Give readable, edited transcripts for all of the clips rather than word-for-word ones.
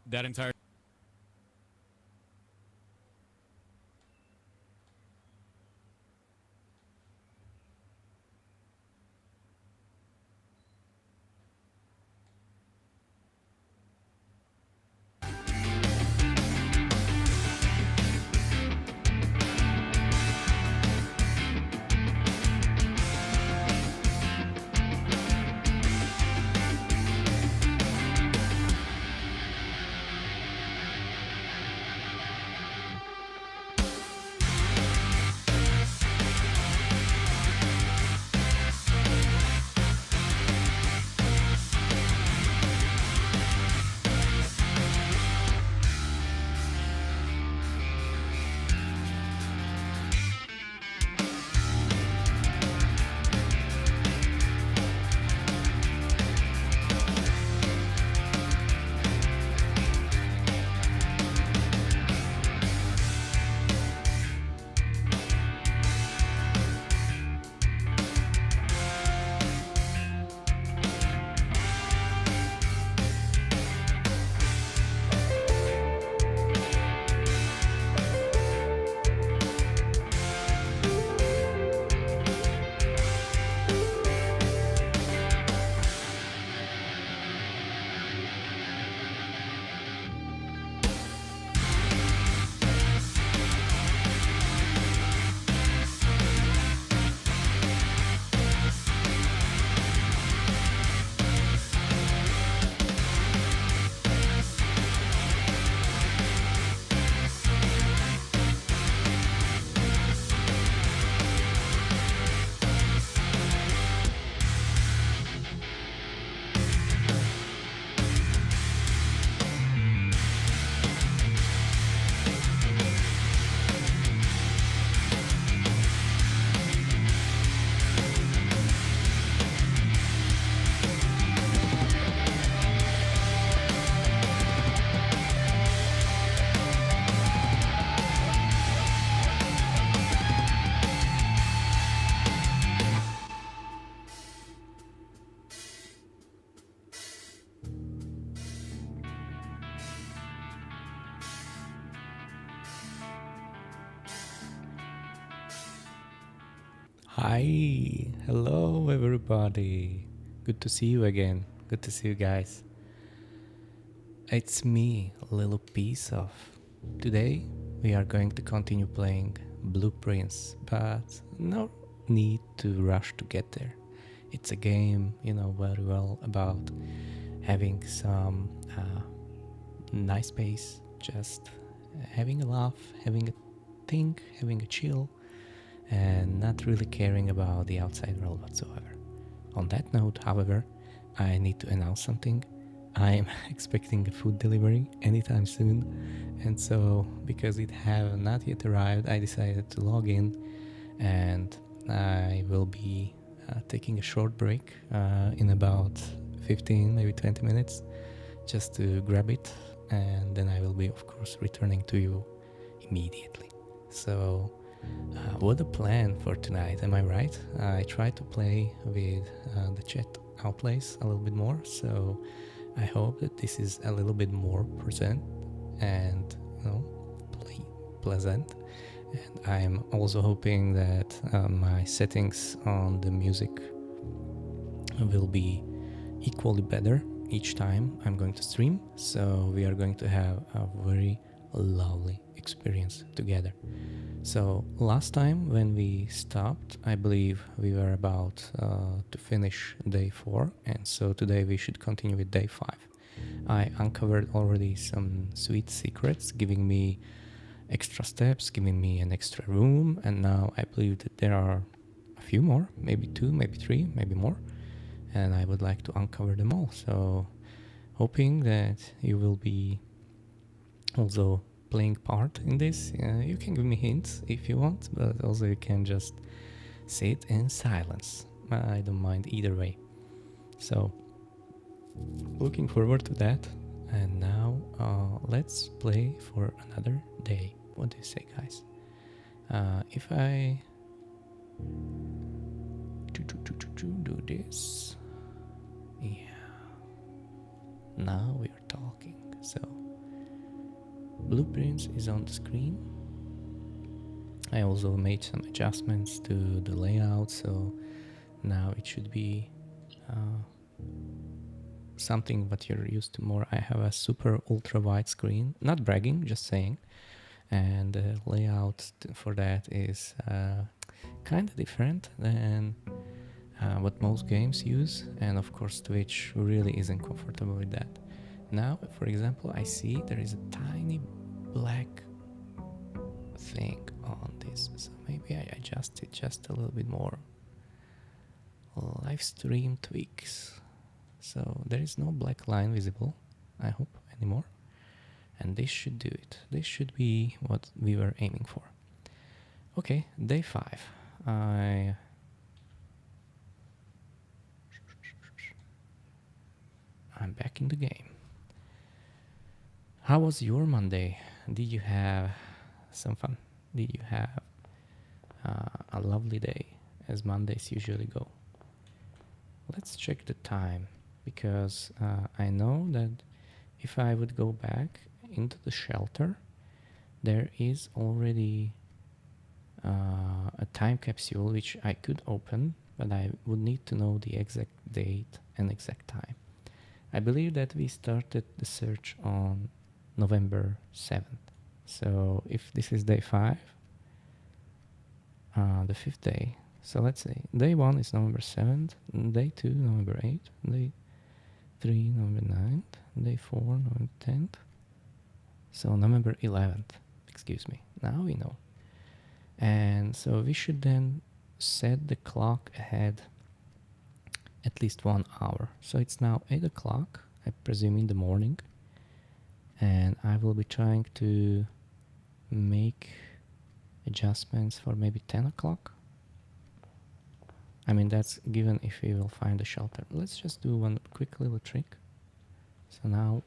that entire. Hi, hello everybody. Good to see you again. Good to see you guys. It's me, a little piece of. Today we are going to continue playing Blueprints, but no need to rush to get there. It's a game, you know very well, about having some nice space, just having a laugh, having a think, having a chill, and not really caring about the outside world whatsoever. On that note, however, I need to announce something. I'm expecting a food delivery anytime soon, and so because it have not yet arrived, I decided to log in, and I will be taking a short break in about 15, maybe 20 minutes, just to grab it, and then I will be, of course, returning to you immediately. So what a plan for tonight, am I right? I tried to play with the chat outlays a little bit more, so I hope that this is a little bit more present and, pleasant. And I'm also hoping that my settings on the music will be equally better each time I'm going to stream, so we are going to have a very lovely experience together. So last time when we stopped, I believe we were about to finish day 4, and so today we should continue with day 5. I uncovered already some sweet secrets, giving me extra steps, giving me an extra room, and now I believe that there are a few more, maybe 2, maybe 3, maybe more, and I would like to uncover them all. So hoping that you will be also playing part in this. You can give me hints if you want, but also you can just sit in silence. I don't mind either way. So looking forward to that. And now let's play for another day. What do you say, guys? If I do this, yeah, now we are talking. So blueprints is on the screen. I also made some adjustments to the layout, so now it should be something that you're used to more. I have a super ultra wide screen, not bragging, just saying, and the layout for that is kind of different than what most games use, and of course Twitch really isn't comfortable with that. Now, for example, I see there is a tiny black thing on this, so maybe I adjust it just a little bit more. Live stream tweaks. So there is no black line visible, I hope, anymore. And this should do it. This should be what we were aiming for. Okay, day 5. I'm back in the game. How was your Monday? Did you have some fun? Did you have a lovely day, as Mondays usually go? Let's check the time, because I know that if I would go back into the shelter, there is already a time capsule which I could open, but I would need to know the exact date and exact time. I believe that we started the search on November 7th. So if this is day 5, the 5th day, so let's say day 1 is November 7th, day 2 November 8th, day 3 November 9th, day 4 November 10th, so November 11th, excuse me, now we know. And so we should then set the clock ahead at least 1 hour. So it's now 8 o'clock, I presume in the morning, and I will be trying to make adjustments for maybe 10 o'clock. I mean, that's given if we will find a shelter. Let's just do one quick little trick. So now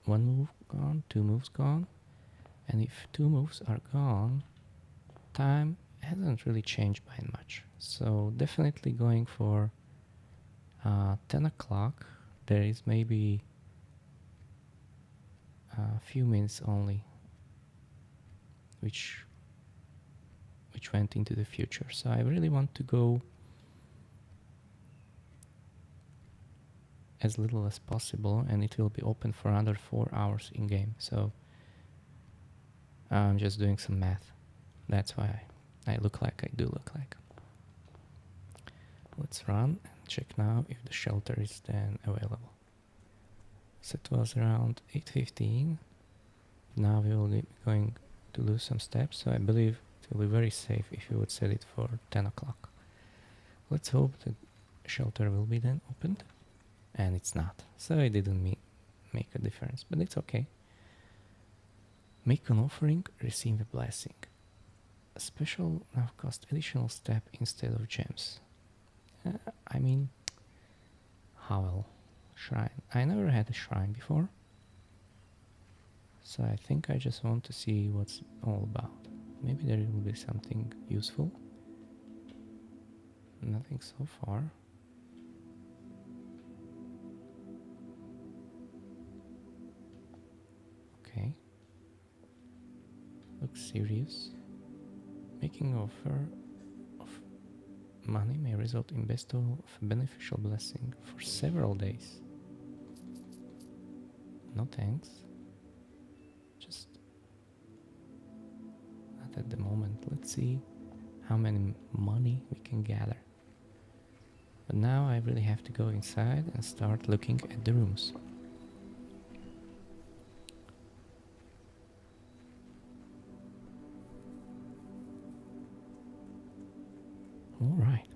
1 move gone, 2 moves gone, and if 2 moves are gone, time hasn't really changed by much. So definitely going for 10 o'clock. There is maybe a few minutes only which went into the future. So I really want to go as little as possible, and it will be open for another 4 hours in game. So I'm just doing some math. That's why I look like I do look like. Let's run and check now if the shelter is then available. So it was around 8:15. Now we will be going to lose some steps, so I believe it will be very safe if you would set it for 10 o'clock. Let's hope the shelter will be then opened, and it's not. So it didn't make a difference, but it's okay. Make an offering, receive a blessing. A special now cost additional step instead of gems. I mean, Howl Shrine. I never had a shrine before, so I think I just want to see what's all about. Maybe there will be something useful. Nothing so far. Okay. Looks serious. Making an offer of money may result in bestowal of a beneficial blessing for several days. No thanks. Just not at the moment. Let's see how many money we can gather. But now I really have to go inside and start looking at the rooms. Alright.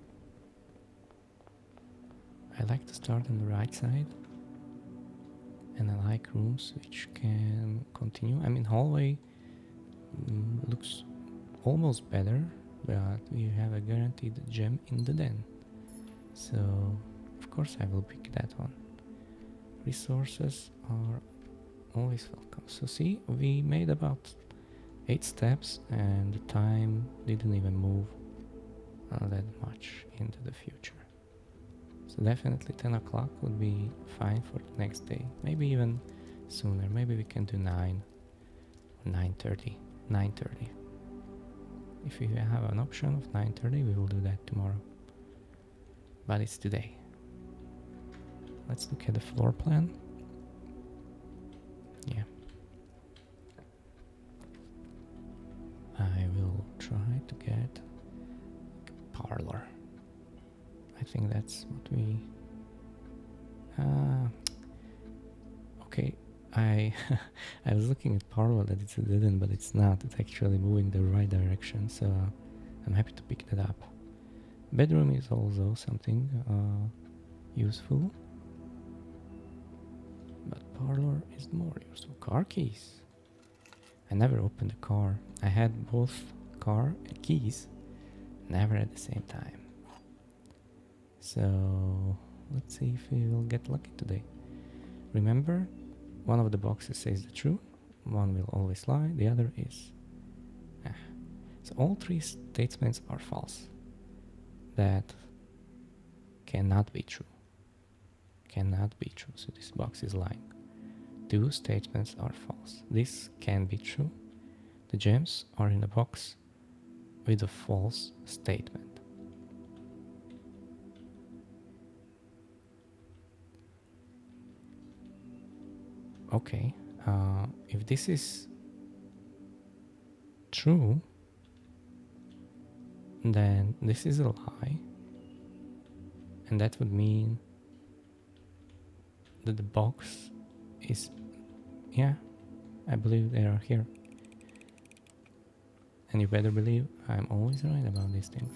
I like to start on the right side, and I like rooms which can continue. I mean, hallway looks almost better, but we have a guaranteed gem in the den. So, of course I will pick that one. Resources are always welcome. So see, we made about 8 steps and the time didn't even move that much into the future. So definitely 10 o'clock would be fine for the next day. Maybe even sooner. Maybe we can do 9 9:30. 9:30. If we have an option of 9:30, we will do that tomorrow. But it's today. Let's look at the floor plan. Yeah. I will try to get a parlor. I think that's what we... okay, I I was looking at parlor that it's a dead end, but it's not. It's actually moving the right direction, so I'm happy to pick that up. Bedroom is also something useful, but parlor is more useful. Car keys. I never opened the car. I had both car and keys, never at the same time. So let's see if we will get lucky today. Remember, one of the boxes says the truth, one will always lie, the other is... So all three statements are false. That cannot be true. Cannot be true, so this box is lying. Two statements are false. This can be true. The gems are in a box with a false statement. Okay, if this is true, then this is a lie, and that would mean that the box is... yeah, I believe they are here. And you better believe I'm always right about these things.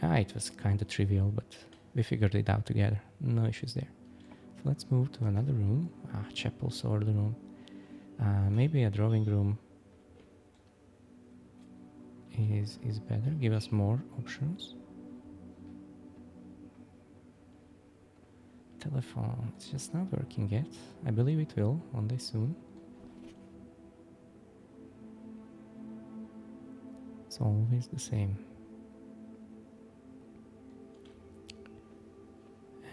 It was kind of trivial, but we figured it out together. No issues there. So let's move to another room. Chapel sword room. Maybe a drawing room is better. Give us more options. Telephone. It's just not working yet. I believe it will one day soon. It's always the same.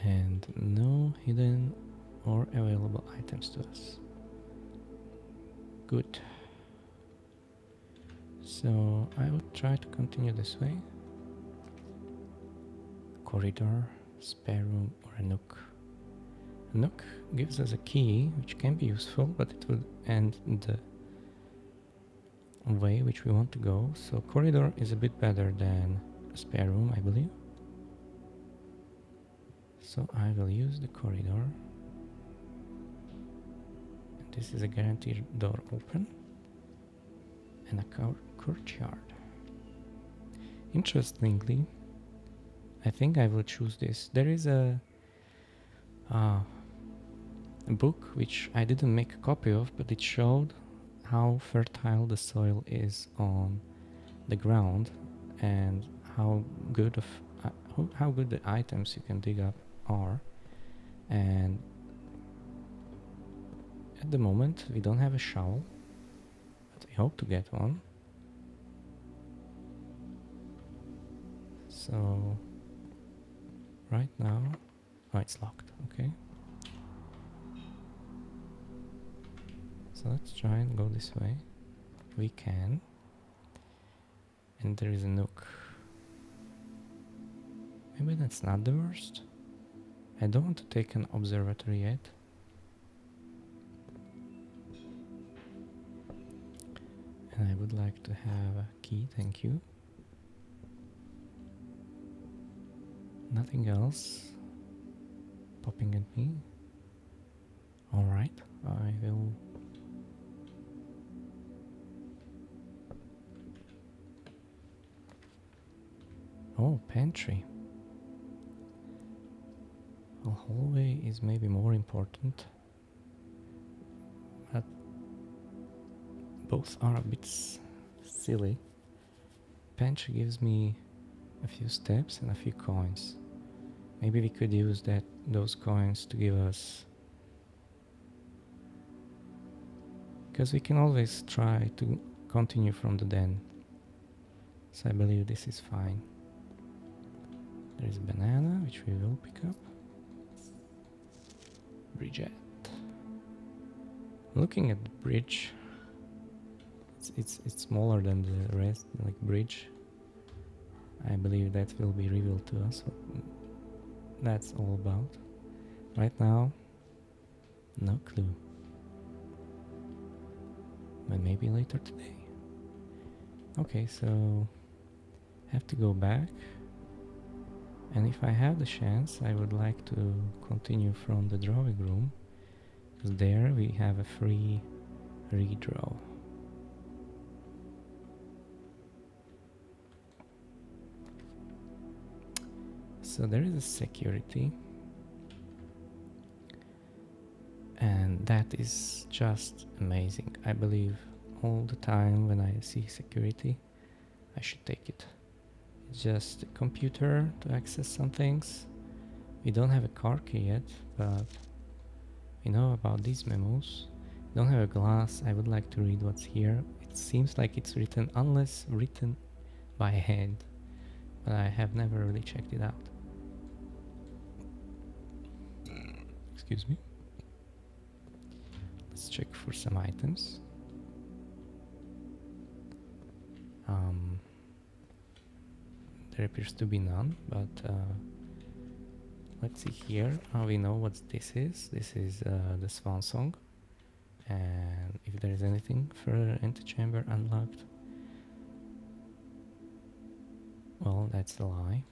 And no hidden or available items to us. Good. So I would try to continue this way. Corridor, spare room, or a nook. A nook gives us a key, which can be useful, but it would end the way which we want to go. So corridor is a bit better than a spare room, I believe. So I will use the corridor. And this is a guaranteed door open. And a courtyard. Interestingly, I think I will choose this. There is a book which I didn't make a copy of, but it showed how fertile the soil is on the ground and how good the items you can dig up are. And at the moment we don't have a shovel, but we hope to get one. So right now, it's locked. Okay, so let's try and go this way. We can. And there is a nook. Maybe that's not the worst. I don't want to take an observatory yet. And I would like to have a key, thank you. Nothing else popping at me. Alright, I will... Oh, pantry. Well, hallway is maybe more important, but both are a bit silly. Pantry gives me a few steps and a few coins. Maybe we could use those coins to give us... because we can always try to continue from the den. So I believe this is fine. There is a banana, which we will pick up. Bridget. Looking at the bridge, it's smaller than the rest, like bridge. I believe that will be revealed to us what that's all about. Right now, no clue. But maybe later today. Okay, so have to go back. And if I have the chance, I would like to continue from the drawing room, because there we have a free redraw. So there is a security, and that is just amazing. I believe all the time when I see security, I should take it. It's just a computer to access some things. We don't have a car key yet, but we know about these memos. Don't have a glass. I would like to read what's here. It seems like it's written, unless written by hand, but I have never really checked it out. Excuse me. Let's check for some items. There appears to be none, but let's see here. We know what this is. This is the swan song. And if there is anything further antechamber unlocked, well, that's a lie.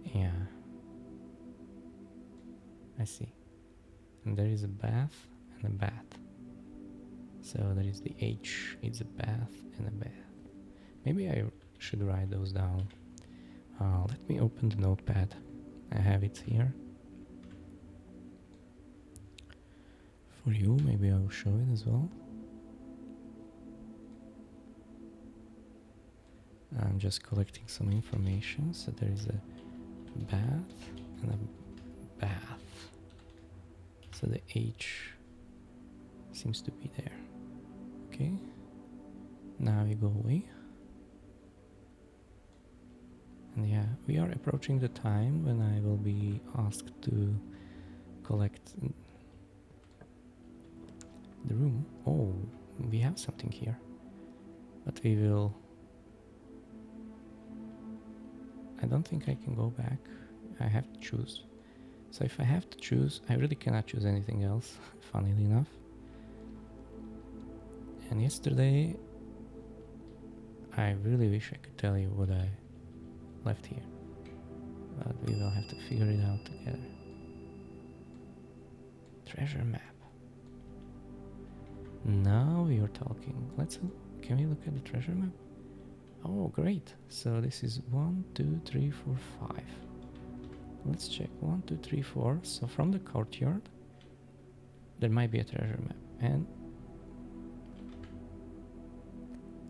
Yeah, I see. And there is a bath and a bath. So there is the H, it's a bath and a bath. Maybe I should write those down. Let me open the notepad. I have it here. For you, maybe I will show it as well. I'm just collecting some information. So there is a bath and a bath. So the H seems to be there. Okay. Now we go away. And yeah, we are approaching the time when I will be asked to collect the room. Oh, we have something here. But we will... I don't think I can go back. I have to choose. So if I have to choose, I really cannot choose anything else, funnily enough. And yesterday, I really wish I could tell you what I left here. But we will have to figure it out together. Treasure map. Now we are talking. Can we look at the treasure map? Oh, great. So this is 1, 2, 3, 4, 5. Let's check. 1, 2, 3, 4. So from the courtyard, there might be a treasure map. And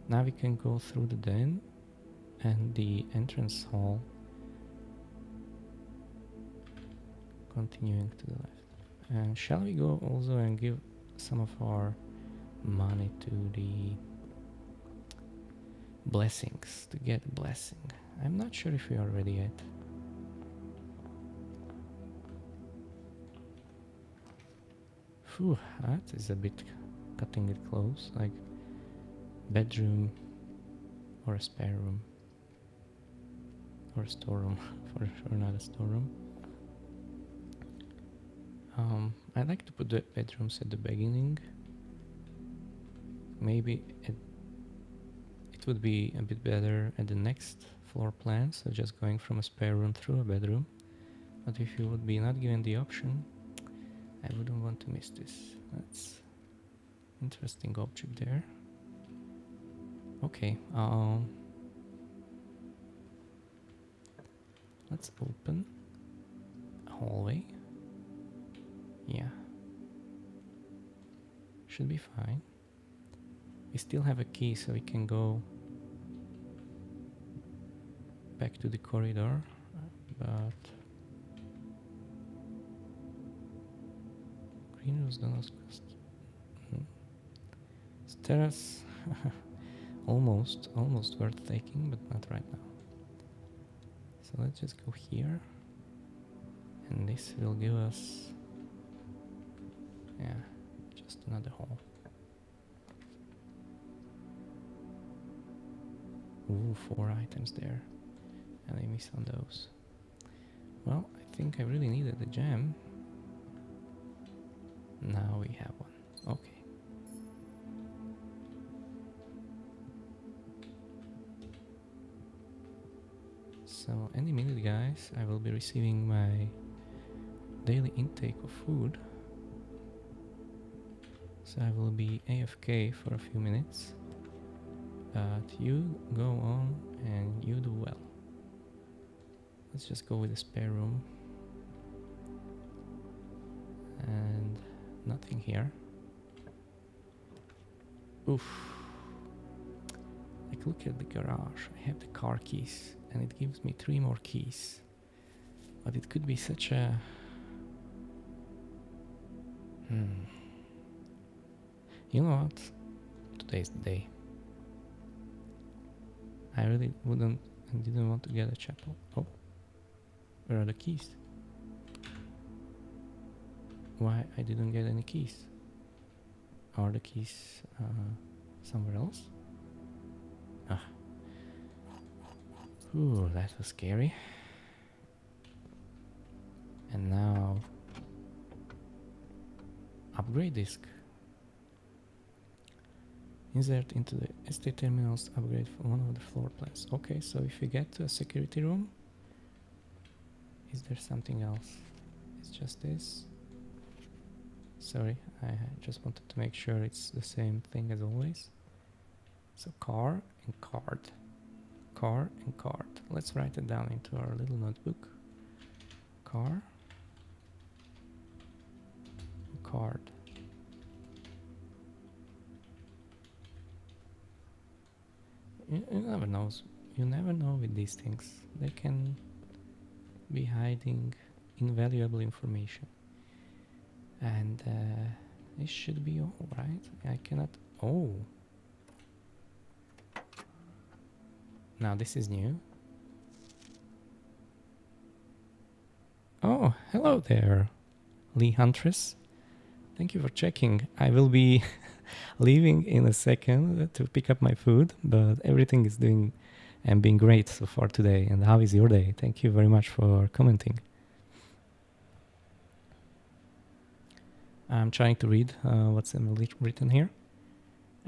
now we can go through the den and the entrance hall, continuing to the left. And shall we go also and give some of our money to the blessings, to get a blessing? I'm not sure if we are ready yet. Phew, that is a bit cutting it close, like bedroom or a spare room. Or a storeroom, for sure not a storeroom. I like to put the bedrooms at the beginning. Maybe it would be a bit better at the next floor plan, so just going from a spare room through a bedroom. But if you would be not given the option, I wouldn't want to miss this. That's interesting object there. Okay, let's open a hallway. Yeah. Should be fine. We still have a key, so we can go back to the corridor, but greenhouse does stairs. almost worth taking, but not right now. So let's just go here, and this will give us Yeah, just another hole. Ooh, 4 items there. And I miss on those. Well, I think I really needed the gem. Now we have one. Okay. So any minute, guys, I will be receiving my daily intake of food. So I will be AFK for a few minutes. But you go on and you do well. Let's just go with the spare room. And nothing here. Oof. Like, look at the garage. I have the car keys and it gives me 3 more keys. But it could be such a... You know what? Today's the day. I really didn't want to get a chapel. Oh, where are the keys? Why I didn't get any keys? Are the keys somewhere else? Ah. Ooh, that was scary. And now... upgrade disk. Insert into the estate terminals, upgrade for one of the floor plans. Okay, so if we get to a security room, is there something else? It's just this. Sorry, I just wanted to make sure it's the same thing as always. So car and card. Car and card. Let's write it down into our little notebook. Car. Card. You never know. You never know with these things. They can be hiding invaluable information. And this should be all, right? I cannot... Oh! Now this is new. Oh, hello there, Lee Huntress. Thank you for checking. I will be leaving in a second to pick up my food, but everything is doing and being great so far today. And how is your day? Thank you very much for commenting. I'm trying to read what's written here.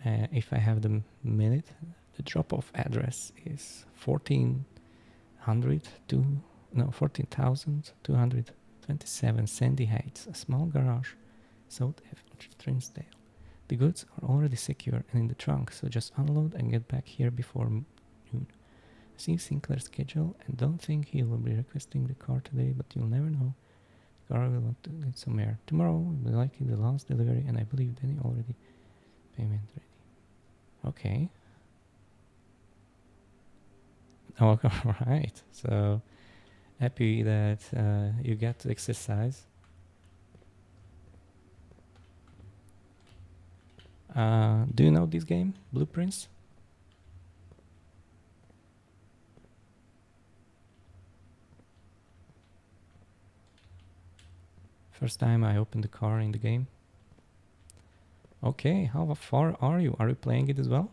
If I have the minute, the drop-off address is 14,227 Sandy Heights, a small garage, South Trinsdale. The goods are already secure and in the trunk, so just unload and get back here before noon. See Sinclair's schedule and don't think he will be requesting the car today, but you'll never know. The car will want to get some air. Tomorrow will be likely the last delivery, and I believe Danny already payment ready. Okay. Oh, alright. So happy that you get to exercise. Do you know this game, Blueprints? First time I opened the car in the game. Okay, how far are you? Are you playing it as well?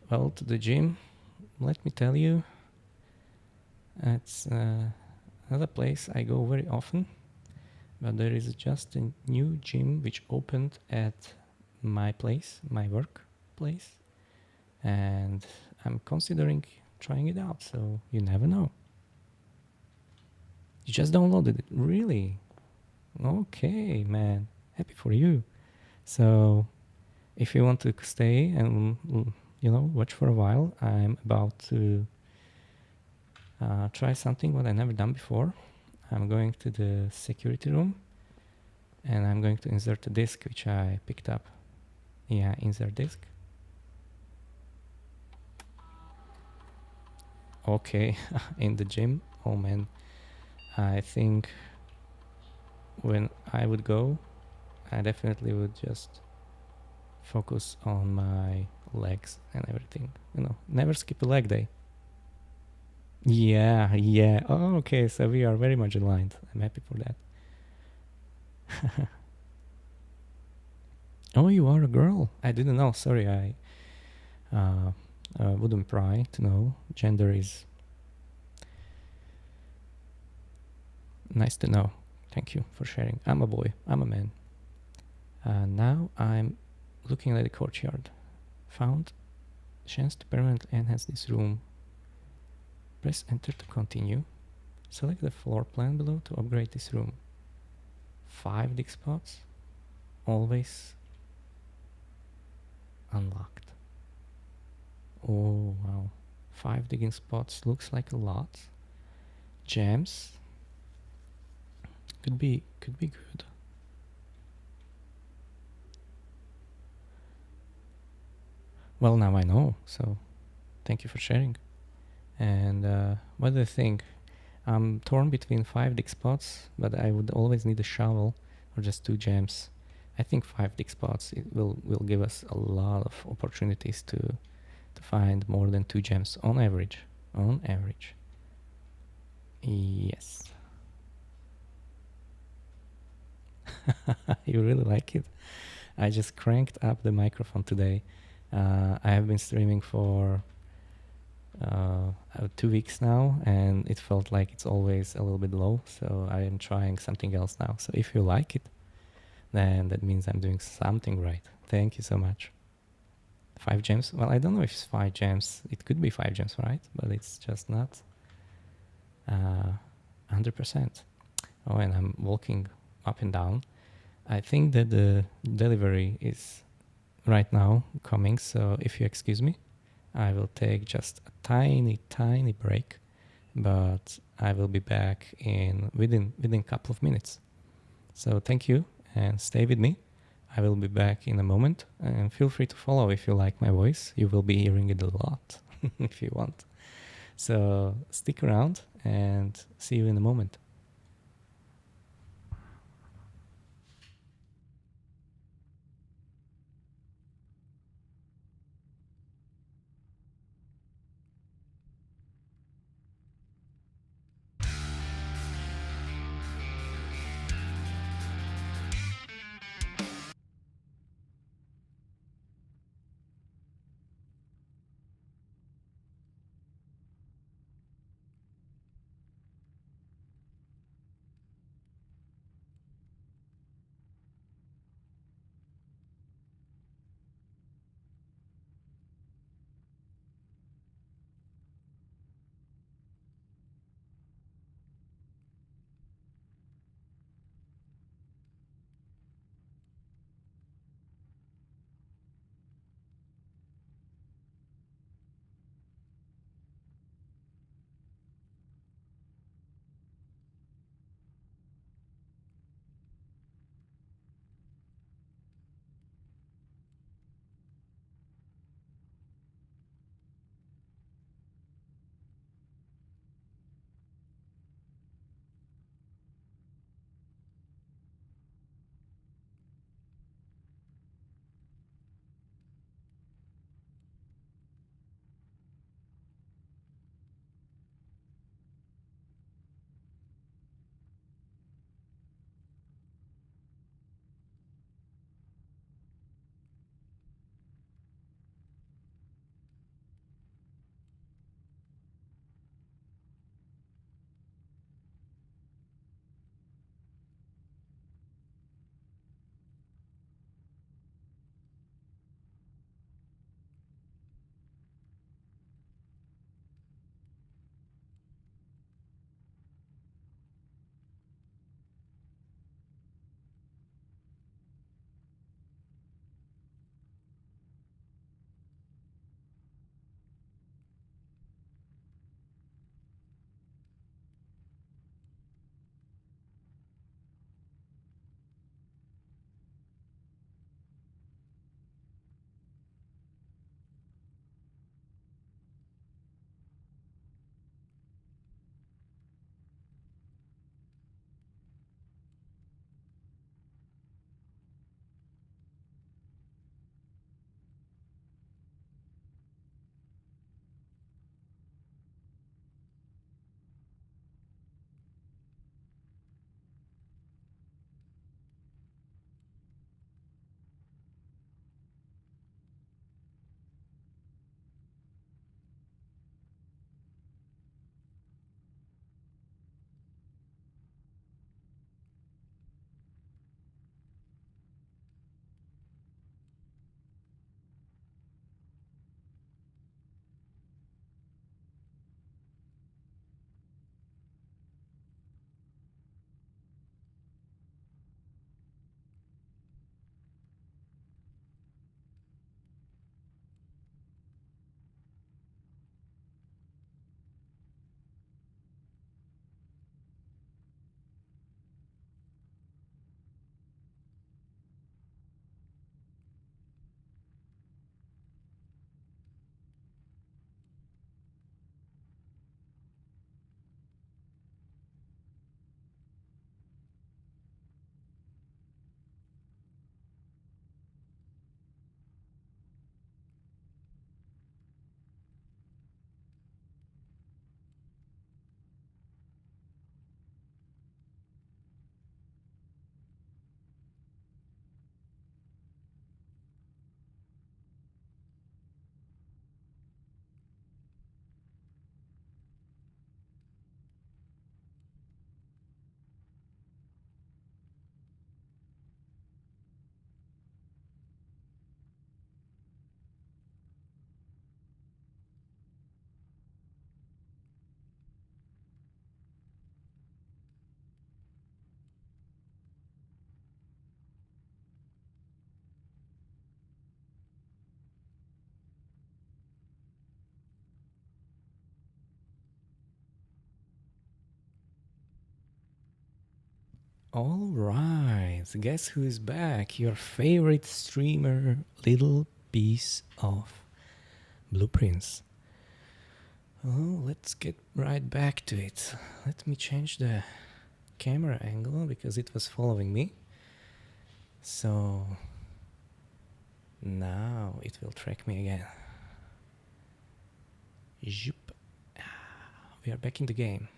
Well, to the gym, let me tell you, it's another place I go very often, but there is just a new gym which opened at my place, my work place, and I'm considering trying it out, so you never know. You just downloaded it, really? Okay, man, happy for you. So if you want to stay and watch for a while, I'm about to try something what I never done before. I'm going to the security room and I'm going to insert a disk which I picked up. Yeah, insert disk. Okay, in the gym. Oh man, I think when I would go I definitely would just focus on my legs and everything. Never skip a leg day. Yeah, yeah. Oh, okay. So we are very much aligned. I'm happy for that. Oh, you are a girl. I didn't know. Sorry, I wouldn't pry to know. Gender is nice to know. Thank you for sharing. I'm a boy. I'm a man. Now I'm looking at the courtyard. Found chance to permanently enhance this room. Press enter to continue. Select the floor plan below to upgrade this room. 5 dig spots. Always unlocked. Oh wow. 5 digging spots looks like a lot. Gems. Could be good. Well, now I know, so thank you for sharing. And what do you think? I'm torn between 5 dig spots, but I would always need a shovel or just 2 gems. I think 5 dig spots will give us a lot of opportunities to find more than 2 gems on average. On average. Yes. You really like it? I just cranked up the microphone today. I have been streaming for 2 weeks now, and it felt like it's always a little bit low. So I am trying something else now. So if you like it, then that means I'm doing something right. Thank you so much. 5 gems? Well, I don't know if it's 5 gems. It could be 5 gems, right? But it's just not 100%. Oh, and I'm walking up and down. I think that the delivery is right now coming. So if you excuse me, I will take just a tiny break, but I will be back in within a couple of minutes. So thank you and stay with me. I will be back in a moment, and feel free to follow if you like my voice. You will be hearing it a lot if you want. So stick around and see you in a moment. All right, guess who is back? Your favorite streamer, Little Piece of Blueprints. Oh, let's get right back to it. Let me change the camera angle because it was following me. So now it will track me again. Zoop. We are back in the game.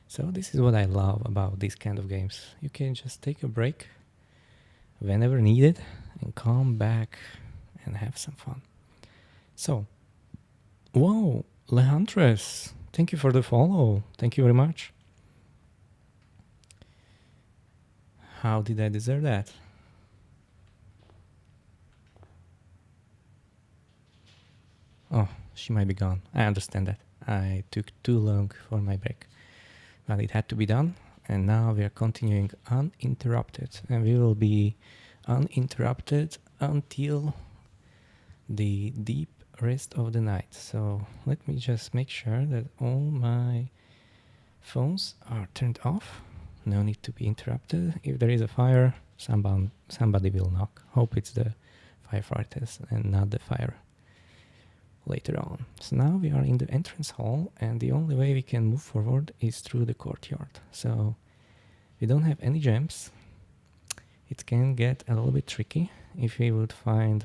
So this is what I love about these kind of games. You can just take a break whenever needed and come back and have some fun. So, whoa, Lehantres, thank you for the follow. Thank you very much. How did I deserve that? Oh, she might be gone. I understand that. I took too long for my break. But it had to be done, and now we are continuing uninterrupted, and we will be uninterrupted until the deep rest of the night. So let me just make sure that all my phones are turned off. No need to be interrupted. If there is a fire, somebody will knock. Hope it's the firefighters and not the fire later on. So now we are in the entrance hall, and the only way we can move forward is through the courtyard. So we don't have any gems. It can get a little bit tricky if we would find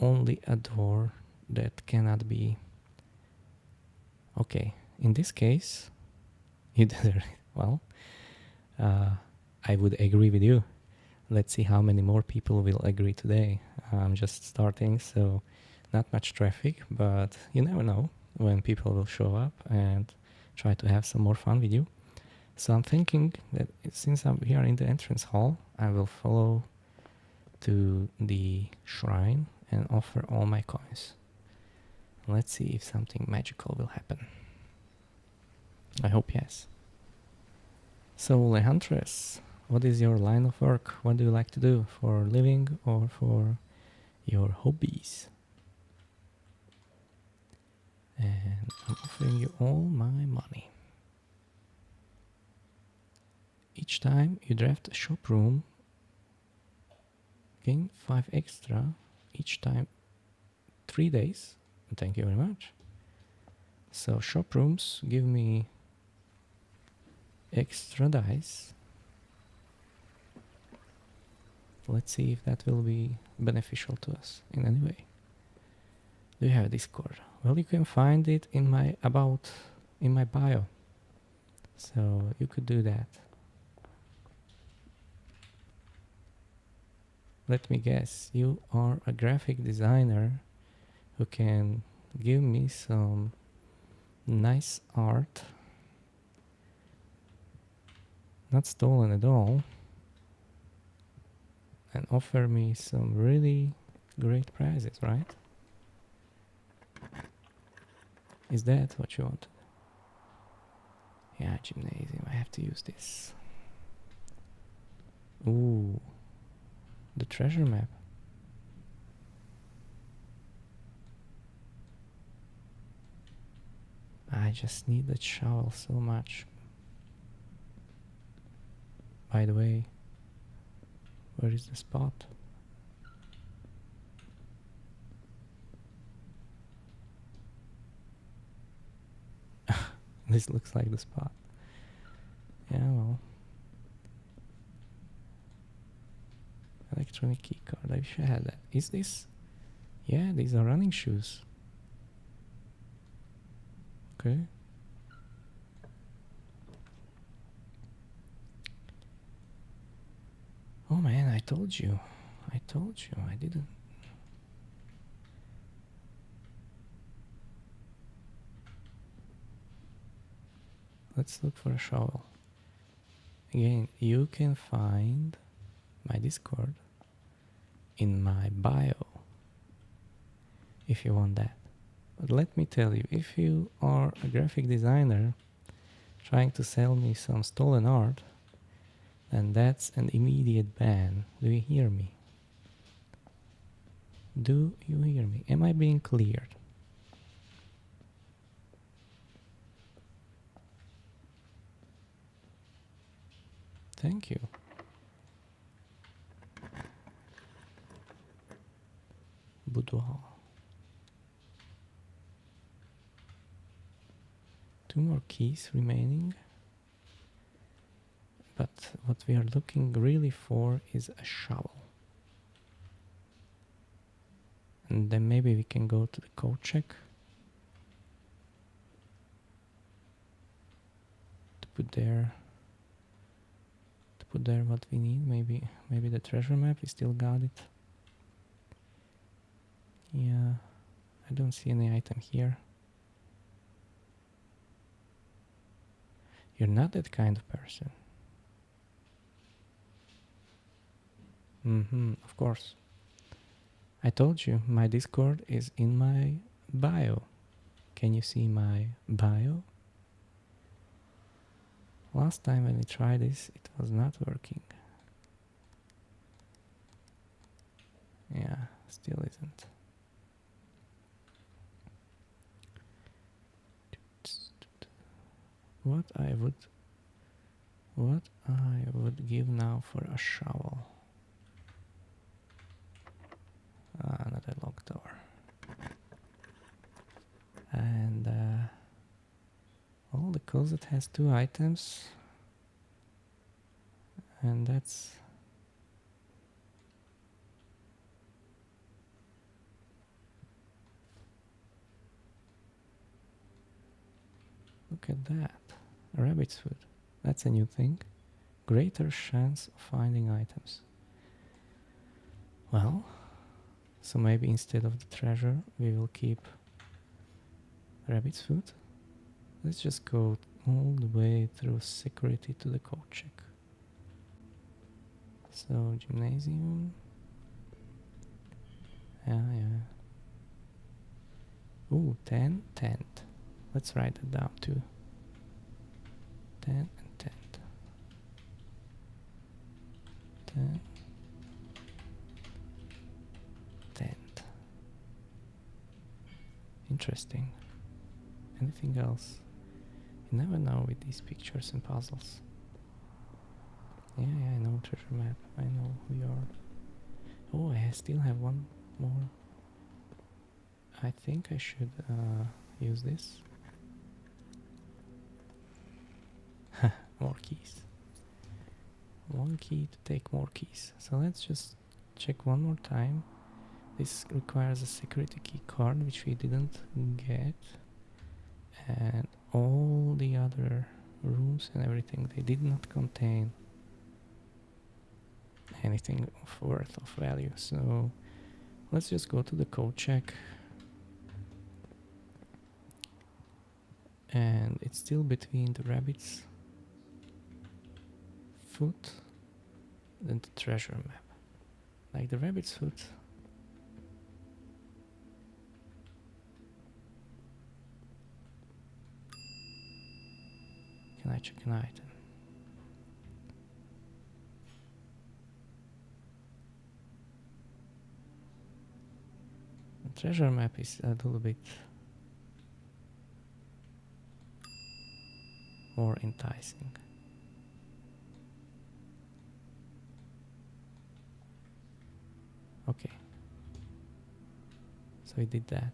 only a door that cannot be... Okay, in this case, you did it well. I would agree with you. Let's see how many more people will agree today. I'm just starting, so not much traffic, but you never know when people will show up and try to have some more fun with you. So I'm thinking that since I'm here in the entrance hall, I will follow to the shrine and offer all my coins. Let's see if something magical will happen. I hope yes. So Lehantres, what is your line of work? What do you like to do for a living or for your hobbies? And I'm offering you all my money. Each time you draft a shop room, gain 5 extra. Each time 3 days. Thank you very much. So shop rooms give me extra dice. Let's see if that will be beneficial to us in any way. Do you have a Discord? Well, you can find it in my in my bio. So you could do that. Let me guess, you are a graphic designer who can give me some nice art. Not stolen at all. And offer me some really great prizes, right? Is that what you want? Yeah, gymnasium, I have to use this. Ooh, the treasure map. I just need that shovel so much. By the way, where is the spot? This looks like the spot. Yeah, well. Electronic key card. I wish I had that. Is this? Yeah, these are running shoes. Okay. Oh man, I told you. I didn't. Let's look for a shovel. Again, you can find my Discord in my bio if you want that. But let me tell you, if you are a graphic designer trying to sell me some stolen art, then that's an immediate ban. Do you hear me? Do you hear me? Am I being cleared? Thank you. Boudoir. 2 more keys remaining. But what we are looking really for is a shovel. And then maybe we can go to the code check to put there what we need. Maybe the treasure map, we still got it. Yeah, I don't see any item here. You're not that kind of person. Of course. I told you, my Discord is in my bio. Can you see my bio? Last time when we tried this, it was not working. Yeah, still isn't. What I would give now for a shovel. Another locked door. And the closet has 2 items. And that's... Look at that. Rabbit's foot. That's a new thing. Greater chance of finding items. Well, so maybe instead of the treasure, we will keep rabbit's foot. Let's just go all the way through security to the code check. So, gymnasium. Yeah. Ooh, 10, tent. Let's write it down too. 10 and tent. 10. Tent. Interesting. Anything else? You never know with these pictures and puzzles. Yeah, I know treasure map. I know who you are. Oh, I still have one more. I think I should use this. More keys. 1 key to take more keys. So let's just check one more time. This requires a security key card, which we didn't get. And all the other rooms and everything, they did not contain anything of worth, of value. So let's just go to the code check. And it's still between the rabbit's foot and the treasure map. Like the rabbit's foot. Can I check an item? The treasure map is a little bit more enticing. Okay. So we did that.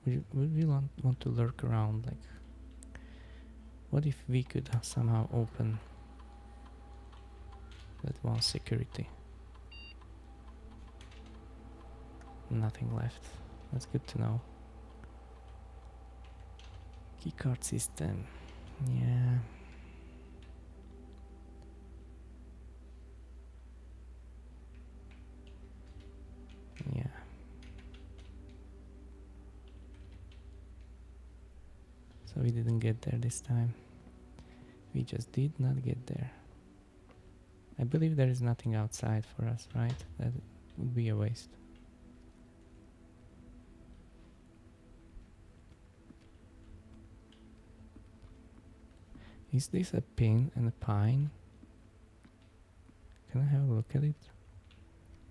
Would we want to lurk around? Like, what if we could somehow open that one security? Nothing left. That's good to know. Keycard system. Yeah. Yeah. So we didn't get there this time. We just did not get there. I believe there is nothing outside for us, right? That would be a waste. Is this a pin and a pine? Can I have a look at it?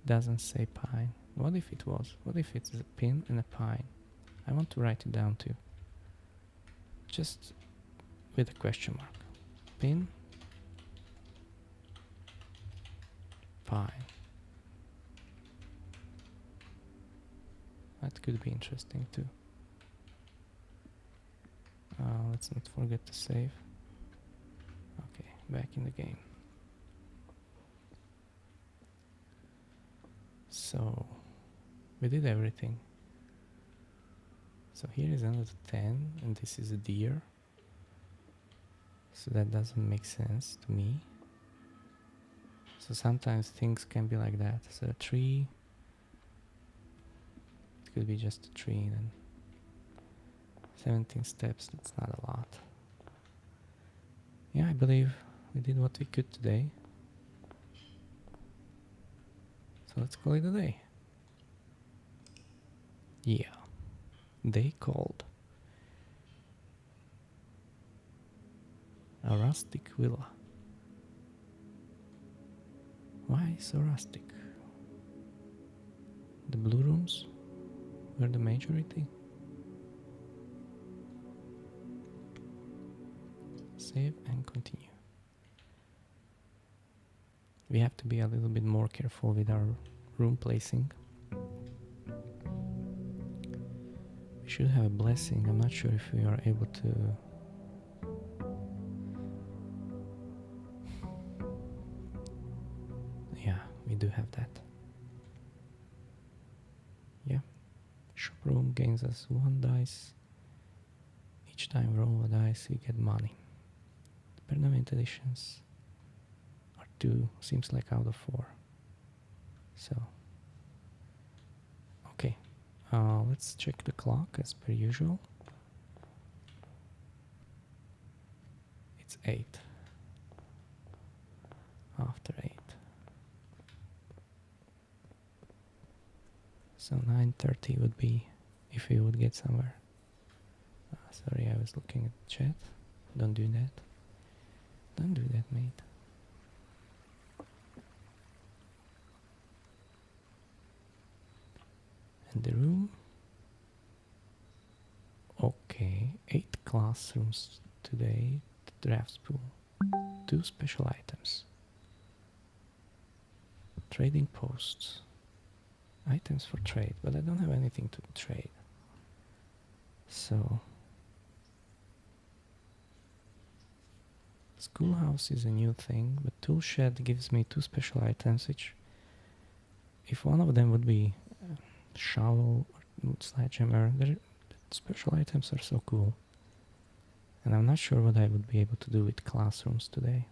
Doesn't say pine. What if it was? What if it's a pin and a pine? I want to write it down too. Just with a question mark. Pin Fine. That could be interesting too. Let's not forget to save. Okay, back in the game. So, we did everything. So here is another 10, and this is a deer. So that doesn't make sense to me. So sometimes things can be like that. So a tree, it could be just a tree, and 17 steps, that's not a lot. Yeah, I believe we did what we could today. So let's call it a day. Yeah, day called. A rustic villa. Why so rustic? The blue rooms were the majority. Save and continue. We have to be a little bit more careful with our room placing. We should have a blessing. I'm not sure if we are able to. Yeah, we do have that. Yeah. Shop room gains us 1 dice. Each time roll a dice, we get money. The permanent editions are 2, seems like out of 4. So, okay. Let's check the clock as per usual. It's 8. After 8. So 9:30 would be if we would get somewhere. Sorry, I was looking at the chat. Don't do that. Don't do that, mate. And the room. Okay, 8 classrooms today. The drafts pool. 2 special items. Trading posts. Items for trade, but I don't have anything to trade. So, schoolhouse is a new thing, but tool shed gives me 2 special items, which, if one of them would be shovel or sledgehammer, the special items are so cool. And I'm not sure what I would be able to do with classrooms today.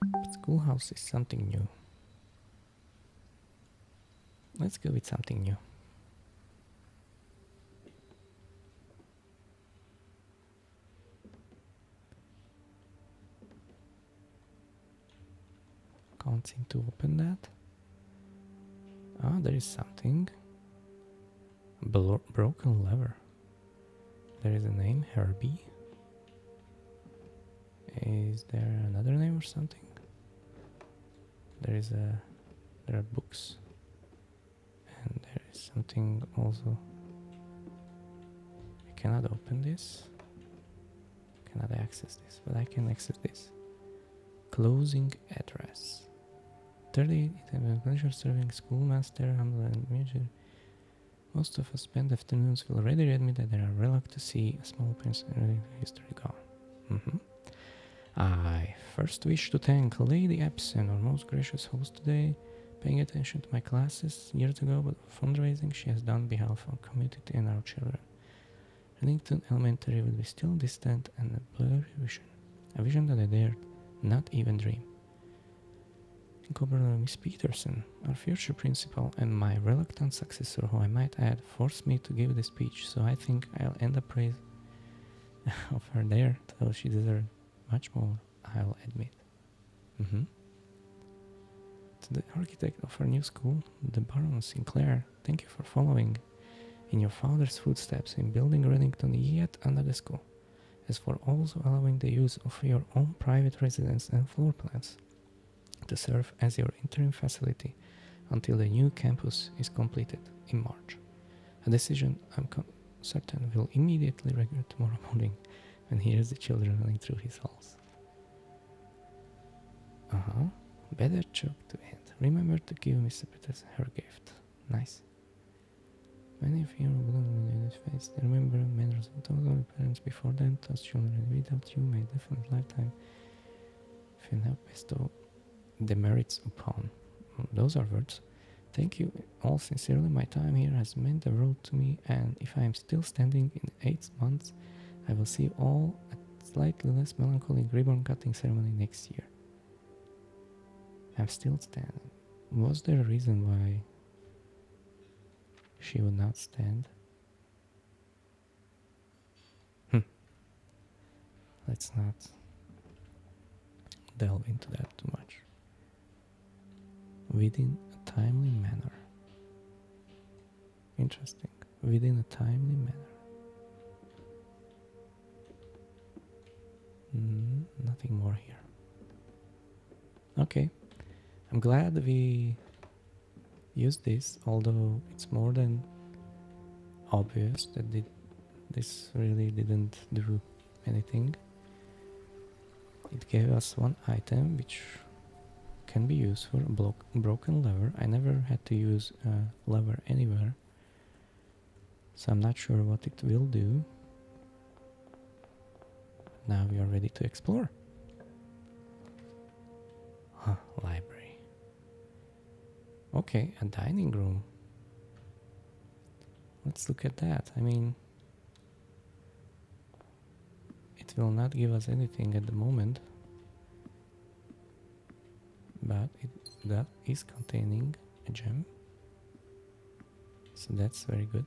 But schoolhouse is something new. Let's go with something new. Can't seem to open that. Ah, there is something. Broken lever. There is a name, Herbie. Is there another name or something? There are books. And there is something also. I cannot open this. Cannot access this, but I can access this. Closing address. 30 pleasure serving schoolmaster, handler, and major. Most of us spend afternoons feel already admit that they are reluctant to see a small prince in history gone. I first wish to thank Lady Epson, our most gracious host today, paying attention to my classes years ago, but fundraising she has done on behalf of our community and our children. Reddington Elementary will be still distant and a blurry vision. A vision that I dared not even dream. Governor Miss Peterson, our future principal and my reluctant successor, who I might add, forced me to give this speech, so I think I'll end up praise of her there, though she deserved much more, I'll admit. To the architect of our new school, the Baron Sinclair, thank you for following in your father's footsteps in building Reddington yet another school, as for also allowing the use of your own private residence and floor plans to serve as your interim facility until the new campus is completed in March. A decision I'm certain will immediately regret tomorrow morning when he hears the children running through his halls. Better joke to end. Remember to give Mr. Peters her gift. Nice. Many of you in his face. Remember manners of total parents before them, as children without you may definite lifetime. If you now bestow the merits upon. Those are words. Thank you all sincerely. My time here has meant the world to me, and if I am still standing in 8 months, I will see you all at slightly less melancholy ribbon cutting ceremony next year. I'm still standing. Was there a reason why she would not stand? Let's not delve into that too much. Within a timely manner. Interesting. Within a timely manner. Nothing more here. Okay. I'm glad we used this, although it's more than obvious that this really didn't do anything. It gave us one item which can be used for a broken lever. I never had to use a lever anywhere, so I'm not sure what it will do. Now we are ready to explore. Library. Okay, a dining room. Let's look at that. I mean, it will not give us anything at the moment, but that is containing a gem, so that's very good.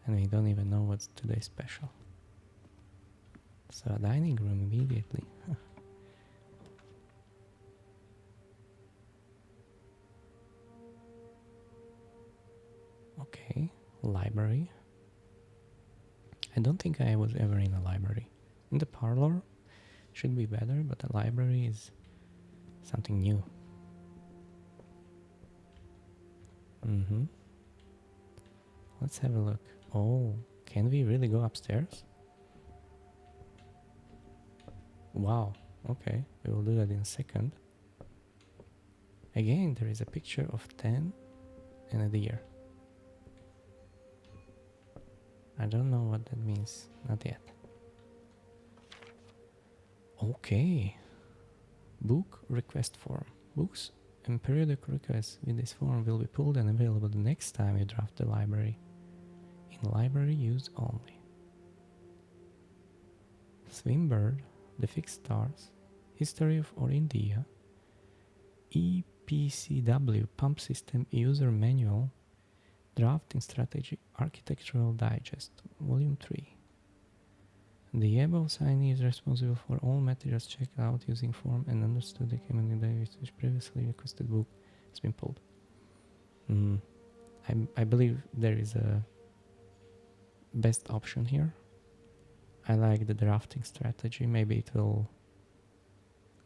And we don't even know what's today's special. So a dining room immediately. Okay, library. I don't think I was ever in a library. In the parlor should be better, but the library is something new. Let's have a look. Oh, can we really go upstairs? Wow, okay, we will do that in a second. Again, there is a picture of 10 and a deer. I don't know what that means, not yet. Okay. Book request form. Books and periodic requests with this form will be pulled and available the next time you draft the library. In library use only. Swimbird, The Fixed Stars, History of Or India, EPCW Pump System User Manual, Drafting Strategy Architectural Digest, Volume 3. The above signee is responsible for all materials checked out using form and understood the document which previously requested book has been pulled. I believe there is a best option here. I like the drafting strategy. Maybe it will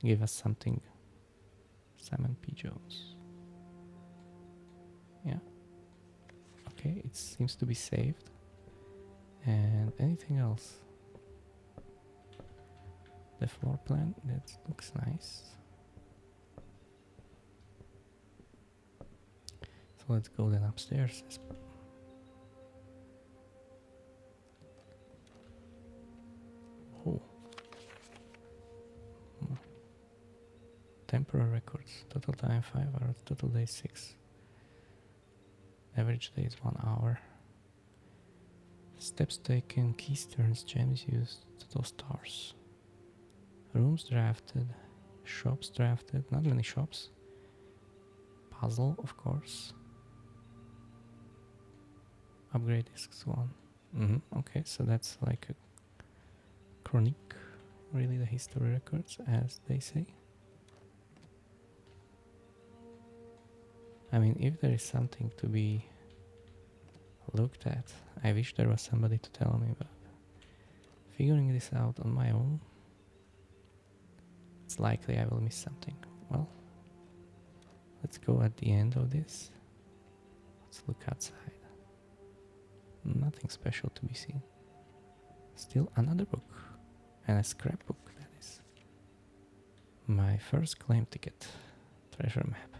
give us something. Simon P. Jones. Yeah. Okay, it seems to be saved. And anything else? The floor plan, that looks nice. So let's go then upstairs. Oh. Temporary records. Total time 5 hours. Total day 6. Average day is 1 hour. Steps taken, keys turns, gems used, total stars. Rooms drafted, shops drafted, not many shops. Puzzle, of course. Upgrade discs 1. Okay, so that's like a chronique, really the history records, as they say. I mean, if there is something to be looked at, I wish there was somebody to tell me, but figuring this out on my own, it's likely I will miss something. Well, let's go at the end of this. Let's look outside. Nothing special to be seen. Still another book, and a scrapbook, that is. My first claim ticket. Treasure map.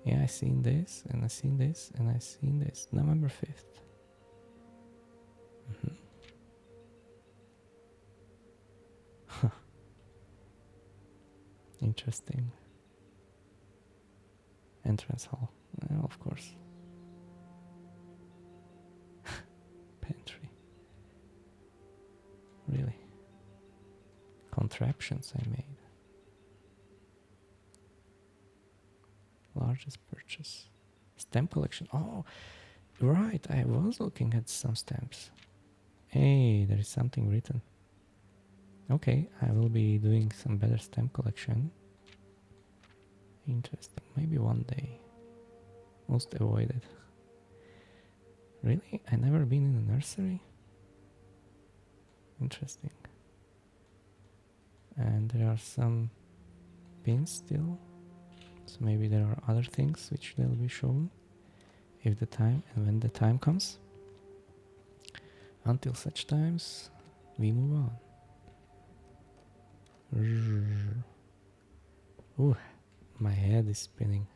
Yeah, I seen this, and I seen this, and I seen this. November 5th. Interesting. Entrance hall. Of course. Pantry. Really? Contraptions I made. Largest purchase. Stamp collection. Oh, right. I was looking at some stamps. Hey, there is something written. Okay, I will be doing some better stamp collection. Interesting. Maybe one day. Most avoided. Really? I never been in a nursery? Interesting. And there are some pins still. So maybe there are other things which they'll be shown if the time and when the time comes. Until such times, we move on. Ooh, my head is spinning.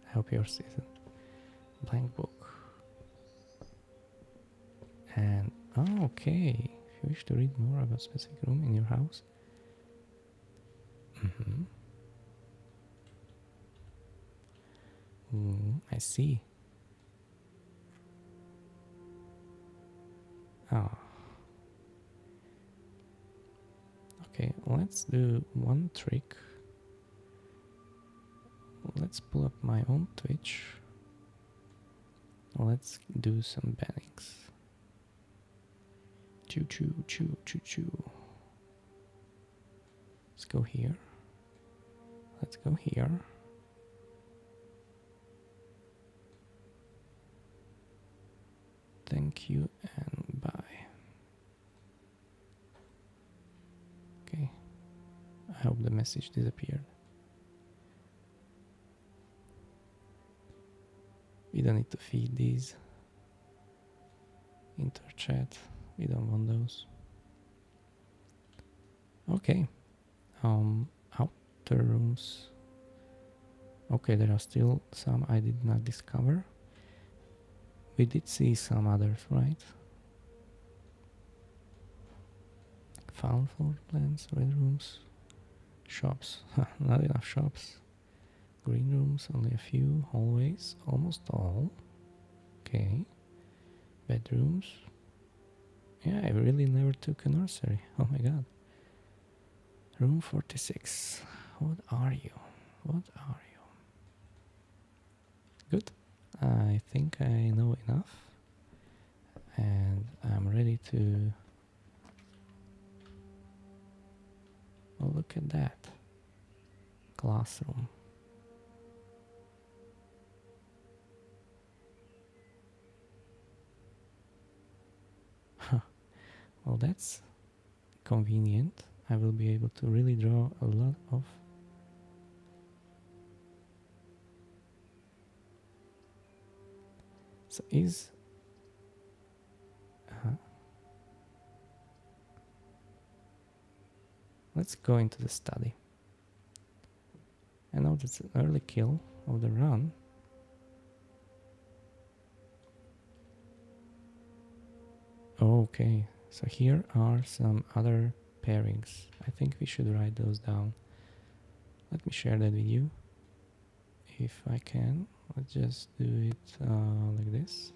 I hope yours isn't. Blank book. And, oh, okay. If you wish to read more about specific room in your house. I see. Ah. Okay, let's do one trick. Let's pull up my own Twitch. Let's do some bannings. Choo choo choo choo choo. Let's go here. Let's go here. Thank you and bye. Okay. I hope the message disappeared. We don't need to feed these into our chat. We don't want those. Okay. Outer rooms. Okay, there are still some I did not discover. We did see some others, right? Found floor plans, red rooms, shops. Not enough shops. Green rooms, only a few. Hallways, almost all. Okay. Bedrooms. Yeah, I really never took a nursery. Oh my god. Room 46. What are you? What are you? Good. I think I know enough. And I'm ready to... Oh, look at that. Classroom. Well, that's convenient. I will be able to really draw a lot of... So is... Let's go into the study. I know that's an early kill of the run. Okay, so here are some other pairings. I think we should write those down. Let me share that with you. If I can, let's just do it like this.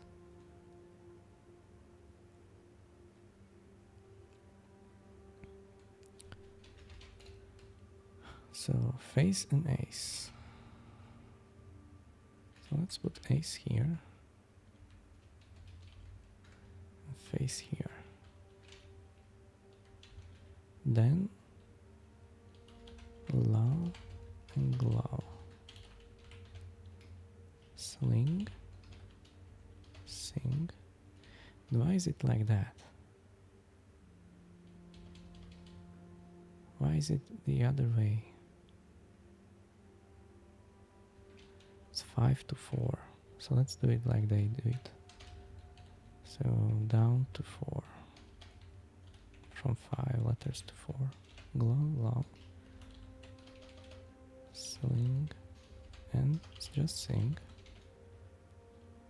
So face and ace. So let's put ace here. And face here. Then love and glove. Sling. Sing. Why is it like that? Why is it the other way? It's 5 to 4. So let's do it like they do it. So down to 4. From 5 letters to 4. Glove, love. cancelling and just sing.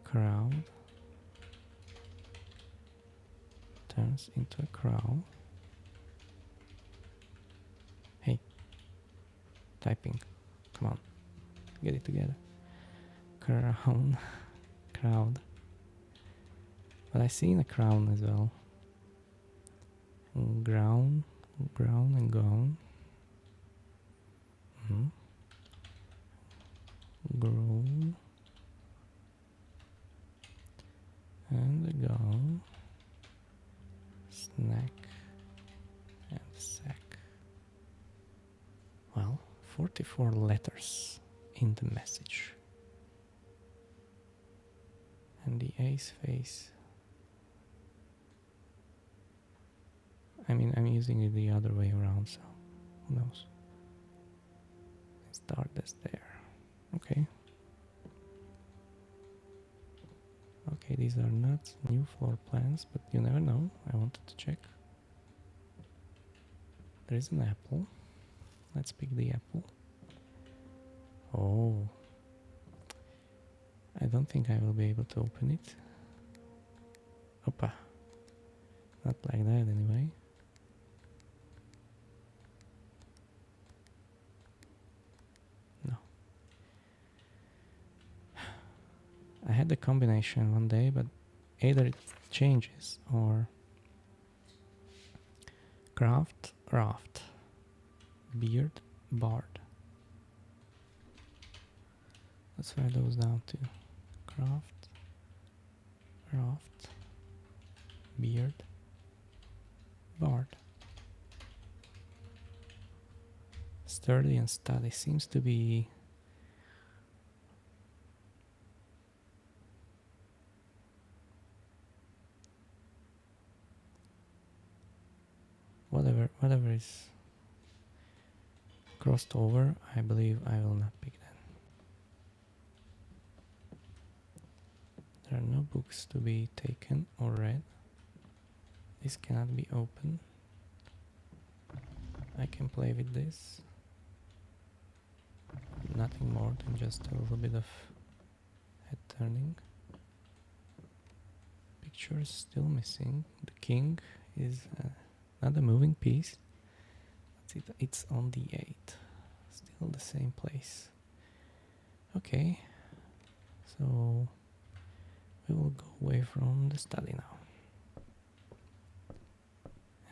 Crowd turns into a crow. Hey, typing, come on, get it together. Crown, crowd. But I seen a crown as well. Ground, ground and gone. Grow and gone. Snack and sack. Well, 44 letters in the message. And the ace face. I mean, I'm using it the other way around, so who knows? Start this there. Okay. Okay, these are not new floor plans, but you never know. I wanted to check. There is an apple. Let's pick the apple. Oh. I don't think I will be able to open it. Opa. Not like that anyway. No. I had the combination one day, but either it changes or craft, raft, beard, bard. Let's write those down too. Craft, raft, beard, bard. Sturdy and study seems to be whatever is crossed over. I believe I will not pick that. There are no books to be taken or read. This cannot be opened. I can play with this. Nothing more than just a little bit of head turning. Picture is still missing. The king is not a moving piece. It's on the 8. Still the same place. Okay. So we will go away from the study now.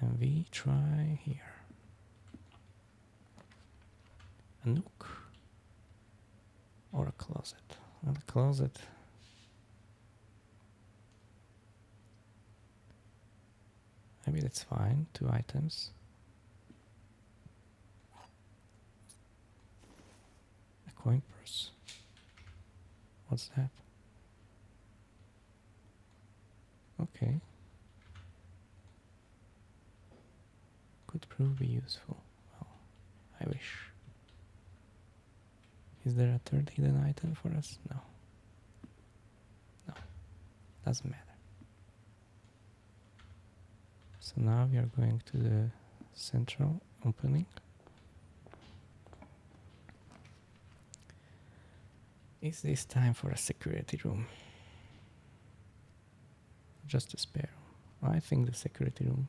And we try here. A nook. Or a closet. Well, a closet. Maybe that's fine. 2 items. A coin purse. What's that? Okay. Could prove be useful. Well, I wish. Is there a third hidden item for us? No. No. Doesn't matter. So now we are going to the central opening. Is this time for a security room? Just a spare room. I think the security room.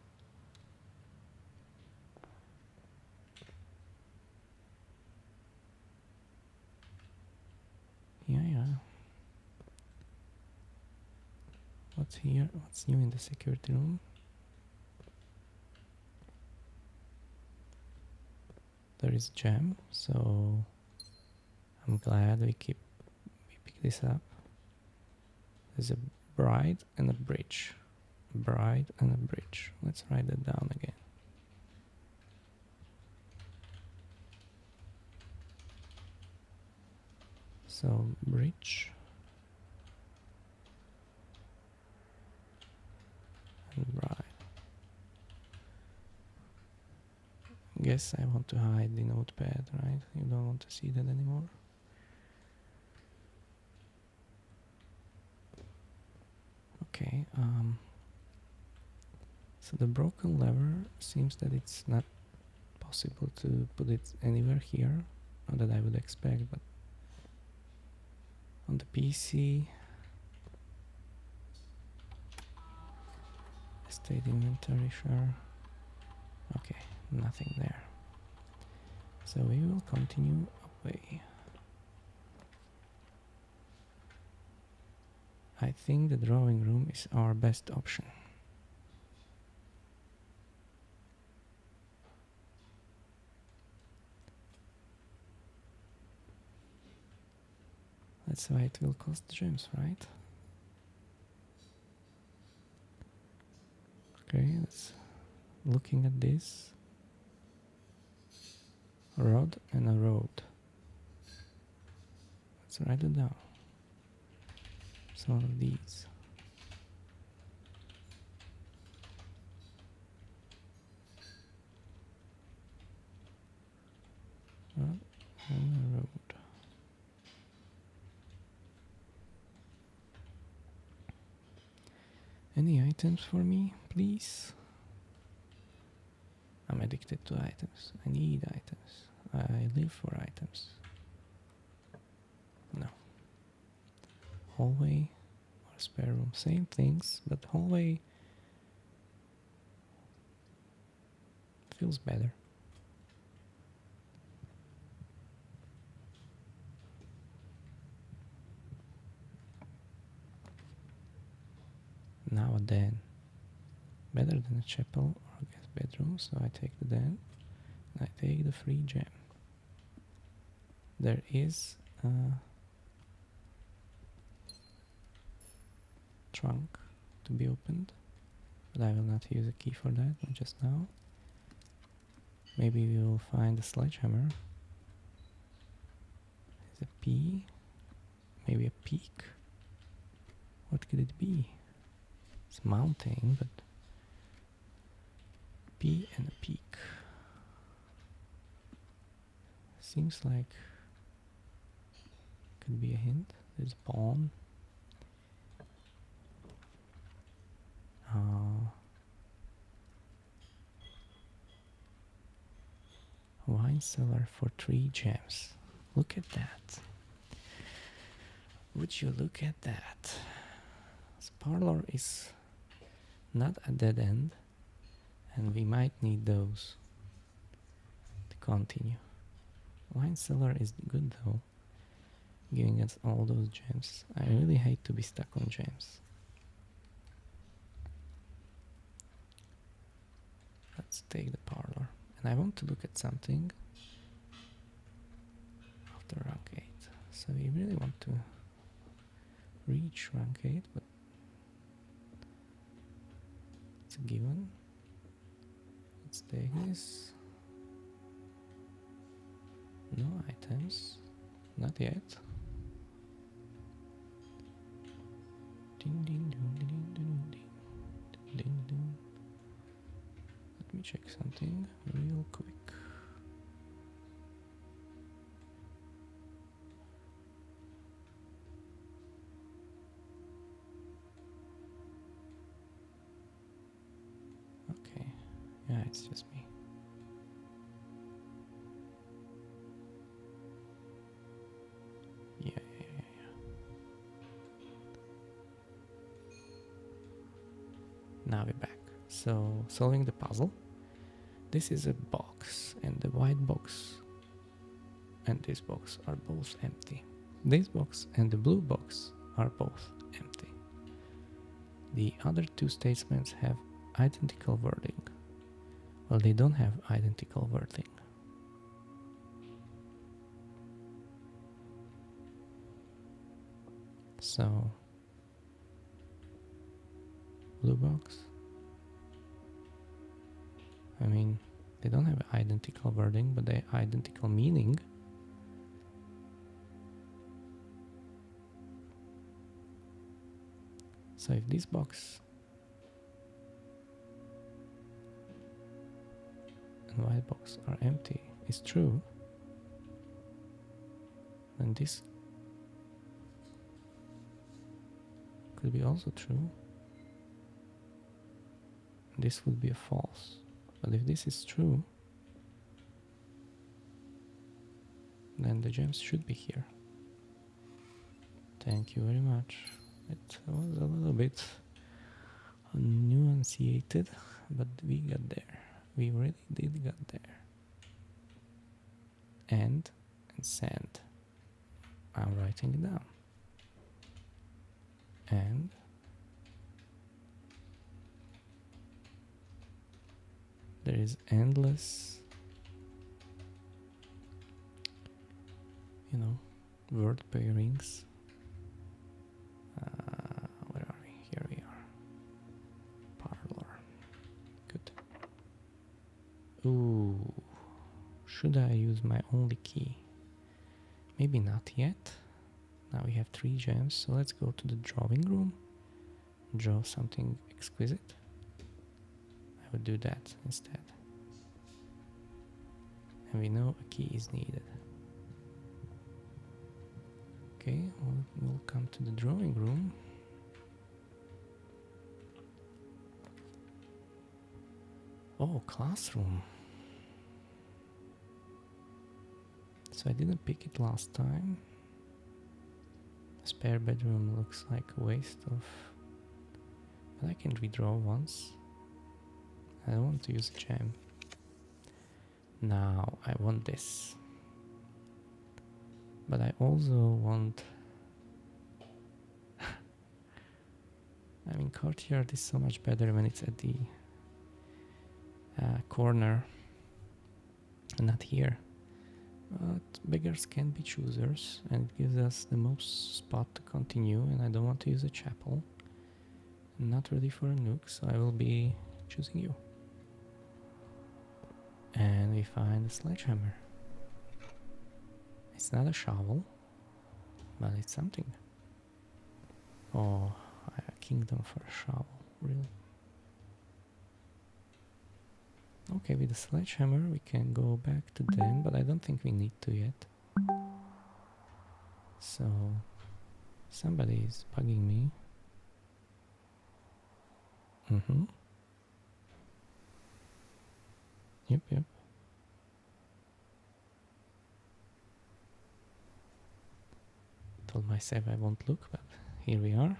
Yeah. What's here? What's new in the security room? There is jam, so I'm glad we pick this up. There's a bride and a bridge. A bride and a bridge. Let's write that down again. So bridge and bride. Guess I want to hide the notepad, right? You don't want to see that anymore. Okay, so the broken lever seems that it's not possible to put it anywhere here. Not that I would expect, but on the PC, state inventory, sure. Okay, nothing there. So we will continue away. I think the drawing room is our best option. That's why it will cost gems, right? Okay, let's looking at this. A rod and a road. Let's write it down. Some of these. Rod and a road. Any items for me, please? I'm addicted to items. I need items. I live for items. No. Hallway or spare room. Same things, but hallway feels better. Now a den. Better than a chapel or guest bedroom, so I take the den. And I take the free gem. There is a trunk to be opened, but I will not use a key for that, not just now. Maybe we will find a sledgehammer. There's a P, maybe a peak. What could it be? It's mountain, but P and a peak. Seems like could be a hint. There's a pawn. Wine cellar for 3 gems. Look at that. Would you look at that? This parlor is not a dead end, and we might need those to continue. Wine cellar is good though, giving us all those gems. I really hate to be stuck on gems. Let's take the parlor. And I want to look at something after rank 8. So we really want to reach rank 8, but it's a given. Let's take this. No items. Not yet. Ding ding ding ding ding ding ding ding. Let me check something real quick. Okay, yeah, it's just me. Yeah. Now we're back. So, solving the puzzle. This is a box, and the white box and this box are both empty. This box and the blue box are both empty. The other two statements have identical wording. Well, they don't have identical wording. So, blue box. I mean, they don't have identical wording, but they have identical meaning. So if this box and white box are empty is true, then this could be also true. This would be a false. But if this is true, then the gems should be here. Thank you very much. It was a little bit nuanciated, but we got there. We really did get there. And send. I'm writing it down. And there is endless, word pairings. Where are we? Here we are. Parlor. Good. Ooh. Should I use my only key? Maybe not yet. Now we have 3 gems, so let's go to the drawing room. Draw something exquisite. I would do that instead. And we know a key is needed. Okay, we'll come to the drawing room. Oh, classroom. So I didn't pick it last time. Spare bedroom looks like a waste of... But I can redraw once. I don't want to use a gem. Now I want this. But I also want... I mean, courtyard is so much better when it's at the corner and not here. But beggars can be choosers, and it gives us the most spot to continue, and I don't want to use a chapel. I'm not ready for a nuke, so I will be choosing you. And we find a sledgehammer. It's not a shovel, but it's something. Oh, a kingdom for a shovel, really. Okay, with the sledgehammer we can go back to them, but I don't think we need to yet. So, somebody is bugging me. Yep. Told myself I won't look, but here we are.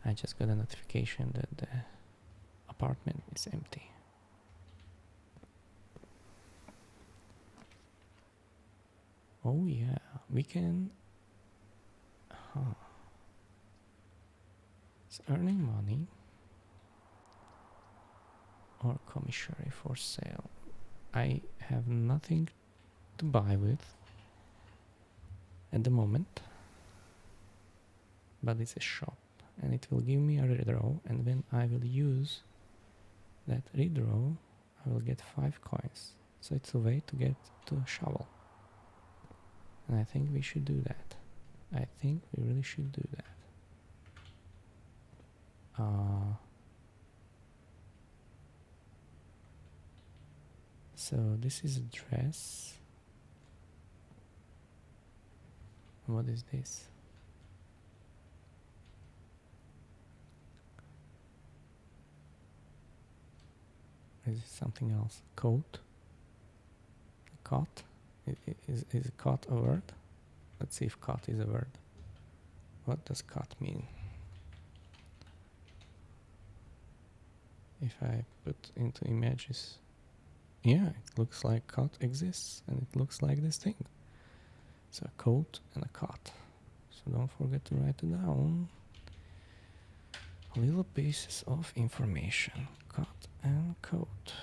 I just got a notification that the apartment is empty. Oh yeah, we can... It's earning money. Or commissary for sale. I have nothing to buy with at the moment. But it's a shop. And it will give me a redraw, and when I will use that redraw, I will get 5 coins. So it's a way to get to a shovel. And I think we should do that. I think we really should do that. So this is a dress. What is this? Is it something else? Coat? Cot? Is cot a word? Let's see if cot is a word. What does cot mean? If I put into images, yeah, it looks like cot exists, and it looks like this thing. So a coat and a cot. So don't forget to write it down. Little pieces of information. Cot and coat.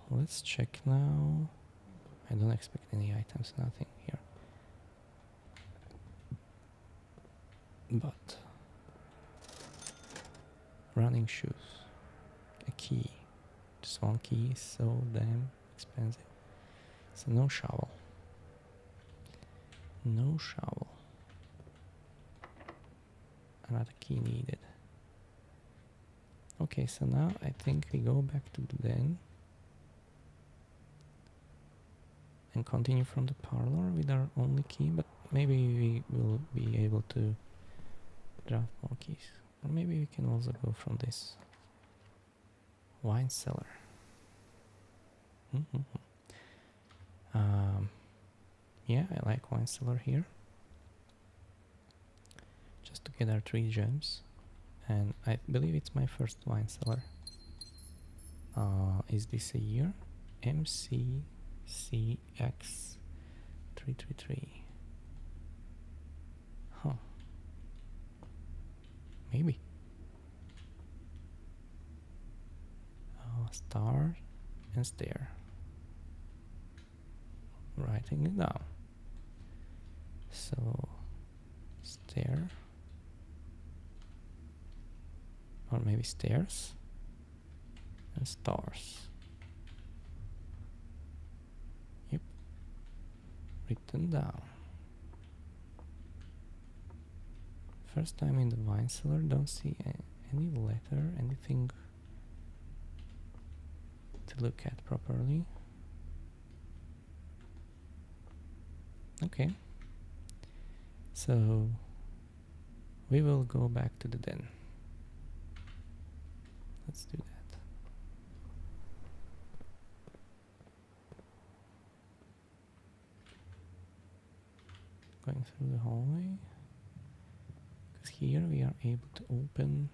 Let's check now. I don't expect any items, nothing here. But running shoes, a key. Just one key is so damn expensive. So no shovel. No shovel. Another key needed. Okay, so now I think we go back to the den and continue from the parlor with our only key, but maybe we will be able to draft more keys. Or maybe we can also go from this wine cellar. Yeah, I like wine cellar here. Just to get our 3 gems. And I believe it's my first wine cellar. Is this a year? MCCX333. Huh. Maybe. Star and stair. Writing it down. So, stair. Or maybe stairs. And stars. Yep. Written down. First time in the wine cellar, don't see any letter, anything to look at properly. Okay. So we will go back to the den. Let's do that. Going through the hallway. Because here we are able to open.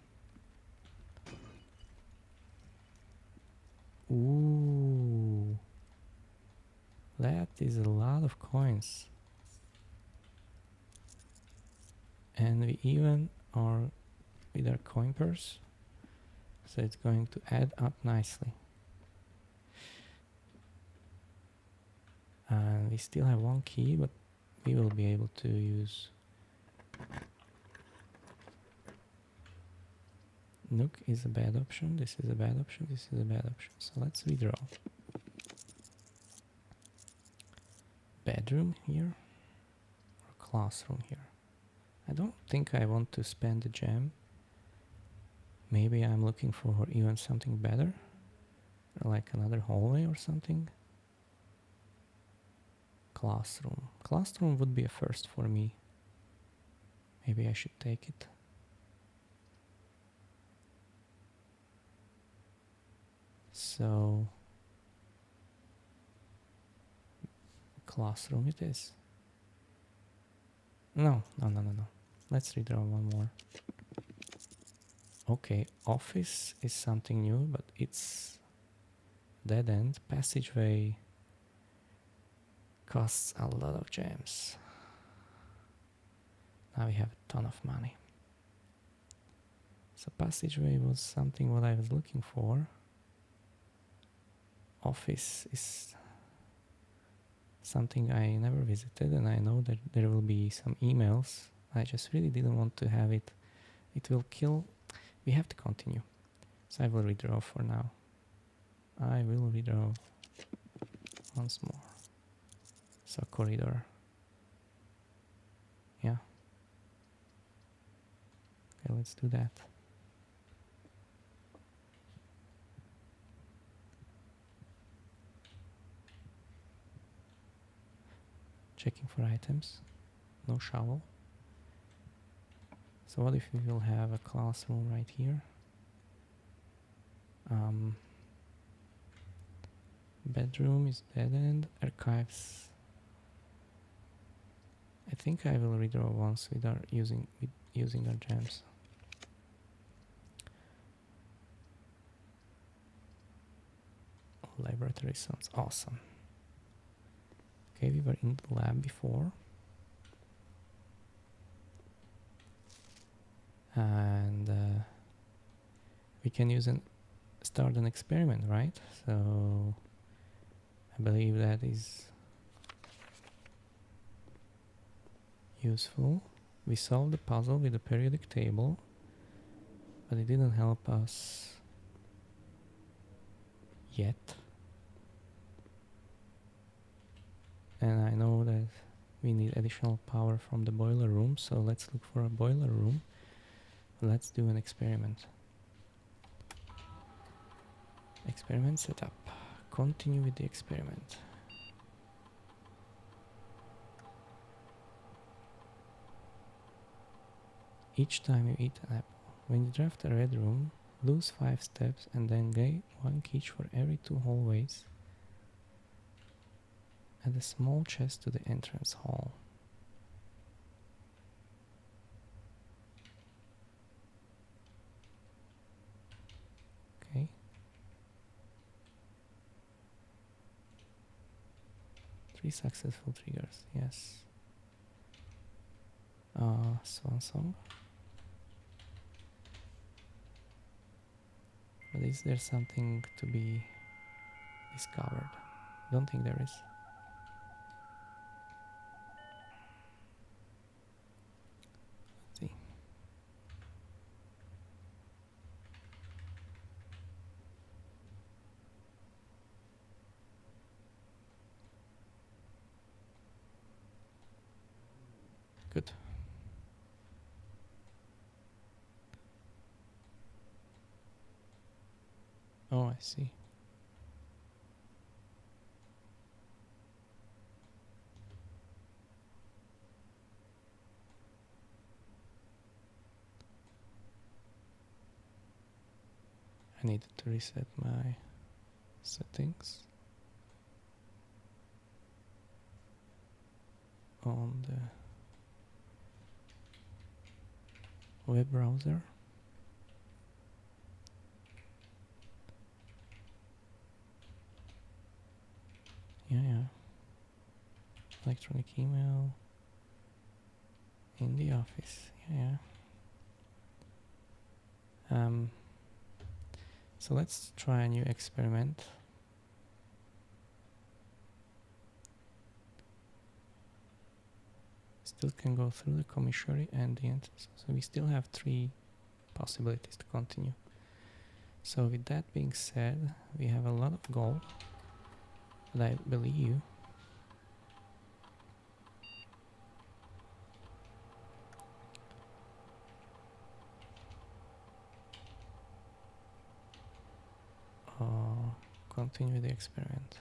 Ooh. That is a lot of coins. And we even are with our coin purse. So it's going to add up nicely. And we still have 1 key, but we will be able to use Nook is a bad option, this is a bad option, this is a bad option. So let's withdraw. Bedroom here, or classroom here. I don't think I want to spend a gem. Maybe I'm looking for even something better, or like another hallway or something. Classroom. Classroom would be a first for me. Maybe I should take it. So, classroom it is. No. Let's redraw 1 more. Okay, office is something new, but it's dead end. Passageway costs a lot of gems. Now we have a ton of money. So passageway was something what I was looking for. Office is something I never visited, and I know that there will be some emails. I just really didn't want to have it. It will kill. We have to continue. So I will redraw for now. I will redraw once more. So corridor. Yeah. Okay, let's do that. Checking for items. No shovel. So what if we will have a classroom right here? Bedroom is dead end. Archives. I think I will redraw once with our using our gems. Laboratory sounds awesome. Okay, we were in the lab before. And we can start an experiment, right? So I believe that is useful. We solved the puzzle with the periodic table, but it didn't help us yet. And I know that we need additional power from the boiler room, so let's look for a boiler room. Let's do an experiment. Experiment setup. Continue with the experiment. Each time you eat an apple. When you draft a red room, lose 5 steps and then gain 1 key for every 2 hallways. Add a small chest to the entrance hall. Okay. Three successful triggers, yes. Swan song. But is there something to be discovered? Don't think there is. Let's see. Good. Oh, I see. I needed to reset my settings on the web browser. Yeah. Electronic email in the office. Yeah. So let's try a new experiment. Still can go through the commissary and the entrance. So we still have 3 possibilities to continue. So with that being said, we have a lot of gold. But I believe continue the experiment.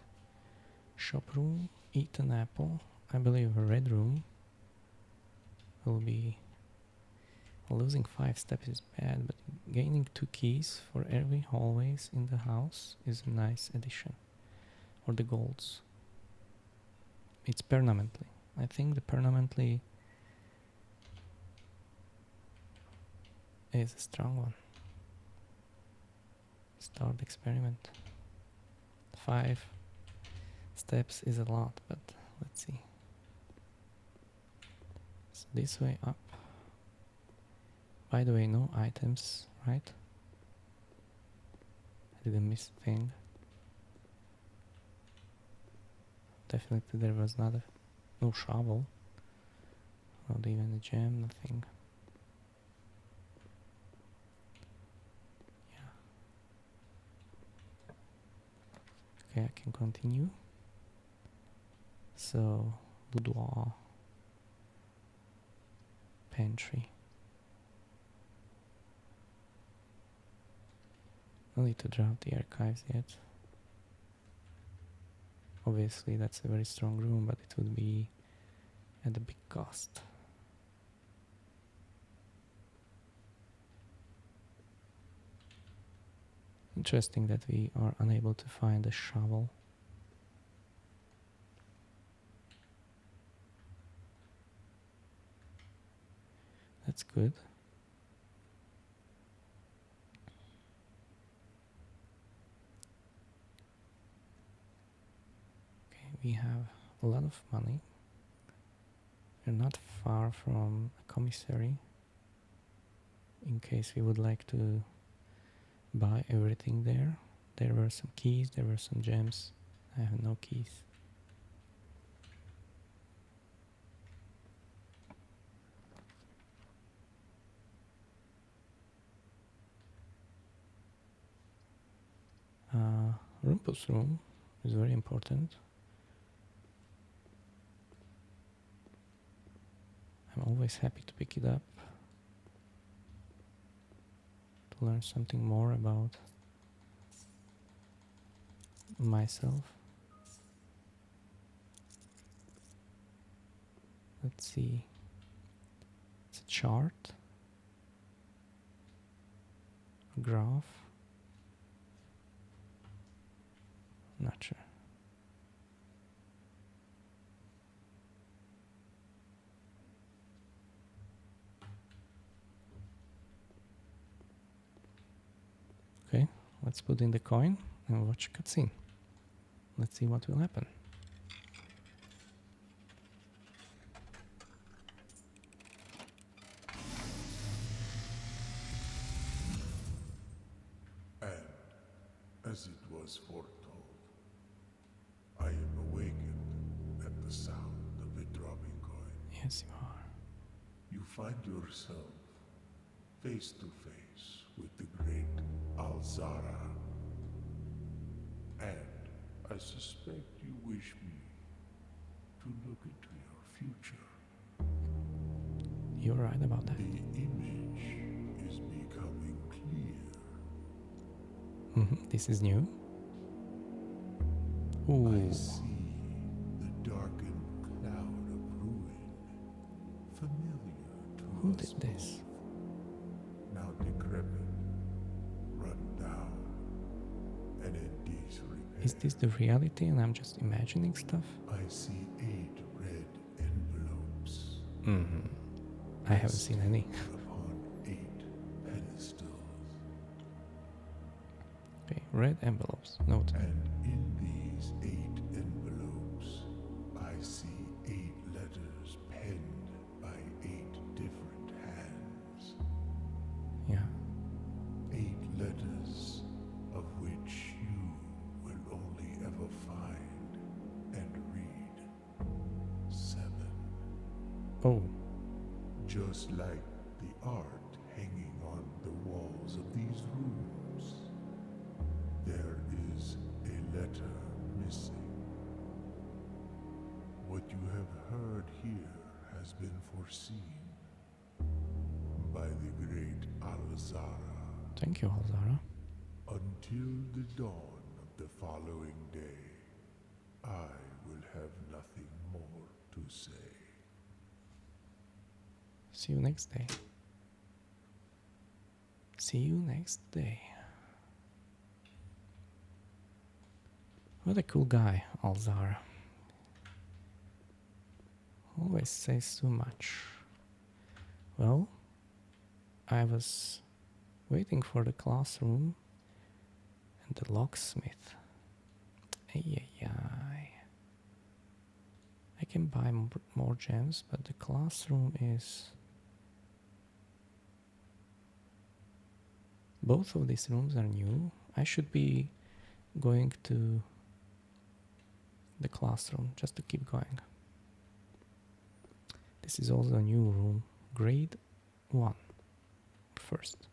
Shop room, eat an apple. I believe a red room will be... Losing 5 steps is bad, but gaining 2 keys for every hallways in the house is a nice addition. Or the golds. It's permanently. I think the permanently is a strong one. Start experiment. 5 steps is a lot, but let's see. So this way up. By the way, no items, right? I didn't miss a thing. Definitely there was no shovel. Not even a gem, nothing. Okay, I can continue. So, boudoir, pantry. No need to drop the archives yet. Obviously, that's a very strong room, but it would be at a big cost. Interesting that we are unable to find a shovel. That's good. Okay, we have a lot of money. We're not far from a commissary. In case we would like to buy everything there. There were some keys, there were some gems. I have no keys. Rumpus room is very important. I'm always happy to pick it up to learn something more about myself. Let's see. It's a chart. graph. Not sure. Okay, let's put in the coin and watch cutscene. Let's see what will happen. And as it was foretold, I am awakened at the sound of the dropping coin. Yes, you are. You find yourself face to face with the great Alzara. And I suspect you wish me to look into your future. You're right about that. The image is becoming clear. This is new. Ooh. I see the darkened cloud of ruin, familiar to Who us did this? both. Now decrepit, run down, and in disrepair. Is this the reality and I'm just imagining stuff? I see 8 red envelopes. I haven't seen any. Upon 8 pedestals. Okay, red envelopes. Note. And in these 8 envelopes, I see 8 letters penned by 8 different hands. Yeah. 8 letters of which you will only ever find and read 7. Oh, Just like the art hanging on the walls of these rooms, there is a letter missing. What you have heard here has been foreseen by the great Alzara. thank you, Alzara. Until the dawn of the following day, I will have nothing more to say. See you next day. See you next day. What a cool guy, Alzara. Always says too much. Well, I was waiting for the classroom and the locksmith. Ay, ay, ay. I can buy more gems, but the classroom is... Both of these rooms are new. I should be going to the classroom just to keep going. This is also a new room. Grade 1. First.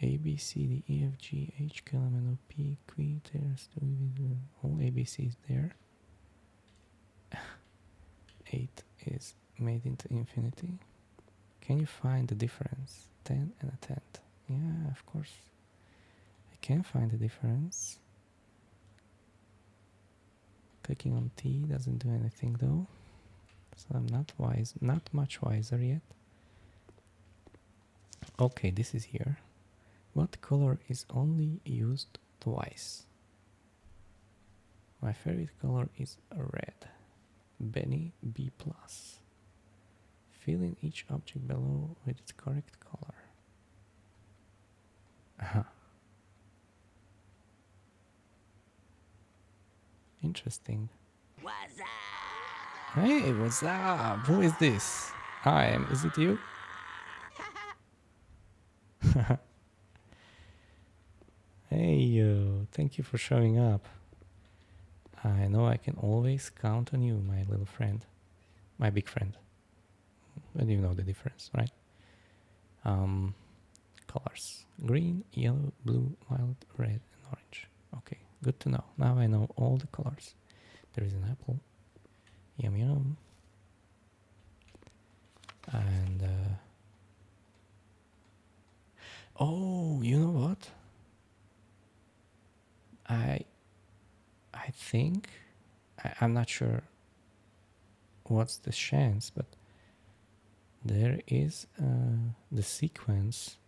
A, B, C, D, E, F, G, H, K, L, M, N, O, P, Q, T, R, S, T, U, V, W. All ABCs there. 8 is made into infinity. Can you find the difference? 10 and a tenth. Yeah, of course. I can find the difference. Clicking on T doesn't do anything though. So I'm not much wiser yet. Okay, this is here. What color is only used twice? My favorite color is red. Benny B+. Fill in each object below with its correct color. Interesting. What's up? Hey, what's up? Who is this? Hi, is it you? Hey, you. Thank you for showing up. I know I can always count on you, my little friend. My big friend. But you know the difference, right? Colors. Green, yellow, blue, violet, red, and orange. Okay, good to know. Now I know all the colors. There is an apple. Yum yum. And oh, you know what? I think I'm not sure what's the chance, but there is the sequence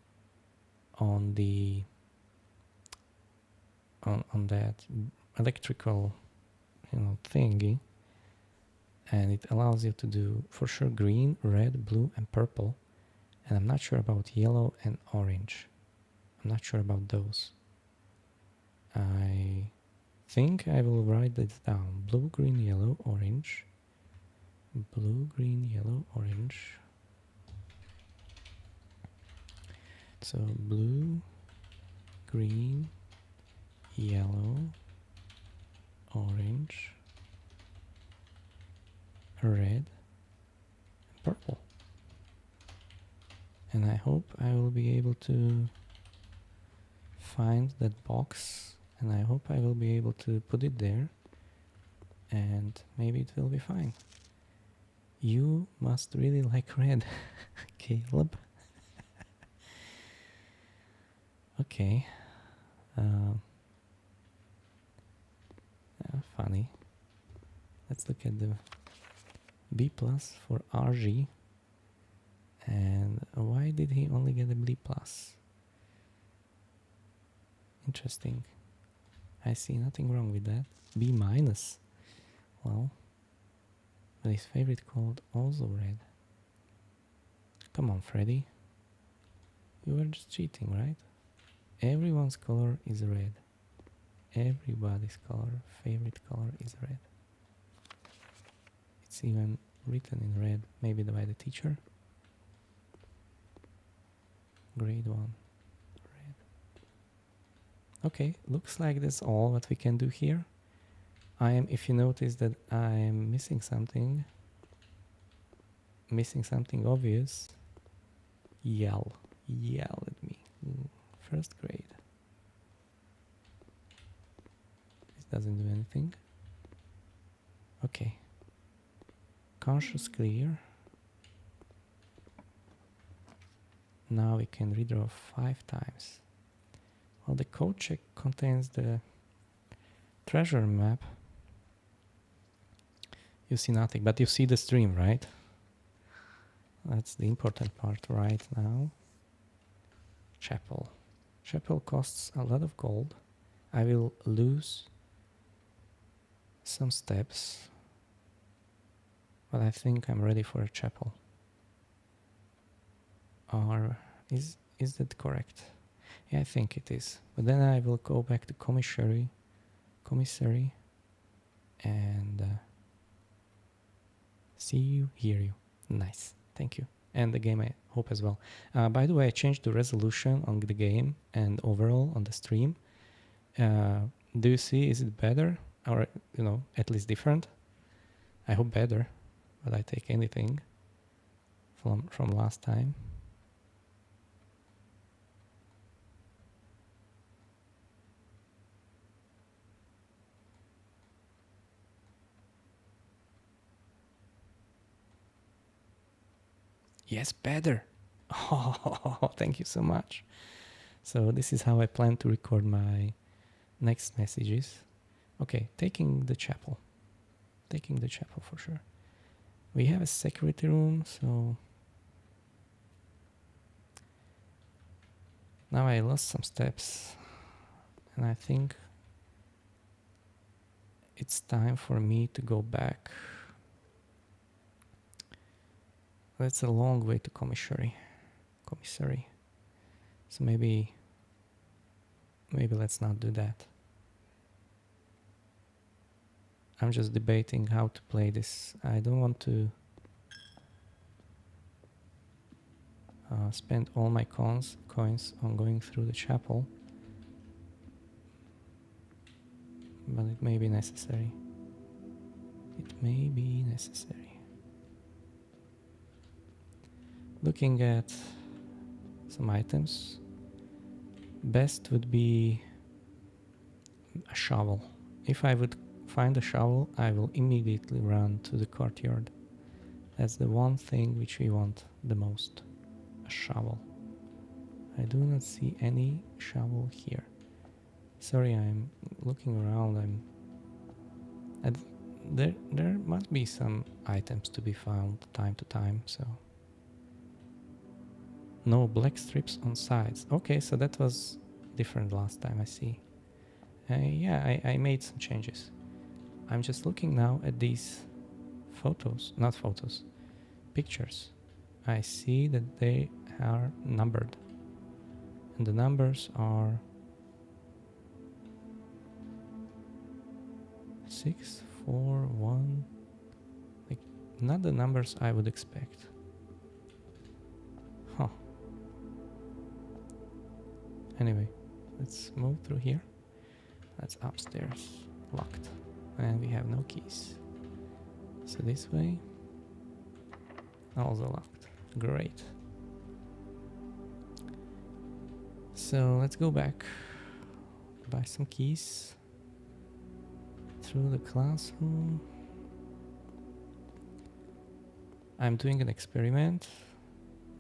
on the on that electrical, thingy, and it allows you to do for sure green, red, blue, and purple. And I'm not sure about yellow and orange. I'm not sure about those. I think I will write this down. Blue, green, yellow, orange. Blue, green, yellow, orange. So blue, green, yellow, orange, red, and purple. And I hope I will be able to find that box, and I hope I will be able to put it there, and maybe it will be fine. You must really like red, Caleb. Okay. Funny. Let's look at the B plus for RG. And why did he only get a B plus? Interesting. I see nothing wrong with that. B minus. Well, but his favorite called also red. Come on, Freddy. You were just cheating, right? Everyone's color is red. Everybody's favorite color is red. It's even written in red, maybe by the teacher. Grade 1, red. Okay, looks like that's all what we can do here. If you notice that I am missing something obvious, yell at me. First grade. This doesn't do anything. Okay. Conscious clear. Now we can redraw 5 times. Well, the code check contains the treasure map. You see nothing, but you see the stream, right? That's the important part right now. Chapel. Chapel costs a lot of gold. I will lose some steps, but I think I'm ready for a chapel. Or is that correct? Yeah, I think it is. But then I will go back to commissary, and see you, hear you. Nice, thank you. And the game, I hope as well. By the way, I changed the resolution on the game and overall on the stream. Do you see? Is it better, or at least different? I hope better, but I take anything from last time. Yes, better. Oh, thank you so much. So this is how I plan to record my next messages. Okay, taking the chapel for sure. We have a security room, so now I lost some steps, and I think it's time for me to go back. That's a long way to commissary. So maybe let's not do that. I'm just debating how to play this. I don't want to spend all my coins on going through the chapel, but it may be necessary. Looking at some items, best would be a shovel. If I would find a shovel, I will immediately run to the courtyard. That's the one thing which we want the most, a shovel. I do not see any shovel here. Sorry, I'm looking around. There must be some items to be found time to time, so No black strips on sides. Okay, so that was different last time, I see. Yeah, I made some changes. I'm just looking now at these photos, not photos, pictures. I see that they are numbered. And the numbers are 6, 4, 1. Like, not the numbers I would expect. Huh. Anyway, let's move through here. That's upstairs. Locked. And we have no keys. So this way. Also locked. Great. So let's go back. Buy some keys. Through the classroom. I'm doing an experiment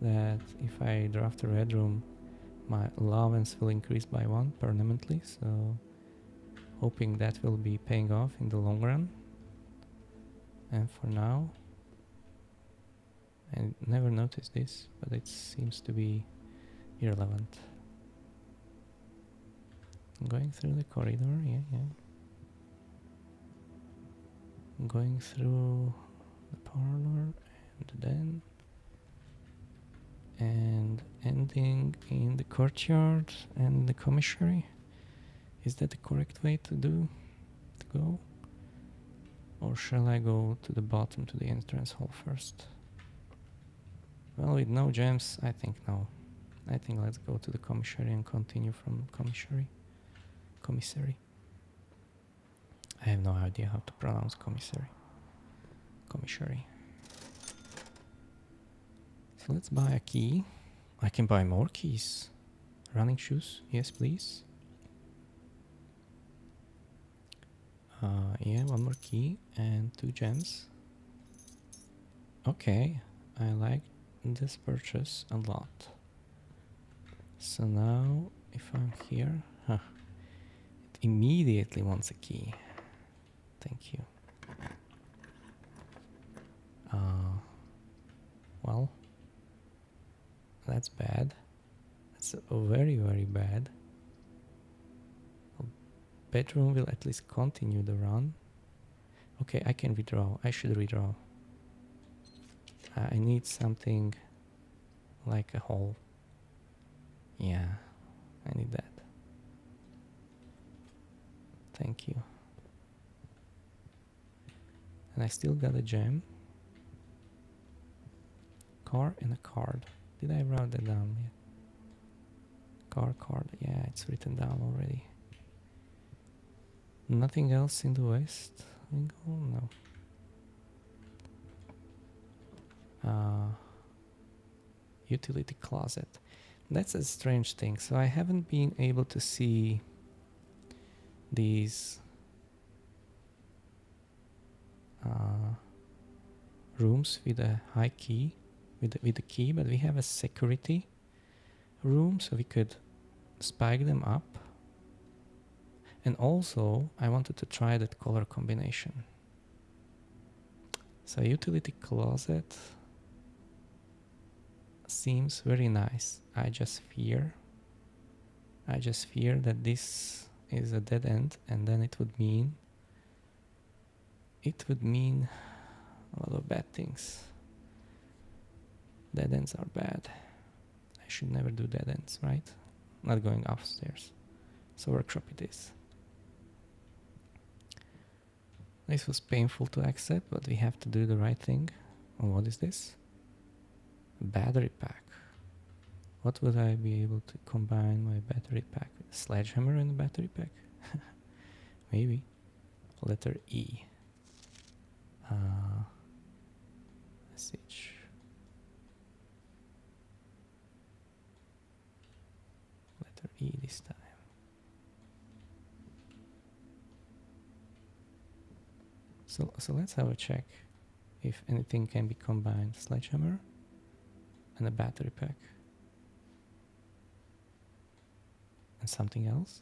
that if I draft a red room, my allowance will increase by 1 permanently, so hoping that will be paying off in the long run. And for now, I never noticed this, but it seems to be irrelevant. Going through the corridor, yeah. Going through the parlor and then and ending in the courtyard and the commissary. Is that the correct way to go? Or shall I go to the bottom to the entrance hall first? Well, with no gems, I think no. I think let's go to the commissary and continue from commissary. I have no idea how to pronounce commissary. So let's buy a key. I can buy more keys. Running shoes, yes please. Yeah, one more key and 2 gems. Okay, I like this purchase a lot. So now, if I'm here, it immediately wants a key. Thank you. Well, that's bad. That's very, very bad. Bedroom will at least continue the run. Okay, I can redraw. I should redraw. I need something like a hole. Yeah, I need that. Thank you. And I still got a gem. Car and a card. Did I write that down yet? Card. Yeah, it's written down already. Nothing else in the west window? No. Utility closet. That's a strange thing. So I haven't been able to see these rooms with a high key, with the key, but we have a security room, so we could spike them up. And also, I wanted to try that color combination. So utility closet seems very nice. I just fear that this is a dead end, and then it would mean a lot of bad things. Dead ends are bad. I should never do dead ends, right? Not going upstairs. So workshop it is. This was painful to accept, but we have to do the right thing. Oh, what is this? Battery pack. What would I be able to combine my battery pack with? A sledgehammer and a battery pack? Maybe. Letter E. Message. Letter E this time. So let's have a check if anything can be combined. Sledgehammer and a battery pack. And something else.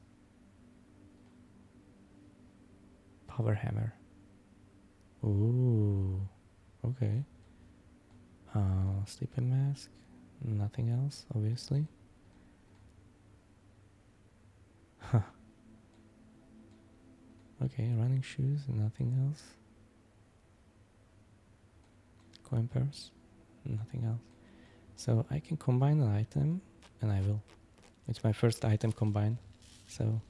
Power hammer. Ooh, okay. Sleeping mask. Nothing else, obviously. Okay, running shoes, nothing else. Coin purse, nothing else. So I can combine an item, and I will. It's my first item combined. So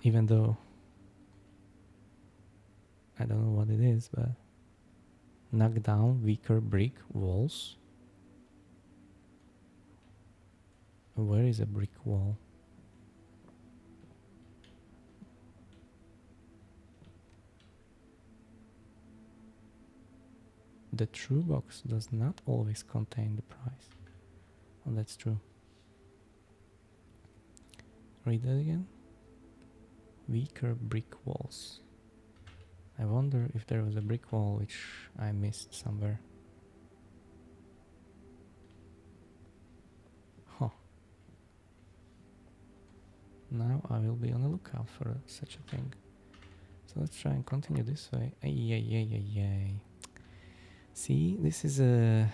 even though I don't know what it is, but knock down weaker brick walls. Where is a brick wall? The true box does not always contain the price. Oh, that's true. Read that again. Weaker brick walls. I wonder if there was a brick wall which I missed somewhere. Huh. Now I will be on the lookout for such a thing. So let's try and continue this way. Ay. See, this is a...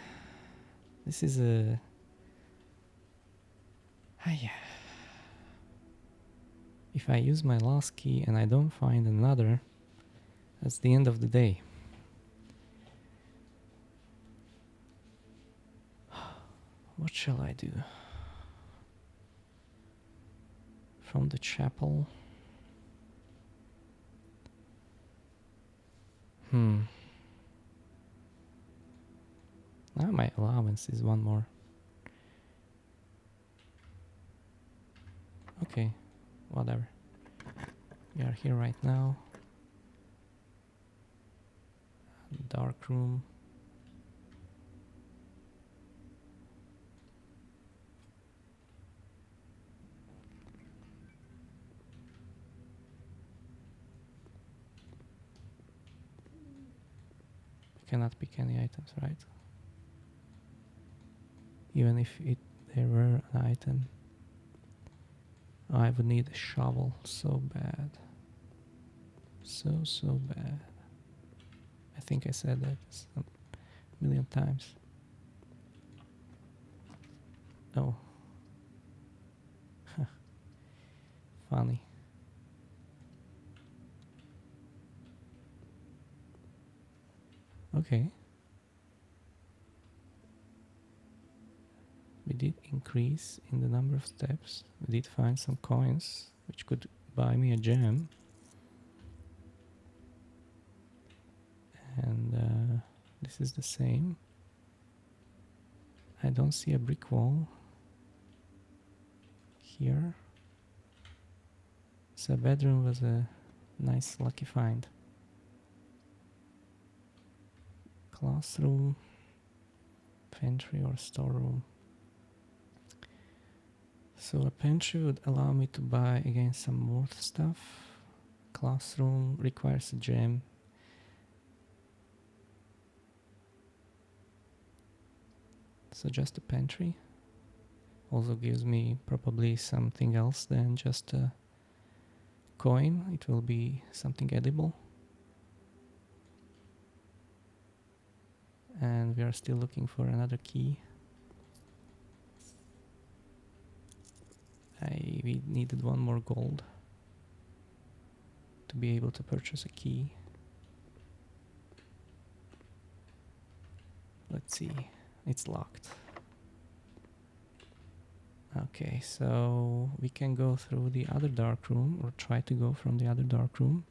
If I use my last key and I don't find another, that's the end of the day. What shall I do? From the chapel. Now my allowance is one more. Okay, whatever. We are here right now. Dark room. Cannot pick any items, right? Even if there were an item, I would need a shovel so bad. So bad. I think I said that a million times. Oh. Funny. Okay. We did increase in the number of steps. We did find some coins which could buy me a gem. And this is the same. I don't see a brick wall here. So bedroom was a nice lucky find. Classroom, pantry or storeroom. So a pantry would allow me to buy again some more stuff. Classroom requires a gem. So just a pantry also gives me probably something else than just a coin. It will be something edible. And we are still looking for another key. We needed one more gold to be able to purchase a key. Let's see, it's locked. Okay, so we can go through the other dark room, or try to go from the other dark room.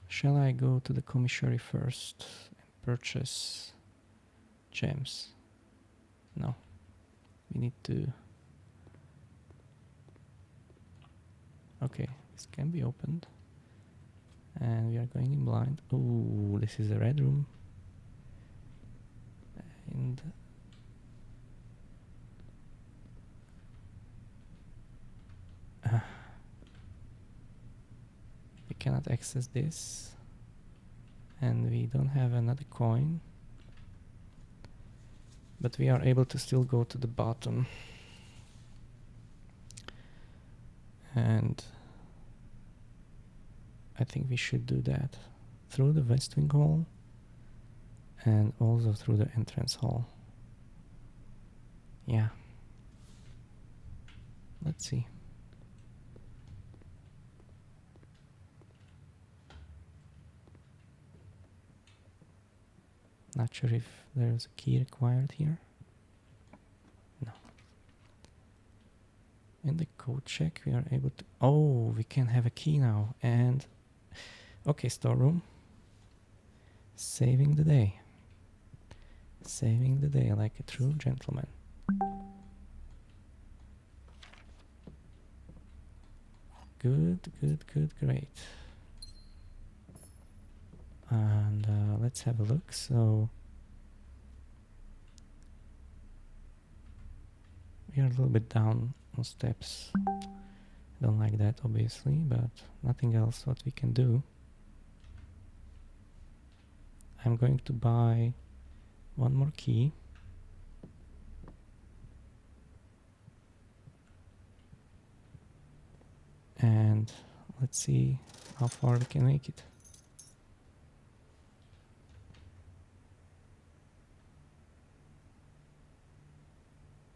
Shall I go to the commissary first and purchase gems? No, we need to... Okay, this can be opened. And we are going in blind. Oh, this is a red room. And... we cannot access this. And we don't have another coin. But we are able to still go to the bottom. And I think we should do that. Through the west wing hall And also through the entrance hall. Yeah. Let's see. Not sure if there's a key required here. No. In the code check we are able to... Oh, we can have a key now. And... Okay, storeroom. Saving the day. Saving the day like a true gentleman. Good, good, good, great. And let's have a look. So we are a little bit down on steps. Don't like that obviously, but nothing else what we can do. I'm going to buy one more key. And let's see how far we can make it.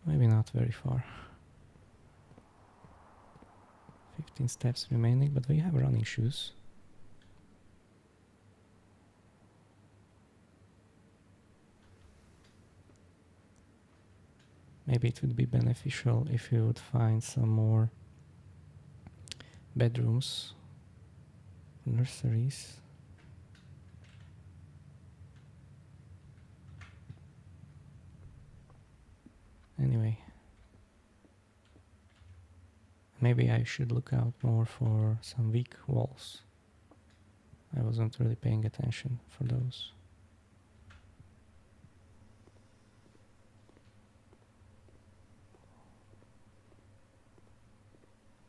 Maybe not very far. 15 steps remaining, but we have running shoes. Maybe it would be beneficial if you would find some more bedrooms, nurseries. Anyway, maybe I should look out more for some weak walls. I wasn't really paying attention for those.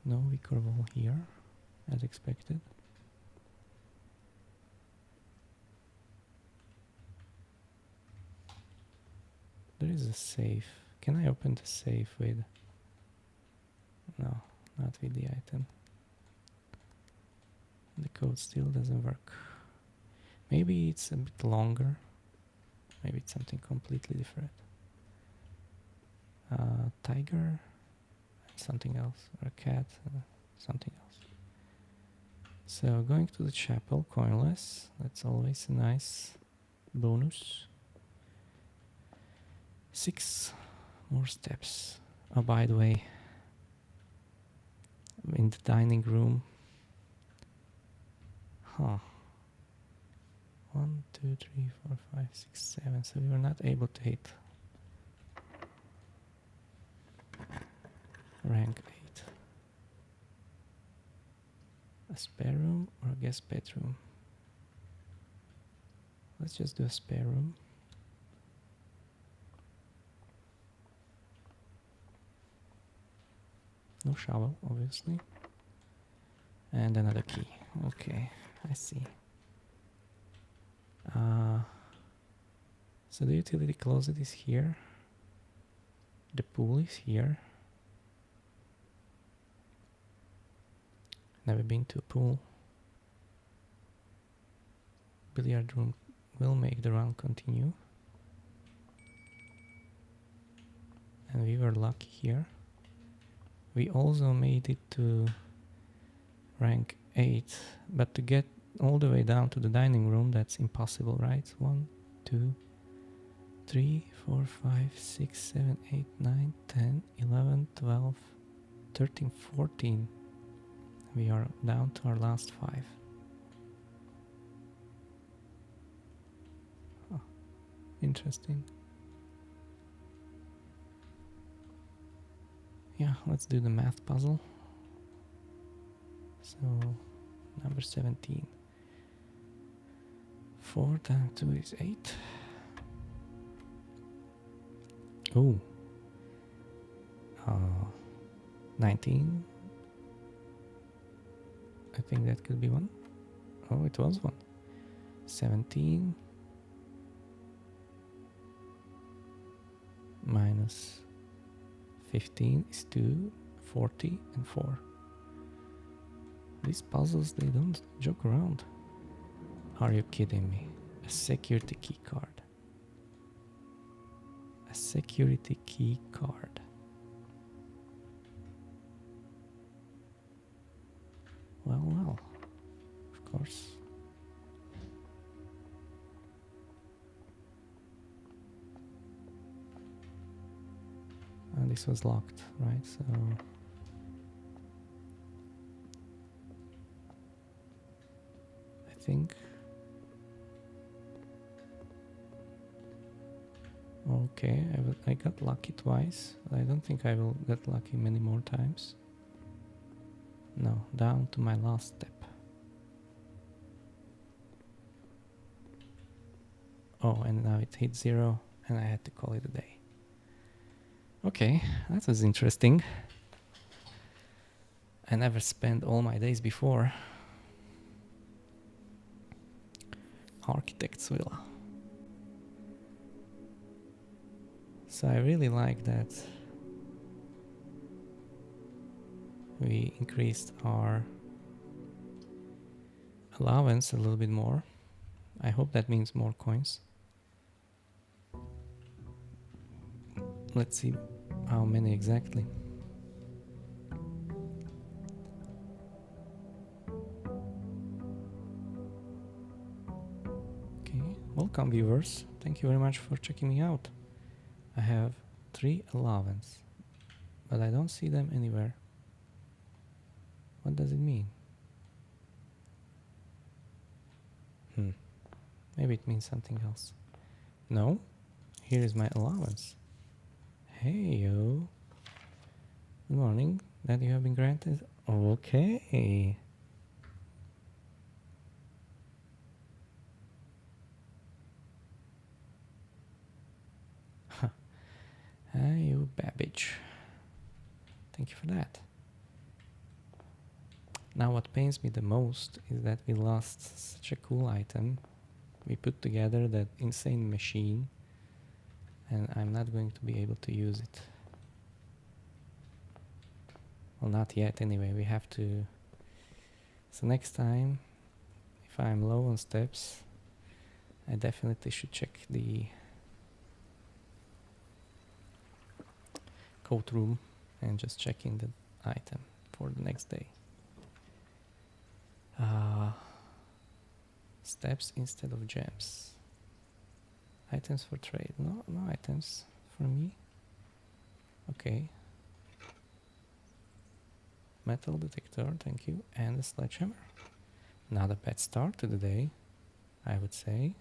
No weaker wall here, as expected. There is a safe. Can I open the safe with... No, not with the item. The code still doesn't work. Maybe it's a bit longer. Maybe it's something completely different. Tiger, something else, or a cat, something else. So going to the chapel, coinless. That's always a nice bonus. 6 more steps. Oh, by the way, in the dining room. Huh. 1, 2, 3, 4, 5, 6, 7. So we were not able to hit rank 8. A spare room or a guest bedroom? Let's just do a spare room. No shovel, obviously. And another key. Okay, I see. So the utility closet is here. The pool is here. Never been to a pool. Billiard room will make the run continue. And we were lucky here. We also made it to rank 8, but to get all the way down to the dining room, that's impossible, right? 1, 2, 3, 4, 5, 6, 7, 8, 9, 10, 11, 12, 13, 14. We are down to our last 5. Oh, interesting. Yeah, let's do the math puzzle. So, number 17. 4 times 2 is 8. Oh. 19. I think that could be 1. Oh, it was 1. 17 minus 15 is 2, 40 and 4. These puzzles, they don't joke around. Are you kidding me? A security key card. A security key card. Well, of course. And this was locked, right? So I think. Okay, I got lucky twice. I don't think I will get lucky many more times. No, down to my last step. Oh, and now it hit 0 and I had to call it a day. Okay, that was interesting. I never spent all my days before. Architect's Villa. So I really like that we increased our allowance a little bit more. I hope that means more coins. Let's see how many exactly. Okay, welcome viewers. Thank you very much for checking me out. I have 3 allowance, but I don't see them anywhere. What does it mean? Maybe it means something else. No, here is my allowance. Hey yo. Good morning. That you have been granted. Okay. Hey you Babbage. Thank you for that. Now what pains me the most is that we lost such a cool item. We put together that insane machine and I'm not going to be able to use it. Well, not yet anyway. We have to... So next time, if I'm low on steps, I definitely should check the code room and just check in the item for the next day. Steps instead of gems. Items for trade. No items for me. Okay. Metal detector, thank you. And a sledgehammer. Not a bad start to the day, I would say.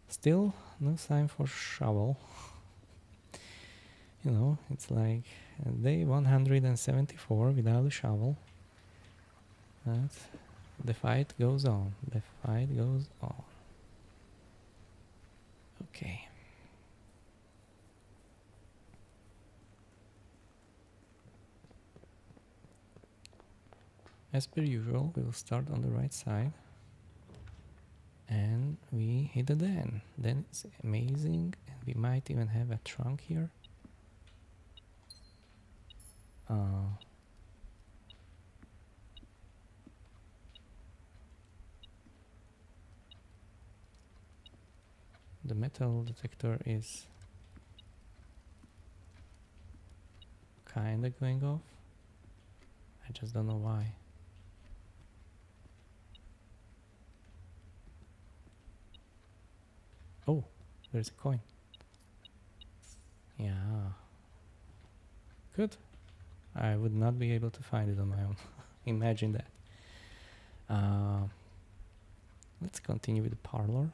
Still no sign for shovel. You know, it's like day 174 without a shovel. But the fight goes on. The fight goes on. Okay. As per usual, we will start on the right side. And we hit a den. Then it's amazing. And we might even have a trunk here. The metal detector is kinda going off. I just don't know why. Oh, there's a coin. Yeah. Good. I would not be able to find it on my own. Imagine that. Let's continue with the parlor.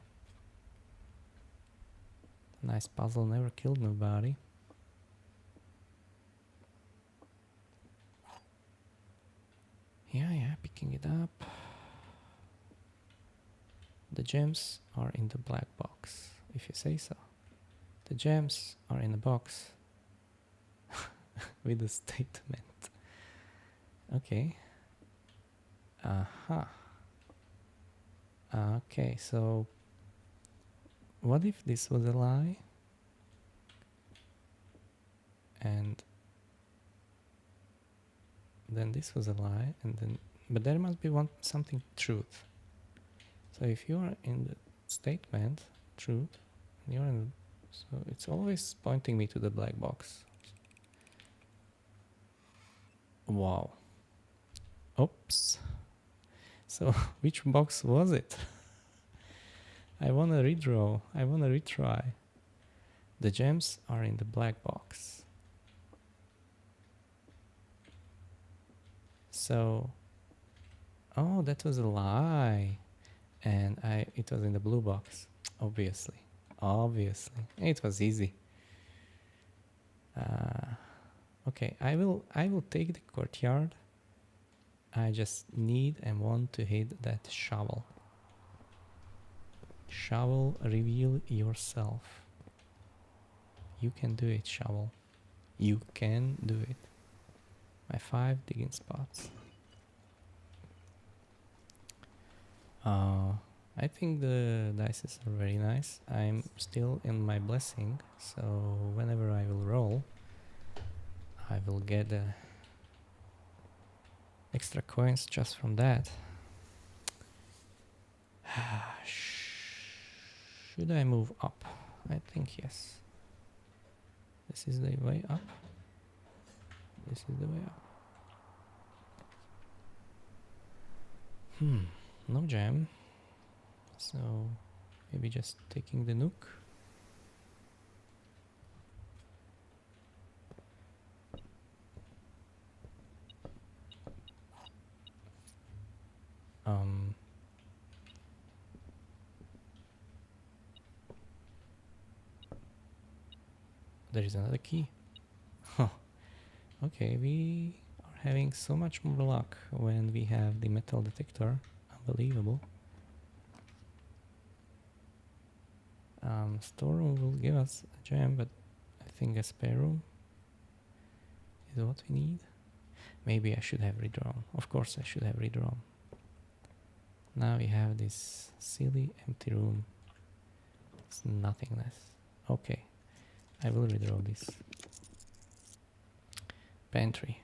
Nice puzzle, never killed nobody. Yeah, picking it up. The gems are in the black box, if you say so. The gems are in the box with a statement. Okay. Okay, so what if this was a lie? And then this was a lie, and then but there must be something truth. So if you are in the statement truth, you're in So it's always pointing me to the black box. Wow. Oops. So which box was it? I wanna redraw. I wanna retry. The gems are in the black box. So, oh, that was a lie. And it was in the blue box. Obviously. Obviously. It was easy. Okay, I will take the courtyard. I just need and want to hit that shovel. Shovel, reveal yourself. You can do it, shovel. You can do it. My 5 digging spots. I think the dices are very nice. I'm still in my blessing, so whenever I will roll, I will get extra coins just from that. Should I move up? I think yes. This is the way up. This is the way up. No gem. So maybe just taking the nuke. There is another key. Huh. Okay, we are having so much more luck when we have the metal detector. Unbelievable. Storeroom will give us a gem, but I think a spare room is what we need. Maybe I should have redrawn. Of course I should have redrawn. Now we have this silly empty room. It's nothingness. Okay, I will redraw this. Pantry.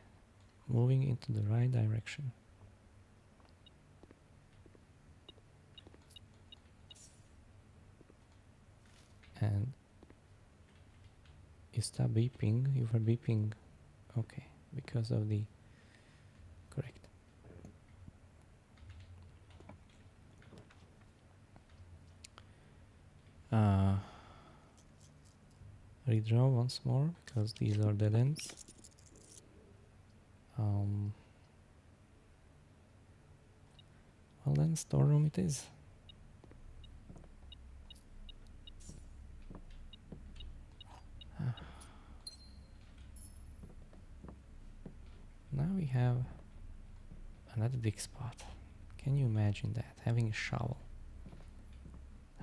Moving into the right direction. And you stop beeping. You were beeping. Okay, because of the correct. Redraw once more because these are dead ends. Well then, storeroom it is. Now we have another dig spot. Can you imagine that? Having a shovel.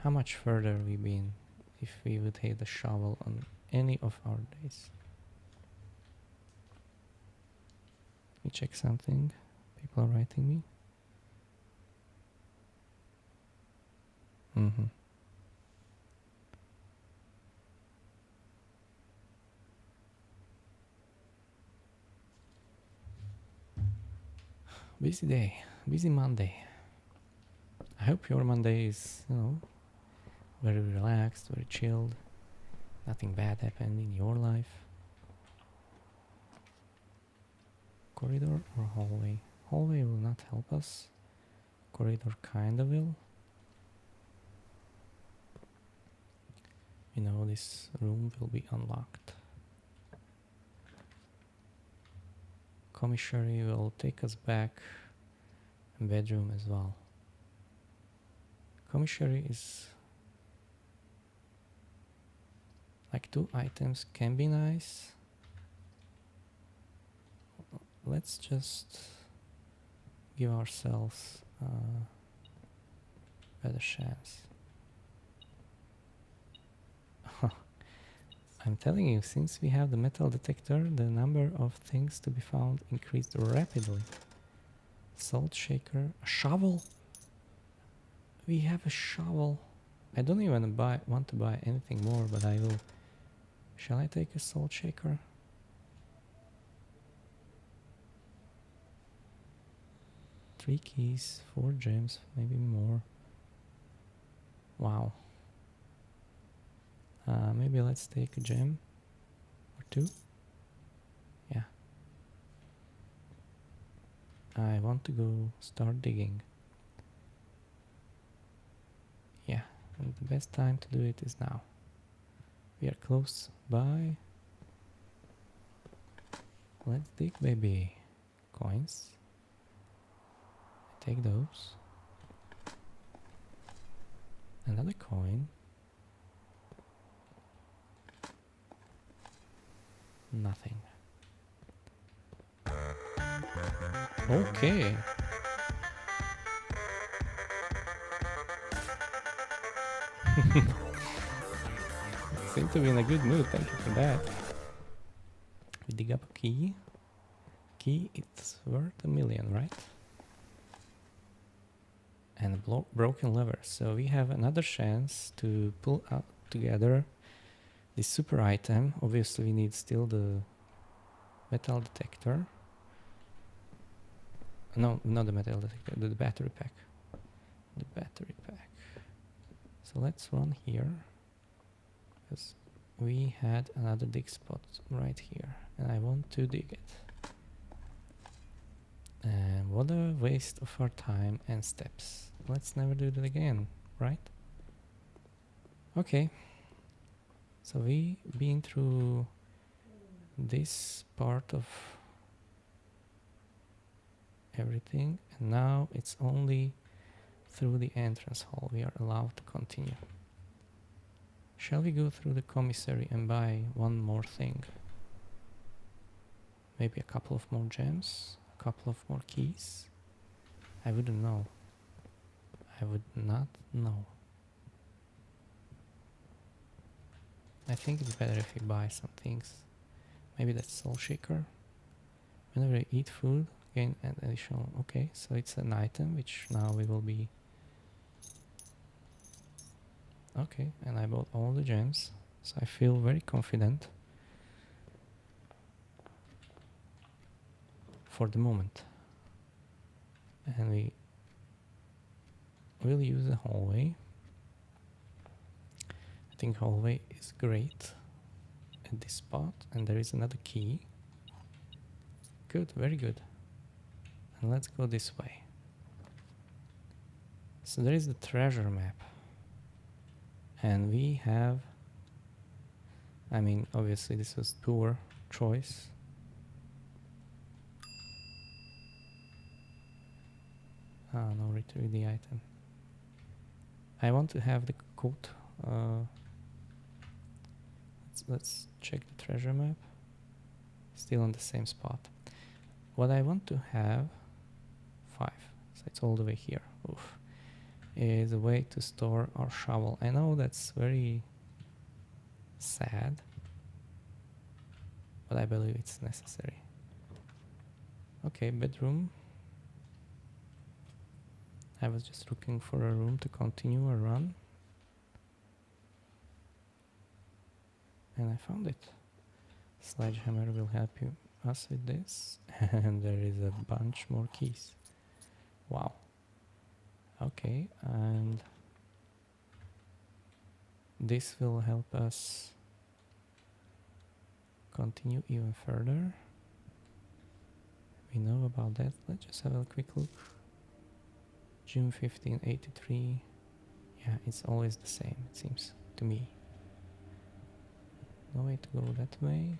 How much further we been if we would hit the shovel on any of our days? Let me check something. People are writing me. Busy day, busy Monday. I hope your Monday is, very relaxed, very chilled. Nothing bad happened in your life. Corridor or hallway? Hallway will not help us. Corridor kinda will. This room will be unlocked. Commissary will take us back. And bedroom as well. Commissary is like 2 items can be nice. Let's just give ourselves a better chance. I'm telling you, since we have the metal detector, the number of things to be found increased rapidly. Salt shaker, a shovel. We have a shovel. I don't even want to buy anything more, but I will. Shall I take a salt shaker? Three keys, 4 gems, maybe more. Wow. Maybe let's take a gem or two. Yeah. I want to go start digging. Yeah, and the best time to do it is now. We are close by. Let's dig, baby. Coins. Take those. Another coin. Nothing. Okay. Seem to be in a good mood, thank you for that. We dig up a key. Key, it's worth 1 million, right? And a broken lever. So we have another chance to pull out together this super item. Obviously we need still the metal detector. No, not the metal detector, the battery pack. The battery pack. So let's run here. Because we had another dig spot right here. And I want to dig it. And what a waste of our time and steps. Let's never do that again, right? Okay. So we've been through this part of everything, and now it's only through the entrance hall we are allowed to continue. Shall we go through the commissary and buy one more thing? Maybe a couple of more gems, a couple of more keys? I wouldn't know. I would not know. I think it's better if we buy some things. Maybe that's soul shaker. Whenever I eat food, gain an additional. Okay, so it's an item which now we will be. Okay, and I bought all the gems, so I feel very confident for the moment. And we will use the hallway. I think hallway is great at this spot, and there is another key. Good, very good. And let's go this way. So there is the treasure map. And we have, I mean, obviously this was poor choice. Ah, no, retrieve the item. I want to have the code. Let's check the treasure map. Still on the same spot. What I want to have, 5, so it's all the way here. Oof. Is a way to store our shovel. I know that's very sad, but I believe it's necessary. Okay, bedroom. I was just looking for a room to continue a run. And I found it. Sledgehammer will help us with this. And there is a bunch more keys. Wow. Okay, and this will help us continue even further. We know about that. Let's just have a quick look. June 1583. Yeah, it's always the same, it seems to me. No way to go that way.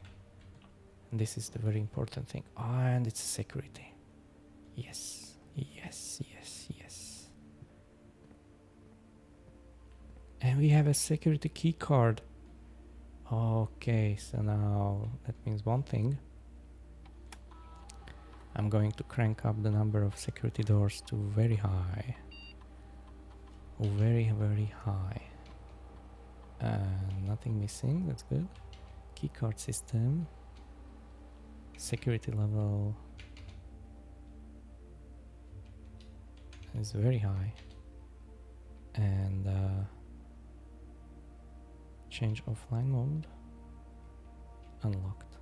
And this is the very important thing. Ah, and it's security. Yes, yes, yes, yes. And we have a security key card. Okay, so now that means one thing. I'm going to crank up the number of security doors to very high. Very, very high. Nothing missing, that's good. Keycard system. Security level is very high. And change offline mode. Unlocked.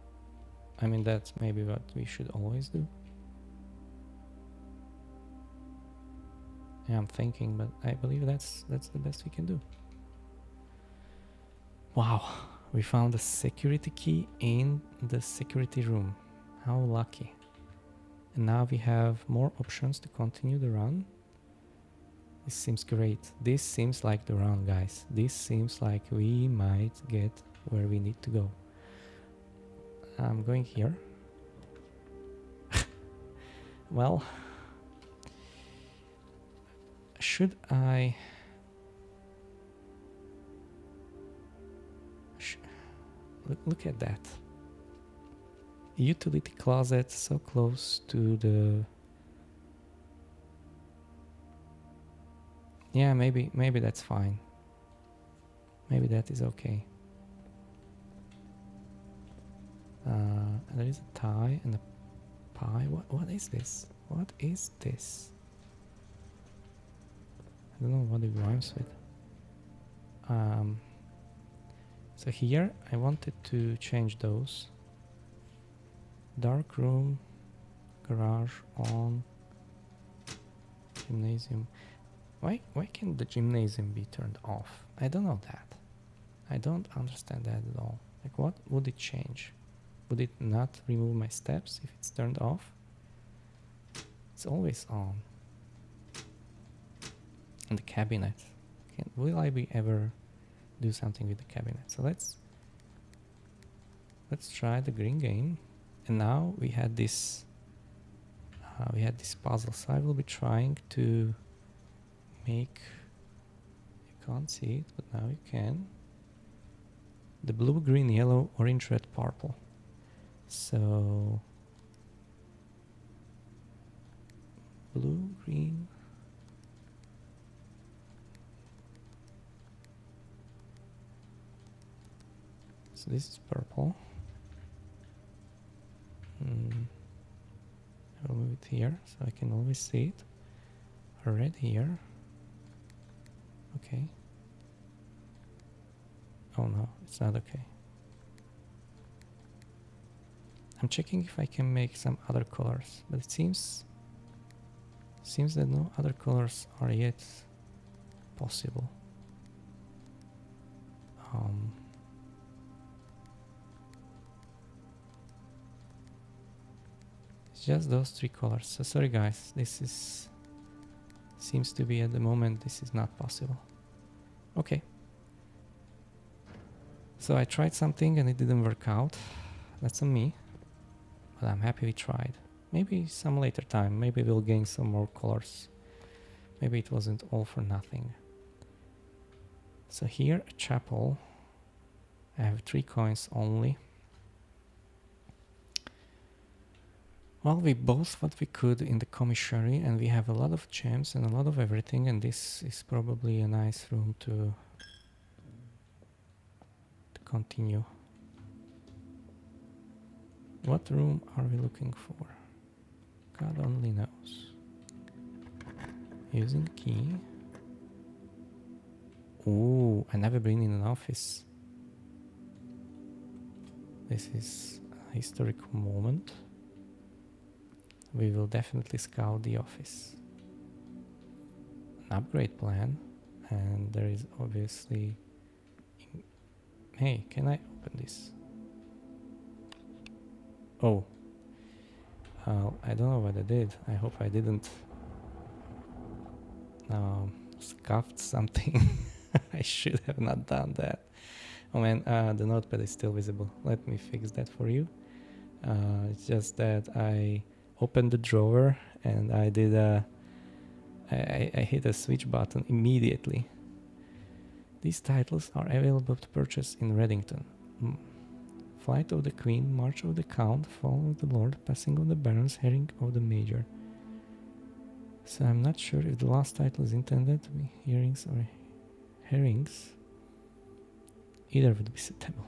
I mean, that's maybe what we should always do. Yeah, I'm thinking, but I believe that's the best we can do. Wow, we found a security key in the security room. How lucky. And now we have more options to continue the run. This seems great. This seems like the run, guys. This seems like we might get where we need to go. I'm going here. Well, should I... Look at that. Utility closet so close to the... Yeah, maybe that's fine. Maybe that is okay. There is a tie and a pie. What is this? What is this? I don't know what it rhymes with. So here I wanted to change those. Dark room, garage on, gymnasium. Why can't the gymnasium be turned off? I don't know that. I don't understand that at all. Like, what would it change? Would it not remove my steps if it's turned off? It's always on. And the cabinet. Will I be ever do something with the cabinet? So let's try the green game. And now we had this puzzle. So I will be trying to make, you can't see it, but now you can, the blue, green, yellow, orange, red, purple. So blue, green, so this is purple. I will move it here so I can always see it. Red here. Okay. Oh no, it's not okay. I'm checking if I can make some other colors, but it seems that no other colors are yet possible. It's just those three colors. So sorry guys, this seems to be at the moment this is not possible. Okay. So I tried something and it didn't work out. That's on me. But I'm happy we tried. Maybe some later time. Maybe we'll gain some more colors. Maybe it wasn't all for nothing. So here, a chapel. I have 3 coins only. Well, we bought what we could in the commissary and we have a lot of gems and a lot of everything, and this is probably a nice room to continue. What room are we looking for? God only knows. Using key. Ooh, I never been in an office. This is a historical moment. We will definitely scout the office. An upgrade plan, and there is obviously... Hey, can I open this? Oh. I don't know what I did. I hope I didn't scuffed something. I should have not done that. Oh man, the notepad is still visible. Let me fix that for you. It's just that I opened the drawer and I did I hit a switch button immediately. These titles are available to purchase in Reddington. Flight of the Queen, March of the Count, Fall of the Lord, Passing of the Barons, Herring of the Major. So I'm not sure if the last title is intended to be hearings or herrings. Either would be suitable.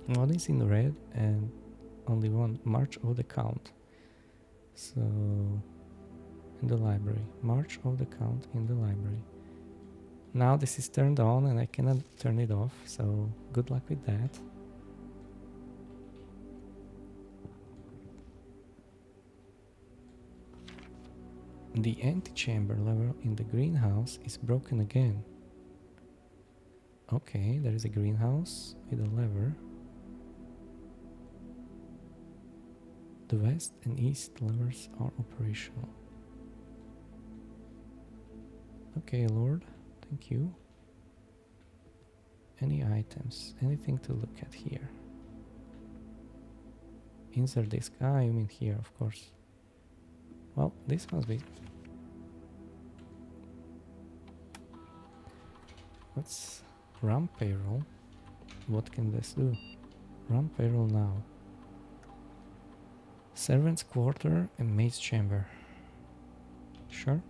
One is in red and only one, March of the Count. So in the library, March of the Count in the library. Now this is turned on and I cannot turn it off, so good luck with that. The antechamber lever in the greenhouse is broken again. Okay, there is a greenhouse with a lever. The west and east levers are operational. Okay, Lord, thank you. Any items? Anything to look at here? Insert disk. Ah, you mean here, of course. Well, this must be... Let's run payroll. What can this do? Run payroll now. Servant's quarter and maid's chamber. Sure.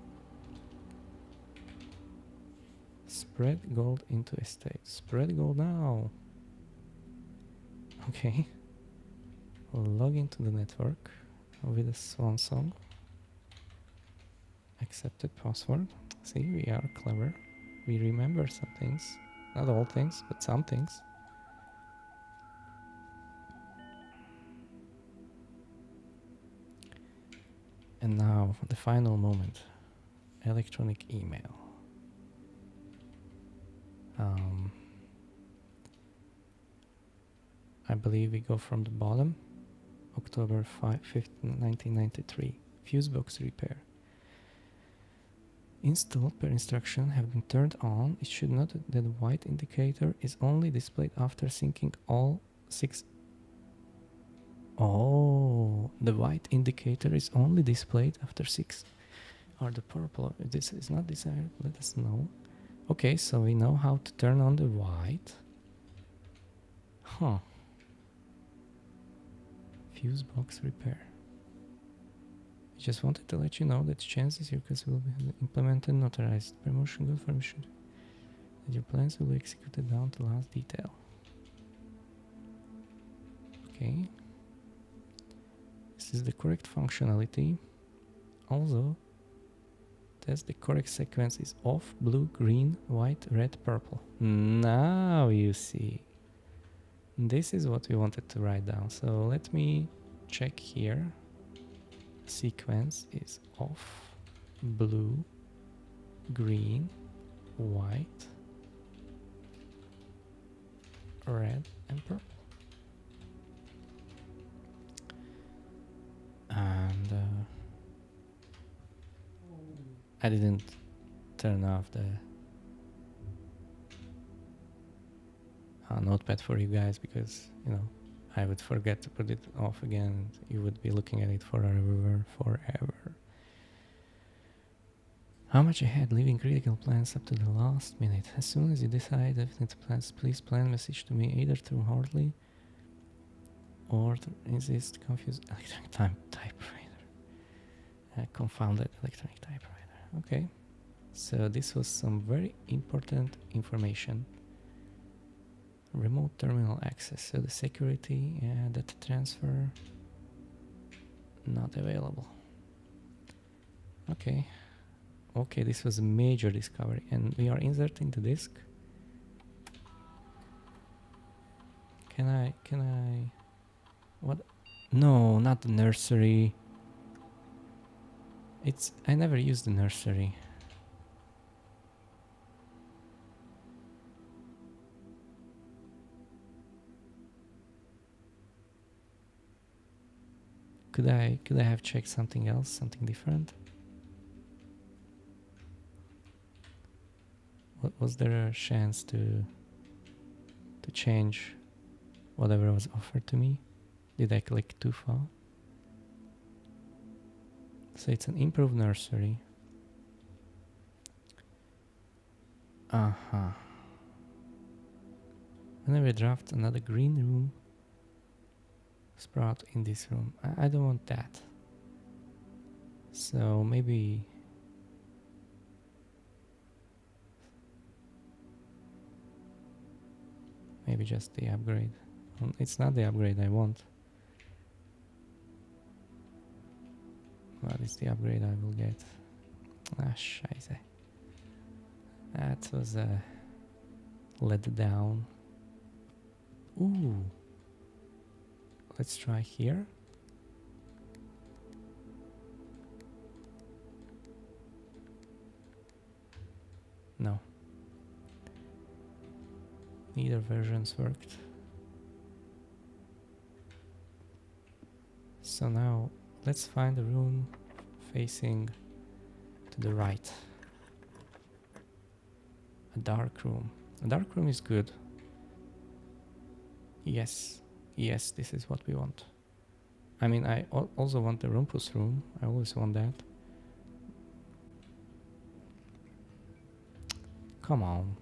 Spread gold into estate. Spread gold now. Okay. Log into the network with a swan song. Accepted password. See, we are clever. We remember some things. Not all things, but some things. And now, the final moment. Electronic email. I believe we go from the bottom. October 5th, 1993. Fuse box repair. Installed per instruction have been turned on. It should note that the white indicator is only displayed after syncing all 6. Oh, the white indicator is only displayed after 6. Or the purple. If this is not desired, let us know. Okay, so we know how to turn on the white. Huh. Fuse box repair. I just wanted to let you know that chances your case will be implemented and authorized. Promotion confirmation that your plans will be executed down to last detail. Okay. This is the correct functionality. Also, test the correct sequence is off, blue, green, white, red, purple. Now you see. This is what we wanted to write down. So let me check here. Sequence is off, blue, green, white, red, and purple. And I didn't turn off the notepad for you guys because, you know, I would forget to put it off again. You would be looking at it forever. How much ahead? Leaving critical plans up to the last minute. As soon as you decide definite plans, please plan message to me either through Hartley or insist confused electronic typewriter. Confounded electronic typewriter. Okay. So this was some very important information. Remote terminal access. So the security, data transfer, not available. Okay. Okay, this was a major discovery, and we are inserting the disk. Can I? What? No, not the nursery. I never used the nursery. Could I have checked something else, something different? Was there a chance to change whatever was offered to me? Did I click too far? So it's an improved nursery. Whenever I draft another green room sprout in this room. I don't want that. So maybe just the upgrade. It's not the upgrade I want. What is the upgrade I will get? Ah, scheiße. That was a let down. Ooh. Let's try here. No. Neither versions worked. So now let's find a room facing to the right. A dark room. A dark room is good. Yes. Yes, this is what we want. I mean, I also want the rumpus room. I always want that. Come on.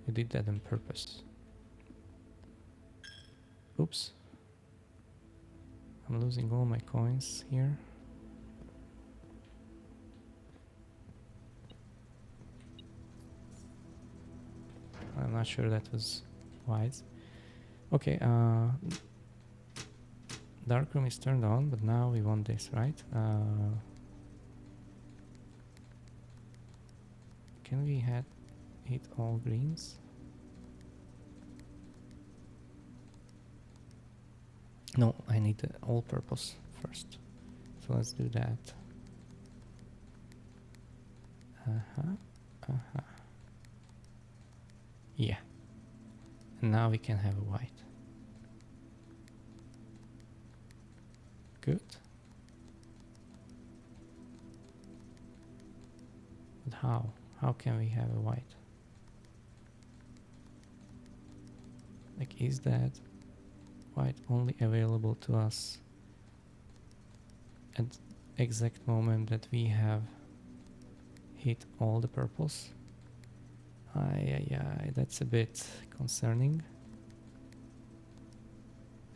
You did that on purpose. Oops. I'm losing all my coins here. I'm not sure that was wise. Okay, dark room is turned on, but now we want this, right? Can we hit all greens? No, I need all purples first. So let's do that. Yeah. And now we can have a white. Good. But how? How can we have a white? Like, is that white only available to us at exact moment that we have hit all the purples? That's a bit concerning.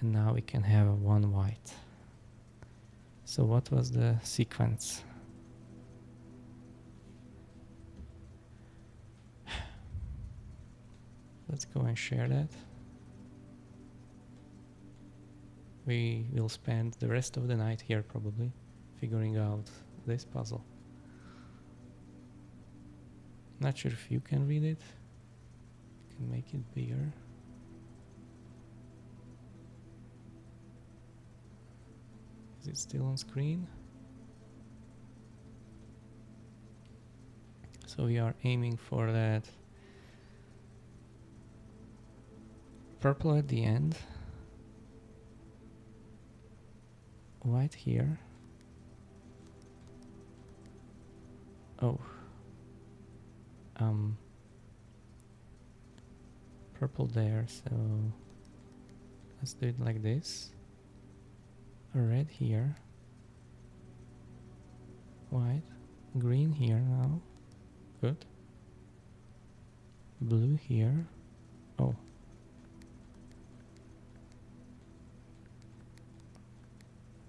And now we can have one white. So what was the sequence? Let's go and share that. We will spend the rest of the night here probably figuring out this puzzle. Not sure if you can read it. You can make it bigger. Is it still on screen? So we are aiming for that purple at the end, white here. Oh, purple there, so let's do it like this. A red here, white, green here now, good. Blue here, oh.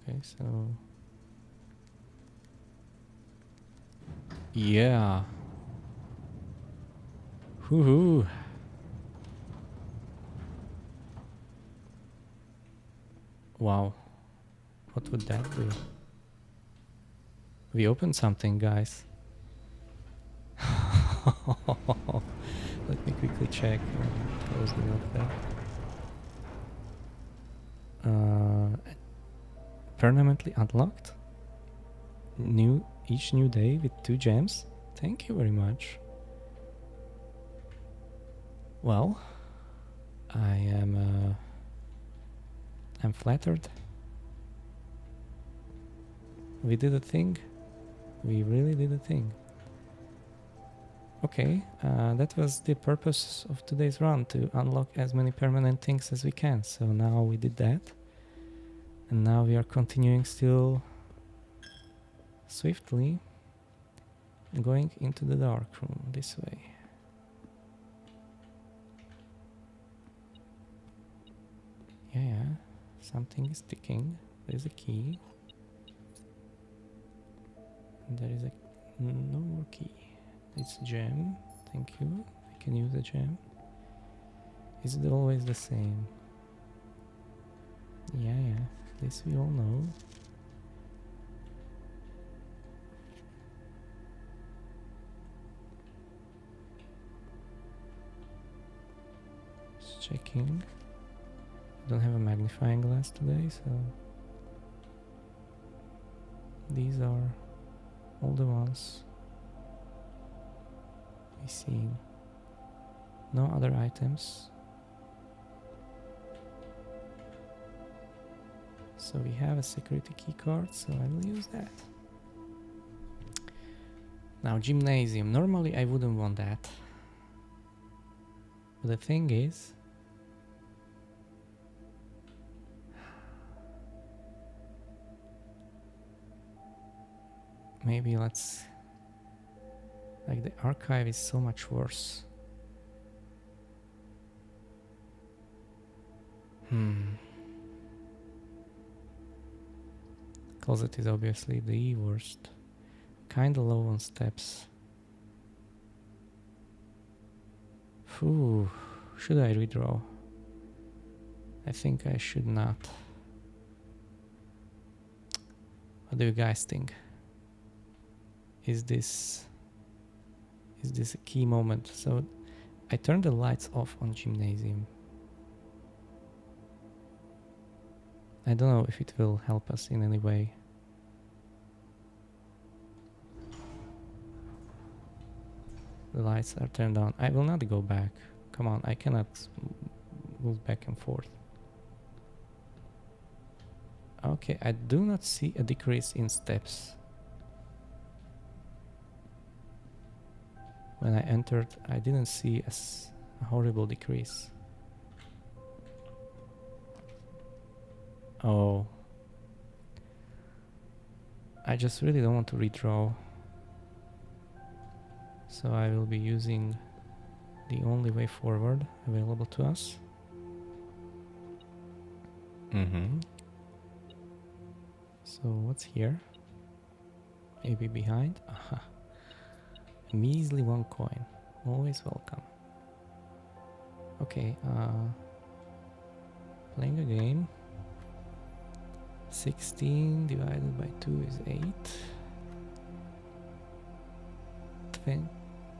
Okay, so yeah. Woohoo! Wow. What would that do? We opened something, guys. Let me quickly check. Close the lock there. Permanently unlocked. Each new day with 2 gems. Thank you very much. Well, I'm flattered. We did a thing. We really did a thing. Okay, that was the purpose of today's run, to unlock as many permanent things as we can. So now we did that. And now we are continuing still swiftly going into the dark room this way. Yeah, something is ticking. There's a key. And there is no more key. It's gem. Thank you. I can use a gem. Is it always the same? Yeah. This we all know. Just checking. I don't have a magnifying glass today, so these are all the ones we seen. No other items. So we have a security key card, so I will use that. Now, gymnasium. Normally I wouldn't want that. But the thing is, maybe let's... Like, the archive is so much worse. Closet is obviously the worst. Kinda low on steps. Phew. Should I redraw? I think I should not. What do you guys think? Is this a key moment? So I turned the lights off on gymnasium. I don't know if it will help us in any way. The lights are turned on. I will not go back. Come on, I cannot move back and forth. Okay, I do not see a decrease in steps. When I entered, I didn't see a horrible decrease. Oh. I just really don't want to redraw. So I will be using the only way forward available to us. So what's here? Maybe behind? Aha. A measly 1 coin. Always welcome. Okay, playing a game. 16 divided by 2 is 8.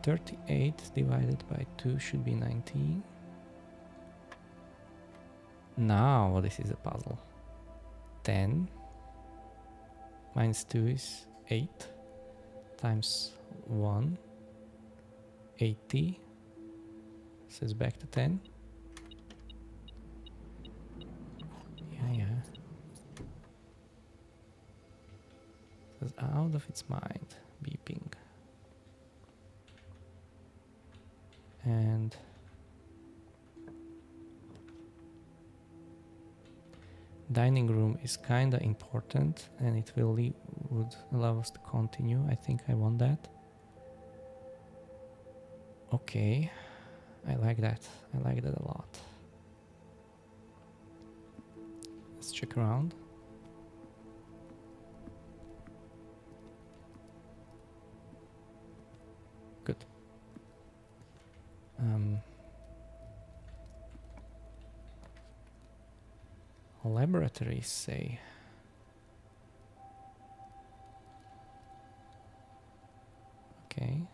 38 divided by 2 should be 19. Now this is a puzzle. 10 minus 2 is 8 times 1, 80. So it's back to 10. Yeah. It's out of its mind, beeping. And dining room is kinda important, and it would allow us to continue. I think I want that. Okay, I like that. I like that a lot. Let's check around. Good. Laboratories say. Okay.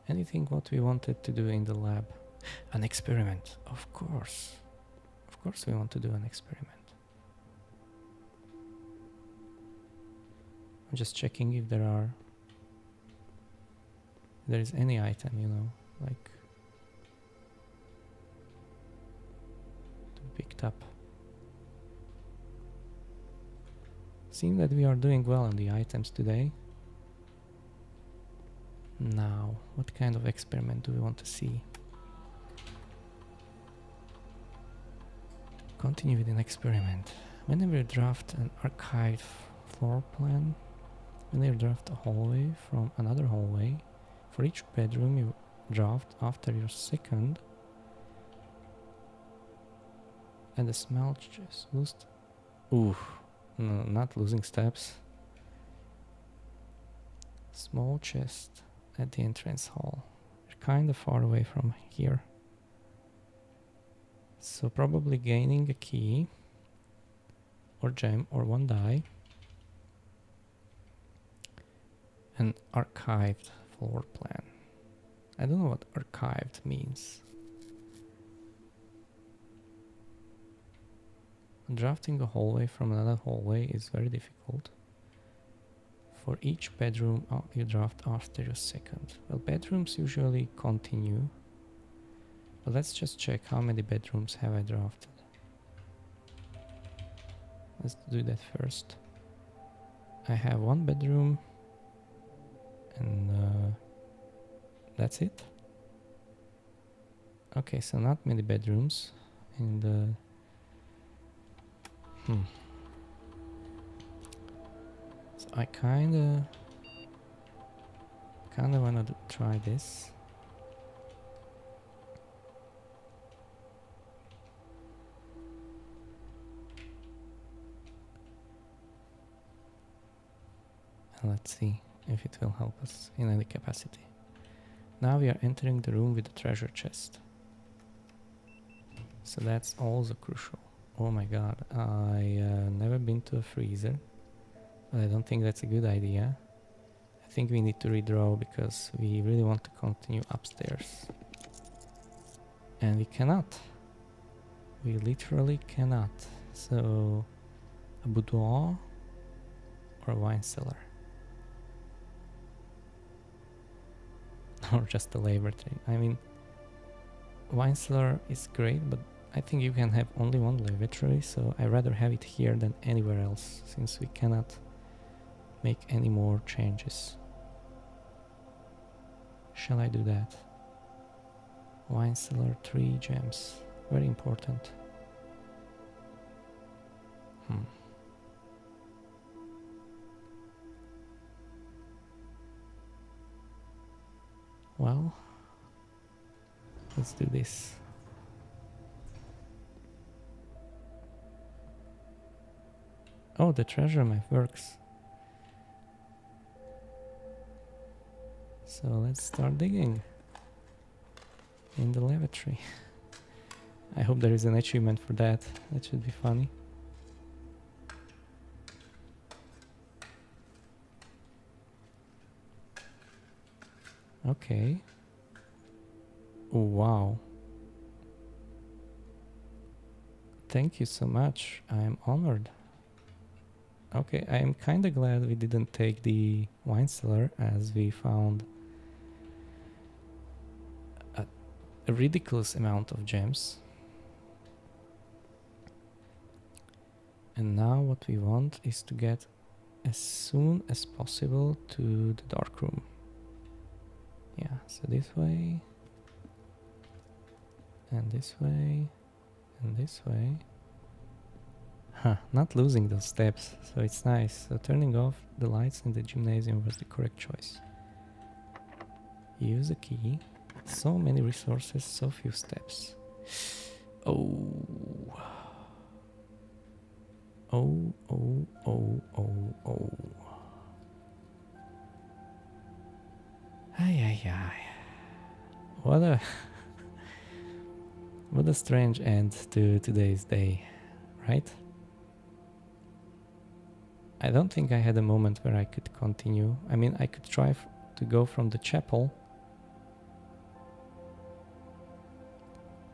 Anything what we wanted to do in the lab? An experiment, of course. Of course we want to do an experiment. I'm just checking if there is any item, you know, like to be picked up. Seems that we are doing well on the items today. Now, what kind of experiment do we want to see? Continue with an experiment. Whenever you draft an archived floor plan, whenever you draft a hallway from another hallway, for each bedroom you draft after your second, and the smell just lost. Ooh, no, not losing steps. Small chest at the entrance hall. We're kind of far away from here. So probably gaining a key or gem or 1 die. An archived floor plan. I don't know what archived means. Drafting a hallway from another hallway is very difficult. For each bedroom you draft after your second. Well, bedrooms usually continue. But let's just check how many bedrooms have I drafted. Let's do that first. I have one bedroom and that's it. Okay, so not many bedrooms and so I kinda wanna try this. And let's see if it will help us in any capacity. Now we are entering the room with the treasure chest. So that's also crucial. Oh my god, I never been to a freezer. But I don't think that's a good idea. I think we need to redraw because we really want to continue upstairs. And we cannot. We literally cannot. So, a boudoir or a wine cellar. Or just a lavatory. I mean, wine cellar is great, but I think you can have only one lavatory, so I'd rather have it here than anywhere else, since we cannot make any more changes. Shall I do that? Wine cellar, 3 gems. Very important. Well, let's do this. Oh, the treasure map works. So let's start digging in the lavatory. I hope there is an achievement for that. That should be funny. Okay. Oh, wow. Thank you so much. I am honored. Okay, I am kinda glad we didn't take the wine cellar, as we found a ridiculous amount of gems. And now what we want is to get as soon as possible to the dark room. Yeah, so this way, and this way, and this way. Huh, not losing those steps, so it's nice. So turning off the lights in the gymnasium was the correct choice. Use a key. So many resources, so few steps. Oh. Oh, oh, oh, oh, oh. Ay, ay, ay. What a... what a strange end to today's day, right? I don't think I had a moment where I could continue. I mean, I could try to go from the chapel.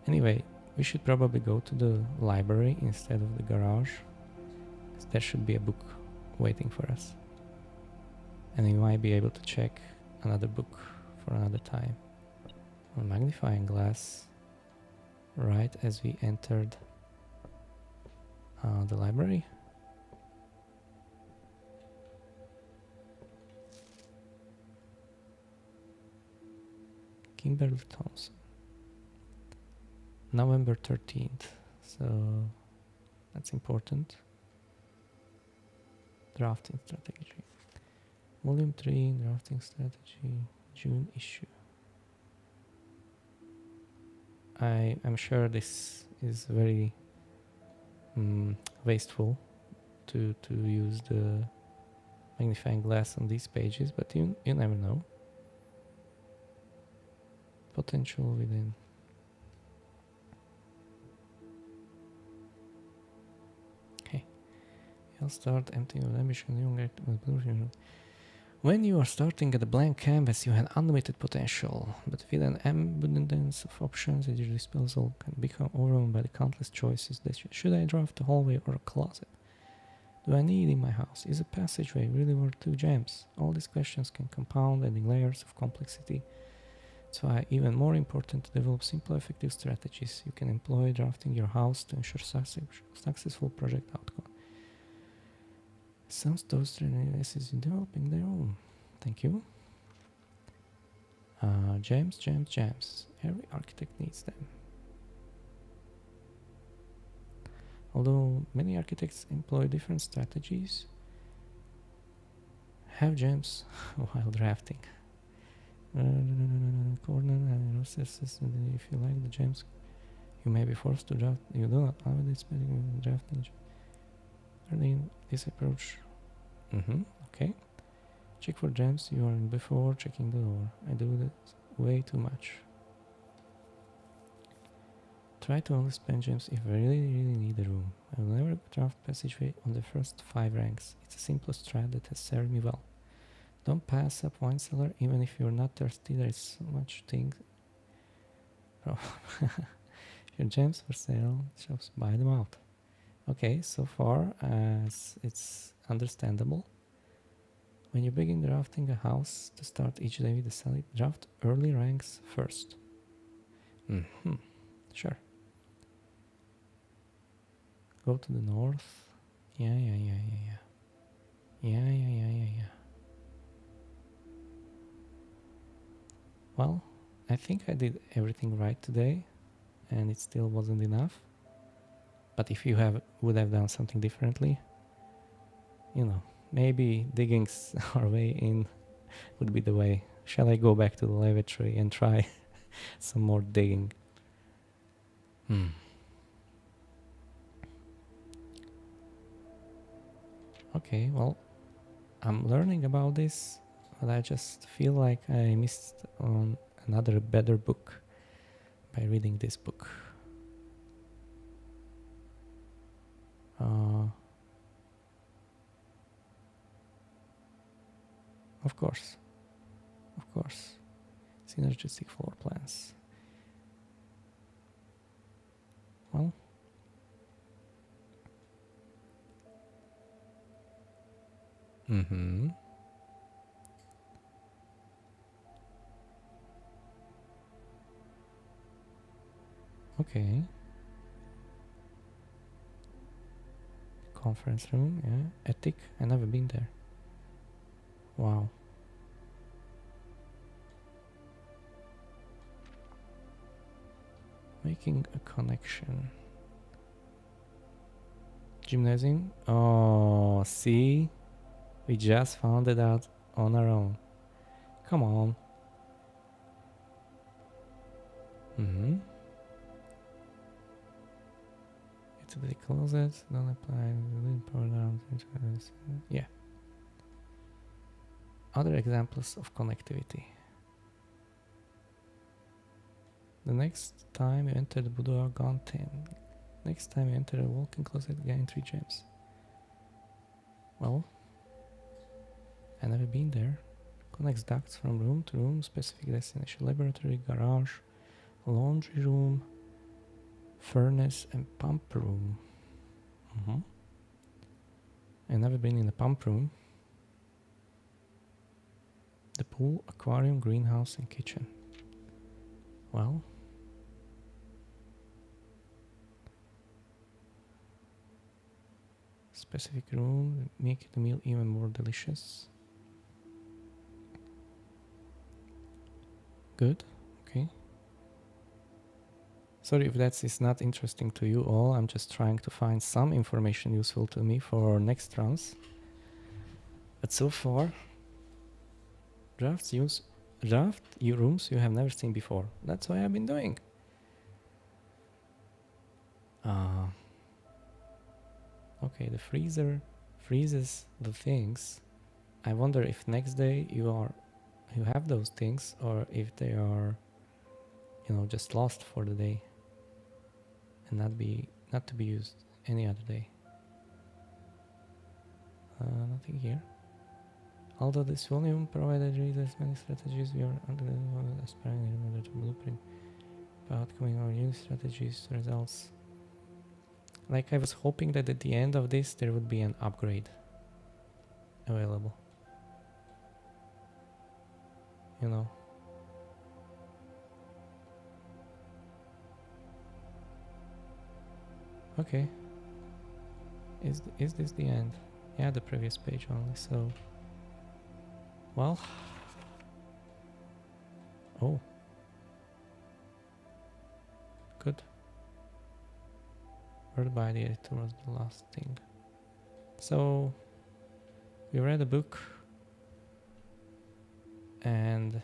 Anyway, we should probably go to the library instead of the garage. There should be a book waiting for us. And we might be able to check another book for another time. On magnifying glass, right as we entered the library. Kimberly Thompson. November 13th. So that's important. Drafting strategy. Volume 3, drafting strategy, June issue. I'm sure this is very wasteful to use the magnifying glass on these pages, but you never know. Potential within. Okay. You'll start emptying your ambition. When you are starting at a blank canvas, you have unlimited potential, but with an abundance of options at your disposal, can become overwhelmed by the countless choices. Should I draft a hallway or a closet? Do I need in my house? Is a passageway really worth 2 gems? All these questions can compound, adding layers of complexity That's why even more important to develop simple, effective strategies you can employ drafting your house to ensure successful project outcome. Some stores is developing their own. Thank you. Gems. Every architect needs them. Although many architects employ different strategies, have gems while drafting. Corner and recesses. If you like the gems, you may be forced to draft. You do not have this drafting. Early this approach. Okay. Check for gems you are in before checking the door. I do that way too much. Try to only spend gems if you really need a room. I will never draft passageway on the first 5 ranks. It's a simple strat that has served me well. Don't pass up wine cellar even if you're not thirsty. There is so much things. If your gems for sale, just buy them out. Okay, so far as it's understandable. When you begin drafting a house to start each day with the solid, draft early ranks first. Sure. Go to the north. Yeah. Well, I think I did everything right today, and it still wasn't enough. But if you would have done something differently, maybe diggings our way in would be the way. Shall I go back to the lavatory and try some more digging? Okay, well, I'm learning about this, but I just feel like I missed on another better book by reading this book. Of course. Synergistic floor plans. Well, okay. Conference room, yeah. Attic, I've never been there. Wow. Making a connection. Gymnasium. Oh, see? We just found it out on our own. Come on. Utility closets, don't apply. Yeah. Other examples of connectivity. The next time you enter the boudoir, gone 10. Next time you enter a walk-in closet, gain 3 gems. Well, I've never been there. Connects ducts from room to room, specific destination, laboratory, garage, laundry room, furnace, and pump room. I've never been in a pump room. The pool, aquarium, greenhouse, and kitchen. Well, specific room, make the meal even more delicious. Good, okay. Sorry if that is not interesting to you all. I'm just trying to find some information useful to me for next runs. But so far, draft your rooms you have never seen before. That's what I've been doing. Okay, the freezer freezes the things. I wonder if next day you have those things, or if they are, just lost for the day and not to be used any other day. Nothing here. Although this volume provided readers many strategies, we are aspiring to blueprint about coming our new strategies results. Like I was hoping that at the end of this there would be an upgrade available. Okay. Is this the end? Yeah, the previous page only, so... Well... Oh. Good. Word by the editor was the last thing. So... We read a book... And...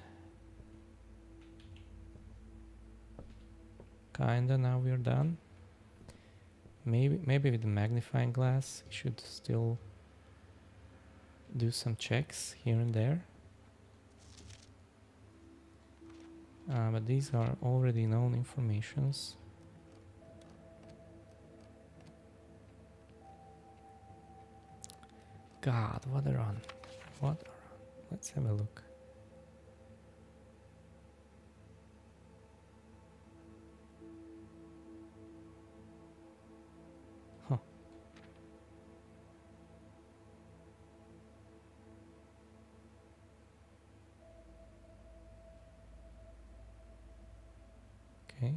Kinda now we're done. Maybe with the magnifying glass we should still do some checks here and there. But these are already known informations. God, what a run. What a run. Let's have a look. Huh. Okay.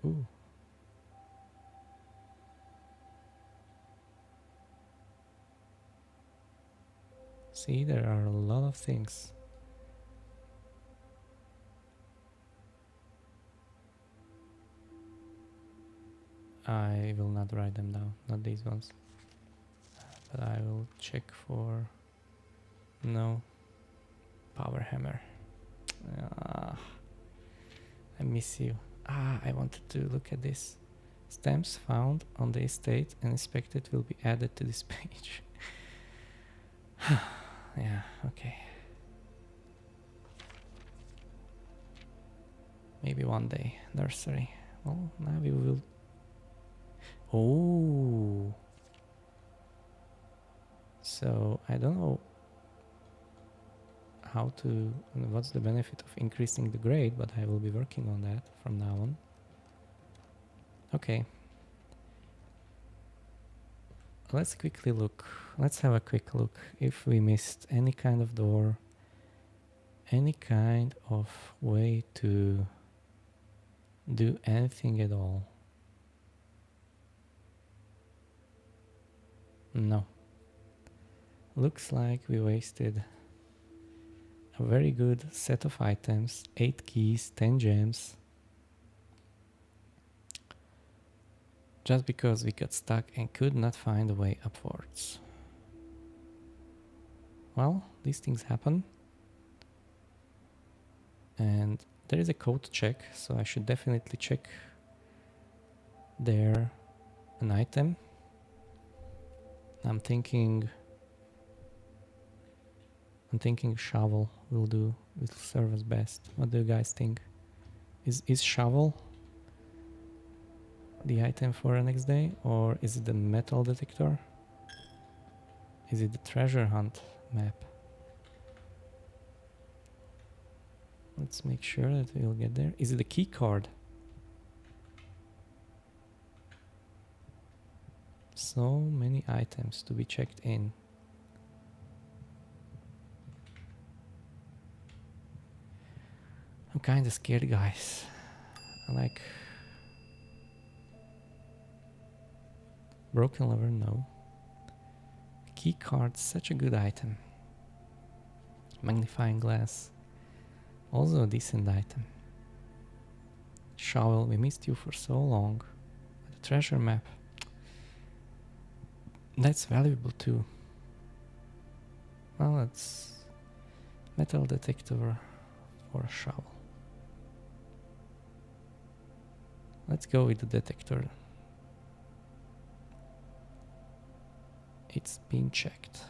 Ooh. See, there are a lot of things. I will not write them down, not these ones. But I will check for... No. Power hammer. I miss you. I wanted to look at this. Stamps found on the estate and inspected will be added to this page. Yeah, okay. Maybe one day. Nursery. Well, now we will... Oh! So, I don't know how to... What's the benefit of increasing the grade, but I will be working on that from now on. Okay. Let's quickly look. Let's have a quick look if we missed any kind of door, any kind of way to do anything at all. No. Looks like we wasted a very good set of items, 8 keys, 10 gems, just because we got stuck and could not find a way upwards. Well, these things happen. And there is a code check, so I should definitely check there an item. I'm thinking shovel will serve us best. What do you guys think? Is shovel the item for the next day, or is it the metal detector? Is it the treasure hunt map? Let's make sure that we'll get there. Is it the key card? So many items to be checked in. I'm kinda scared, guys. Like... Broken lever, no. Key card, such a good item. Magnifying glass, also a decent item. Shovel, we missed you for so long. The treasure map, that's valuable too. Well, it's metal detector or a shovel. Let's go with the detector. It's been checked.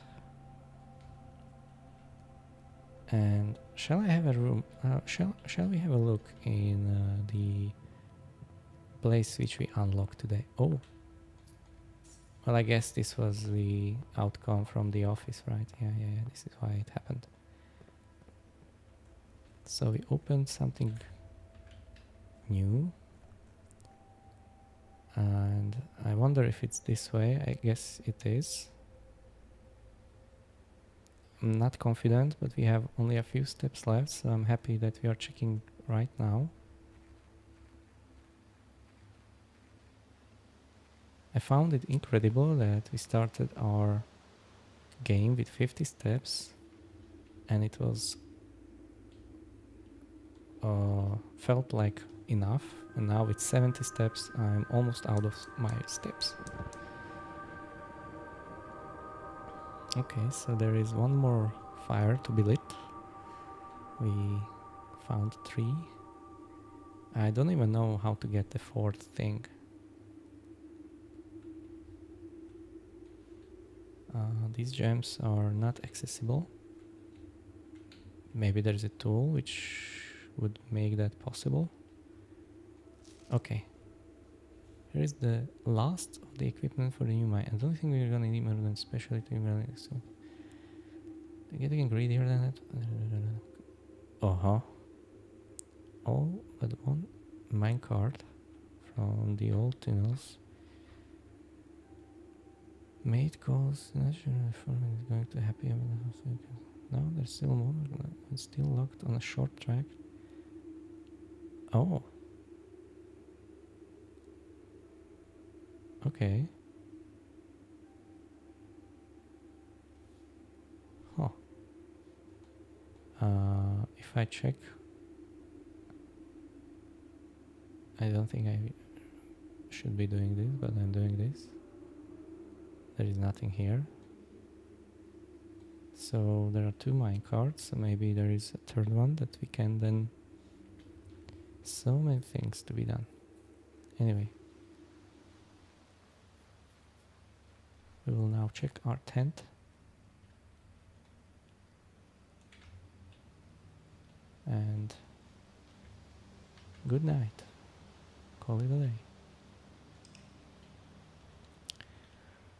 And shall I have a room? Shall we have a look in the place which we unlocked today? Oh, well, I guess this was the outcome from the office, right? Yeah. This is why it happened. So we opened something new, and I wonder if it's this way. I guess it is. I'm not confident, but we have only a few steps left, so I'm happy that we are checking right now. I found it incredible that we started our game with 50 steps and it was felt like enough, and now with 70 steps I'm almost out of my steps. Okay, so there is one more fire to be lit. We found 3. I don't even know how to get the 4th thing. These gems are not accessible. Maybe there's a tool which would make that possible. Okay. Here is the last of the equipment for the new mine. I don't think we're gonna need more than specialty. So getting greedier than that. All but one minecart from the old tunnels. Mate calls. Not sure if is going to happy. No, there's still more. It's still locked on a short track. Oh. Okay. Huh. If I check, I don't think I should be doing this, but I'm doing this. There is nothing here. So there are 2 minecarts, so maybe there is a 3rd one that we can then... So many things to be done. Anyway. We will now check our tent. And good night. Call it a day.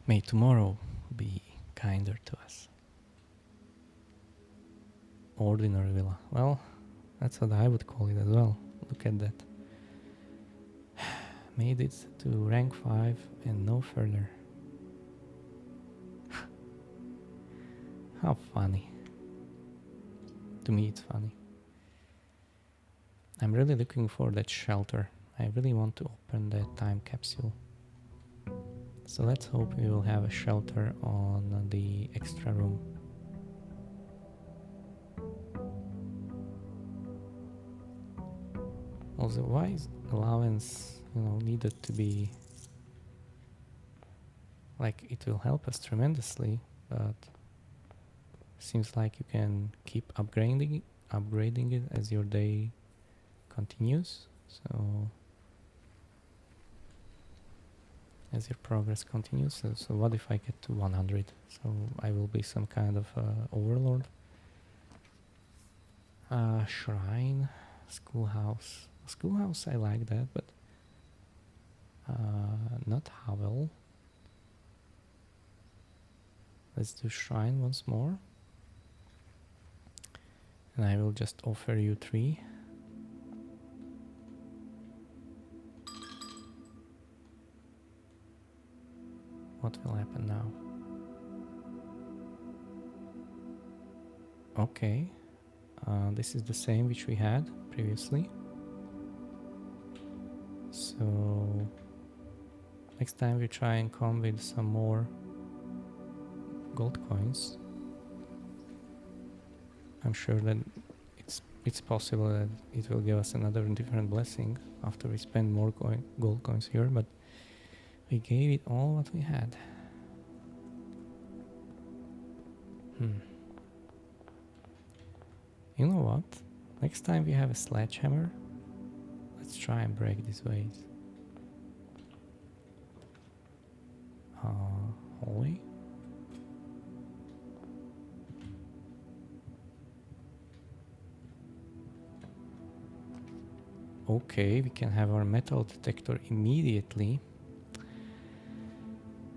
May tomorrow be kinder to us. Ordinary villa. Well, that's what I would call it as well. Look at that. Made it to rank 5 and no further. How funny. To me it's funny. I'm really looking for that shelter. I really want to open that time capsule. So let's hope we will have a shelter on the extra room. Also, why is allowance, needed to be... Like, it will help us tremendously, but seems like you can keep upgrading it as your day continues. So as your progress continues. So what if I get to 100? So I will be some kind of overlord. Shrine, schoolhouse. Schoolhouse, I like that, but not Havel. Let's do shrine once more. And I will just offer you 3. What will happen now? Okay. This is the same which we had previously. So next time we try and come with some more gold coins. I'm sure that it's possible that it will give us another different blessing after we spend more gold coins here, but we gave it all what we had. You know what? Next time we have a sledgehammer, let's try and break these ways. Holy. Okay, we can have our metal detector immediately.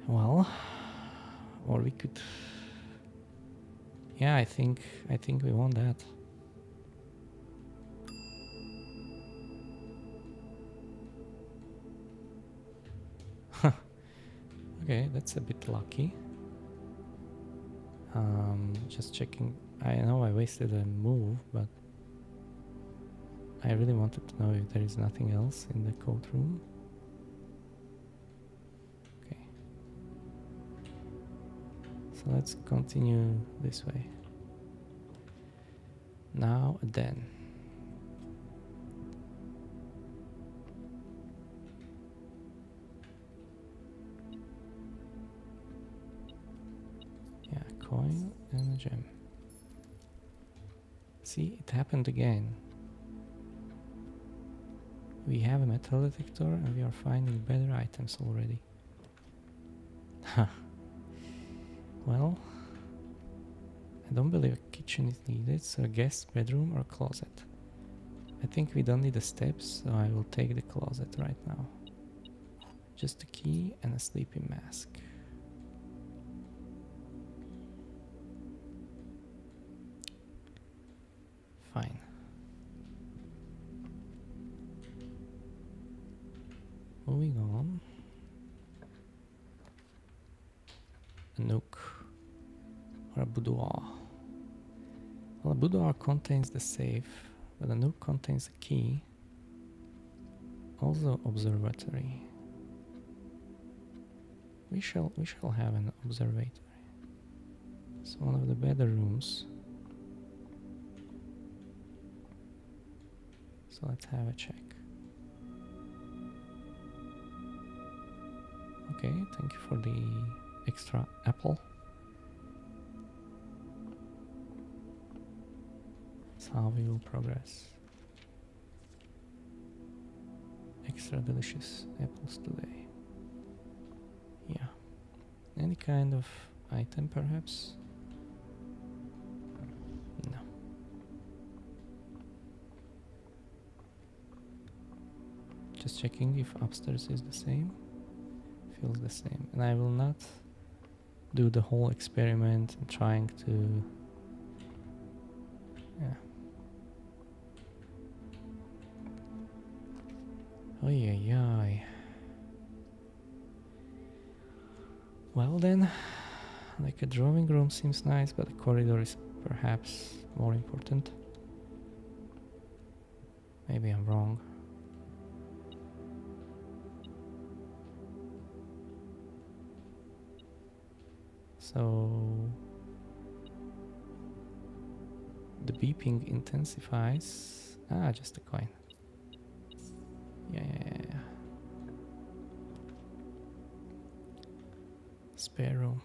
Well, or we could... Yeah, I think we want that. Okay, that's a bit lucky. Just checking. I know I wasted a move, but I really wanted to know if there is nothing else in the code room. Okay. So let's continue this way. Now then. Yeah, coin and a gem. See, it happened again. We have a metal detector and we are finding better items already. Well, I don't believe a kitchen is needed, so a guest bedroom or closet. I think we don't need the steps, so I will take the closet right now. Just a key and a sleeping mask. Fine. Moving on. A nook or a boudoir. Well, a boudoir contains the safe, but a nook contains a key. Also observatory. We shall have an observatory. It's one of the better rooms. So let's have a check. Okay, thank you for the extra apple. That's how we will progress. Extra delicious apples today. Yeah. Any kind of item perhaps? No. Just checking if upstairs is the same. Feels the same. And I will not do the whole experiment and trying to... Yeah. Oy, oy, oy. Well then, like a drawing room seems nice, but the corridor is perhaps more important. Maybe I'm wrong. So the beeping intensifies. Ah, just a coin. Yeah. Spare room.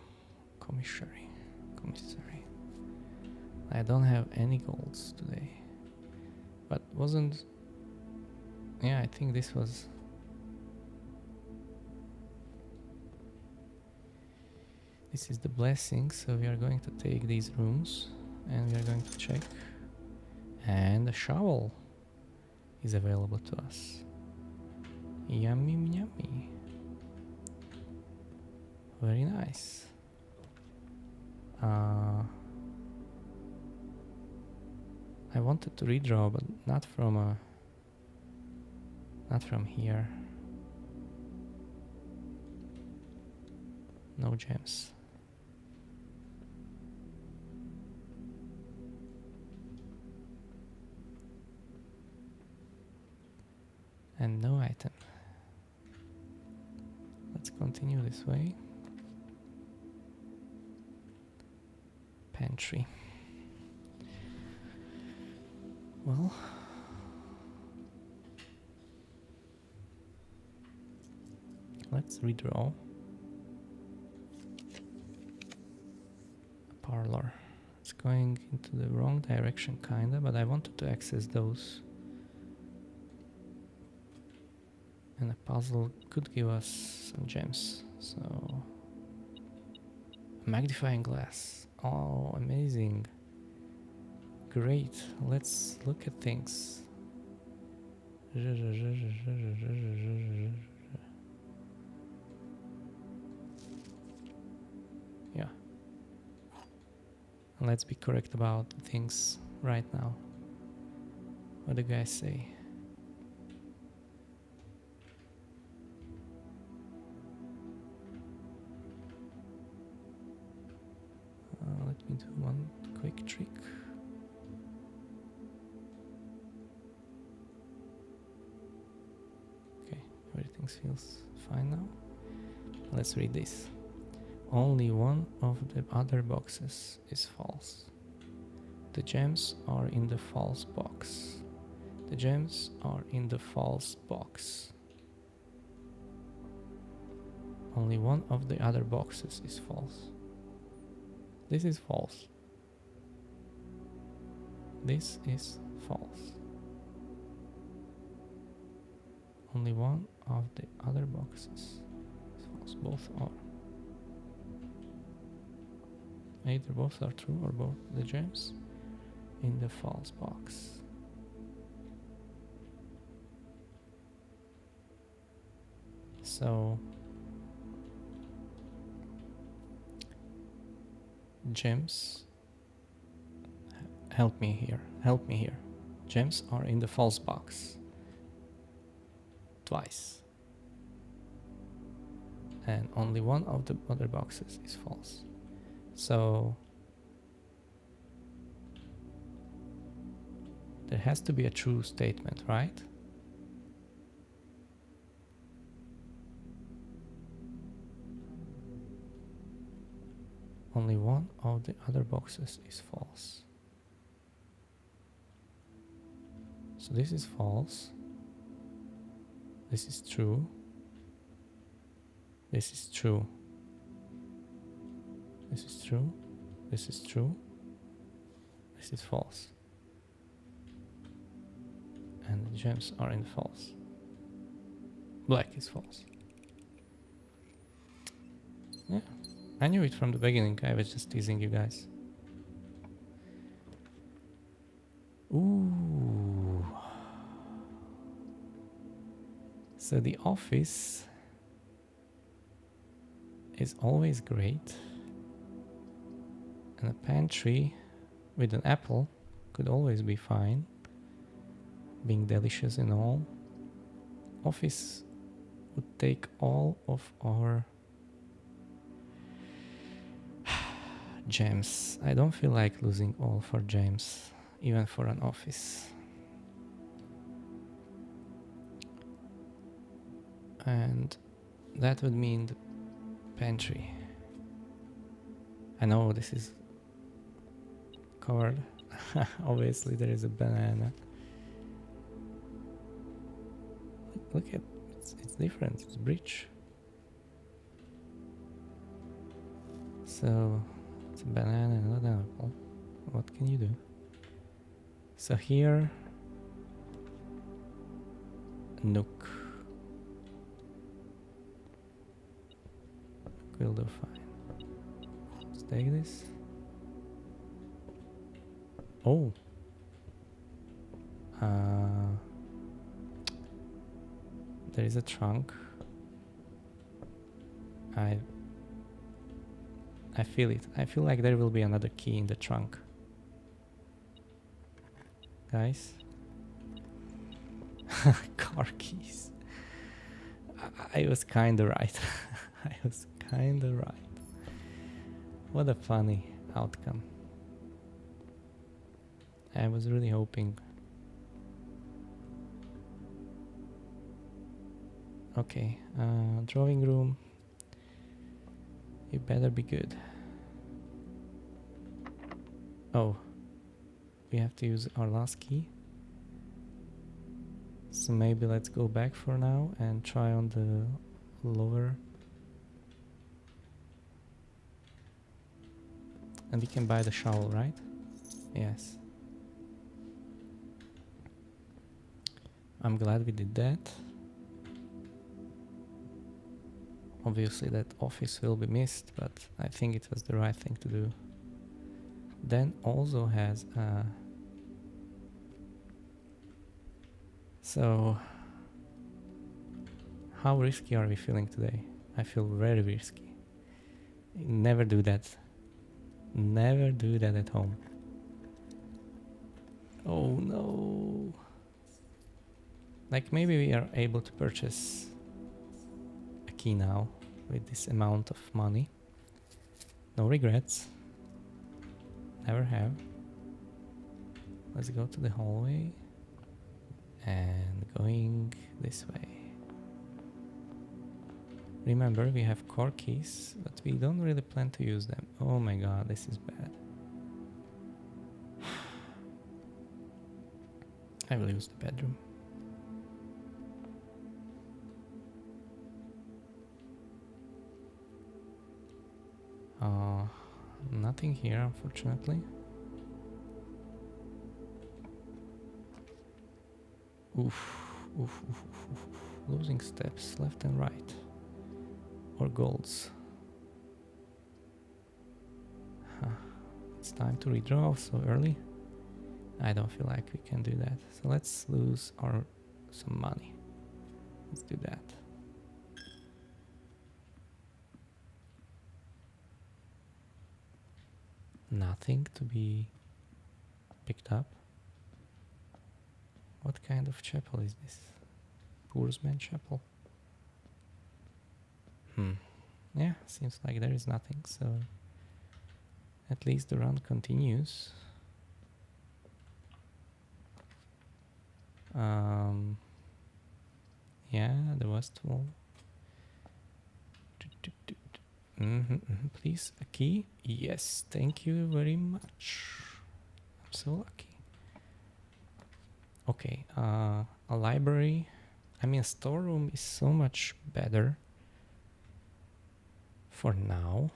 Commissary. I don't have any golds today. But wasn't... Yeah, I think this was... This is the blessing, so we are going to take these rooms and we are going to check. And a shovel is available to us. Yummy, yummy. Very nice. I wanted to redraw, but not from here. No gems. And no item. Let's continue this way. Pantry. Well, let's redraw. A parlor. It's going into the wrong direction kinda, but I wanted to access those. And a puzzle could give us some gems. So, a magnifying glass. Oh, amazing. Great. Let's look at things. Yeah. Let's be correct about things right now. What do you guys say? Let me do one quick trick. Okay, everything feels fine now. Let's read this. Only one of the other boxes is false. The gems are in the false box. The gems are in the false box. Only one of the other boxes is false. This is false. This is false. Only one of the other boxes is false. Both are. Either both are true or both the gems in the false box. So gems, help me here, help me here. Gems are in the false box twice. And only one of the other boxes is false. So there has to be a true statement, right? Only one of the other boxes is false. So this is false. This is true. This is true. This is true. This is true. This is false. And the gems are in false. Black is false. Yeah, I knew it from the beginning. I was just teasing you guys. Ooh. So the office is always great. And a pantry with an apple could always be fine. Being delicious and all. Office would take all of our gems. I don't feel like losing all for gems, even for an office. And that would mean the pantry. I know this is covered. Obviously there is a banana. Look at it's different. It's bridge. So it's a banana and not an apple. What can you do? So here, nook. Will do fine. Let's take this. Oh. There is a trunk. I feel it. I feel like there will be another key in the trunk. Guys. Car keys. I was kinda right. I was kinda right. What a funny outcome. I was really hoping. Okay, drawing room. You better be good. Oh, we have to use our last key. So maybe let's go back for now and try on the lower. And we can buy the shovel, right? Yes. I'm glad we did that. Obviously that office will be missed, but I think it was the right thing to do. Dan also has a... So, how risky are we feeling today? I feel very risky. Never do that. Never do that at home. Oh no. Like maybe we are able to purchase a key now with this amount of money. No regrets. Never have. Let's go to the hallway and going this way. Remember, we have core keys, but we don't really plan to use them. Oh my god, this is bad. I will use the bedroom. Nothing here, unfortunately. Oof, oof, oof, oof, oof. Losing steps left and right. Or golds. Huh. It's time to redraw so early. I don't feel like we can do that. So let's lose some money. Let's do that. Nothing to be picked up. What kind of chapel is this? Poor's Chapel. Yeah, seems like there is nothing, so at least the run continues. Yeah, the west wall. Please, a key? Yes, thank you very much. I'm so lucky. Okay, a library. I mean, a storeroom is so much better for now.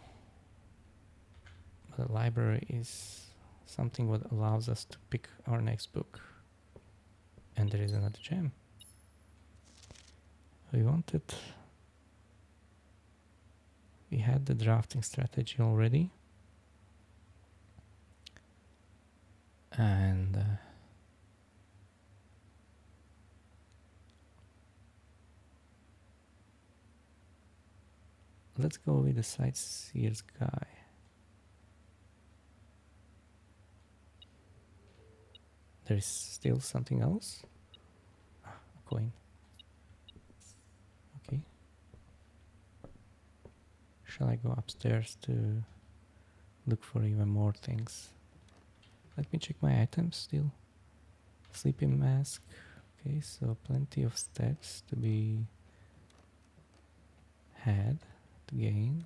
But a library is something what allows us to pick our next book. And there is another gem. We had the drafting strategy already. And let's go with the sightseer's guy. There is still something else? A coin. Okay. Shall I go upstairs to look for even more things? Let me check my items still. Sleeping mask. Okay, so plenty of steps to be had, to gain.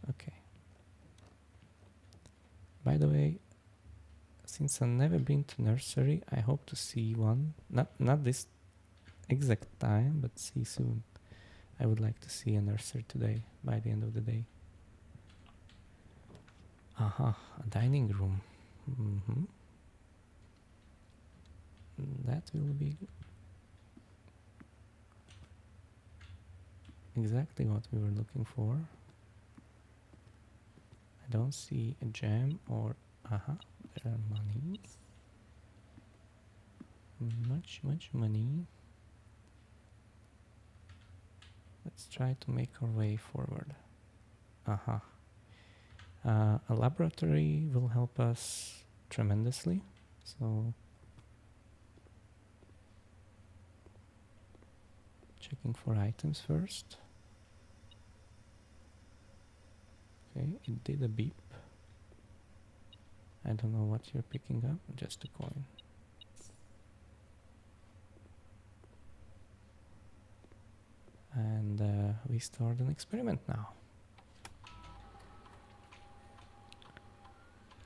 Okay. By the way, since I've never been to nursery, I hope to see one. Not this exact time, but see soon. I would like to see a nursery today, by the end of the day. Aha, a dining room. That will be exactly what we were looking for. I don't see a gem or... Aha, there are money. Much money. Let's try to make our way forward. Aha. A laboratory will help us tremendously. So... checking for items first. Okay, it did a beep. I don't know what you're picking up, just a coin. And we start an experiment now.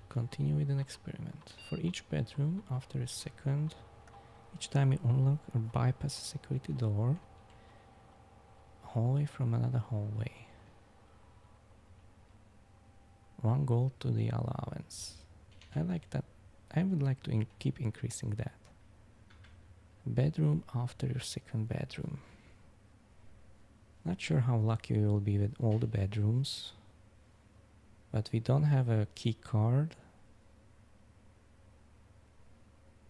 Continue with an experiment. For each bedroom, after a second, each time you unlock or bypass a security door, hallway from another hallway. 1 gold to the allowance. I like that. I would like to keep increasing that. Bedroom after your second bedroom. Not sure how lucky we will be with all the bedrooms, but we don't have a key card.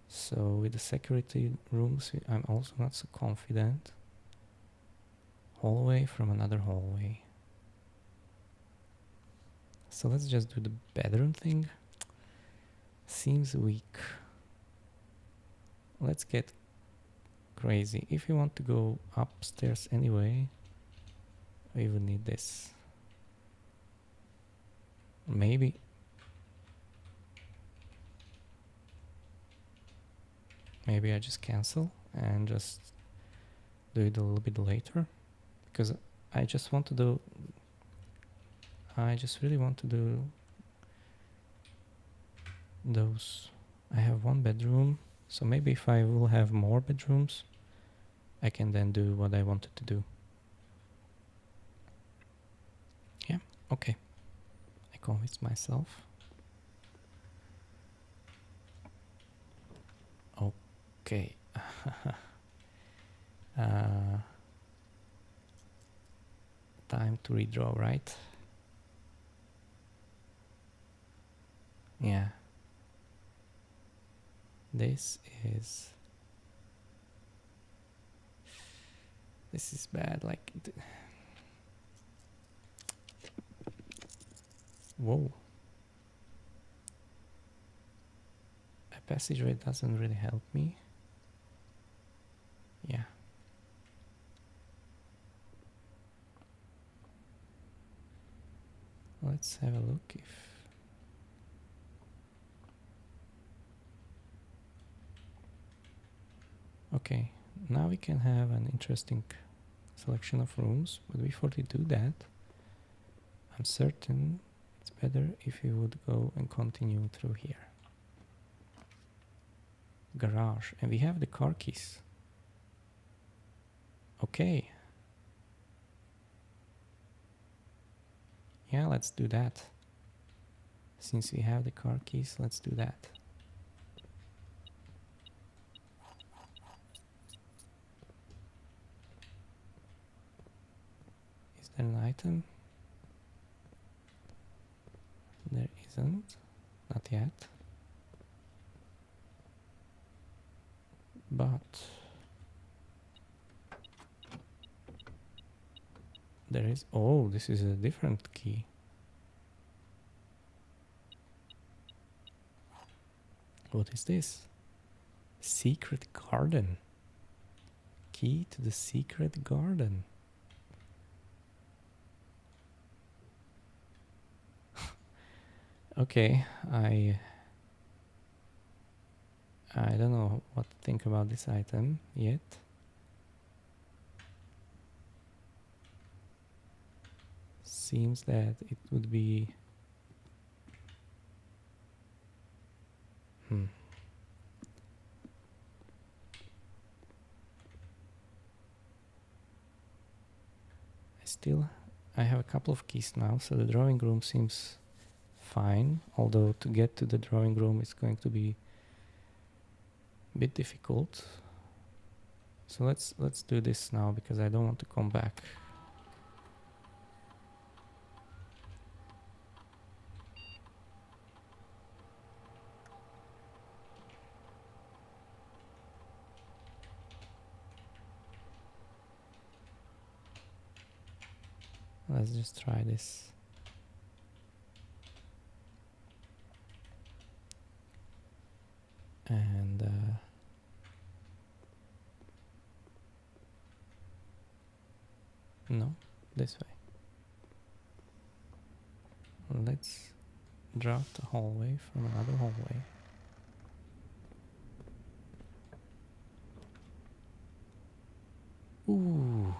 So with the security rooms, I'm also not so confident. Hallway from another hallway. So let's just do the bedroom thing. Seems weak. Let's get crazy. If you want to go upstairs anyway, we will need this. Maybe I just cancel and just do it a little bit later, because I just want to do, I just really want to do those. I have one bedroom, so maybe if I will have more bedrooms, I can then do what I wanted to do. Yeah, okay. I convinced myself. Okay. Time to redraw, right? Yeah. This is bad. Like, whoa. A passageway doesn't really help me. Yeah. Let's have a look if... Okay, now we can have an interesting selection of rooms, but before we do that, I'm certain it's better if you would go and continue through here. Garage, and we have the car keys. Okay. Yeah, let's do that. Since we have the car keys, let's do that. Is there an item? There isn't. Not yet. But there is... Oh, this is a different key. What is this? Secret garden. Key to the secret garden. Okay, I don't know what to think about this item yet. Seems that it would be... I have a couple of keys now, so the drawing room seems fine, although to get to the drawing room is going to be a bit difficult. So let's do this now, because I don't want to come back. Let's just try this. And no, this way. Let's draft a hallway from another hallway. Ooh.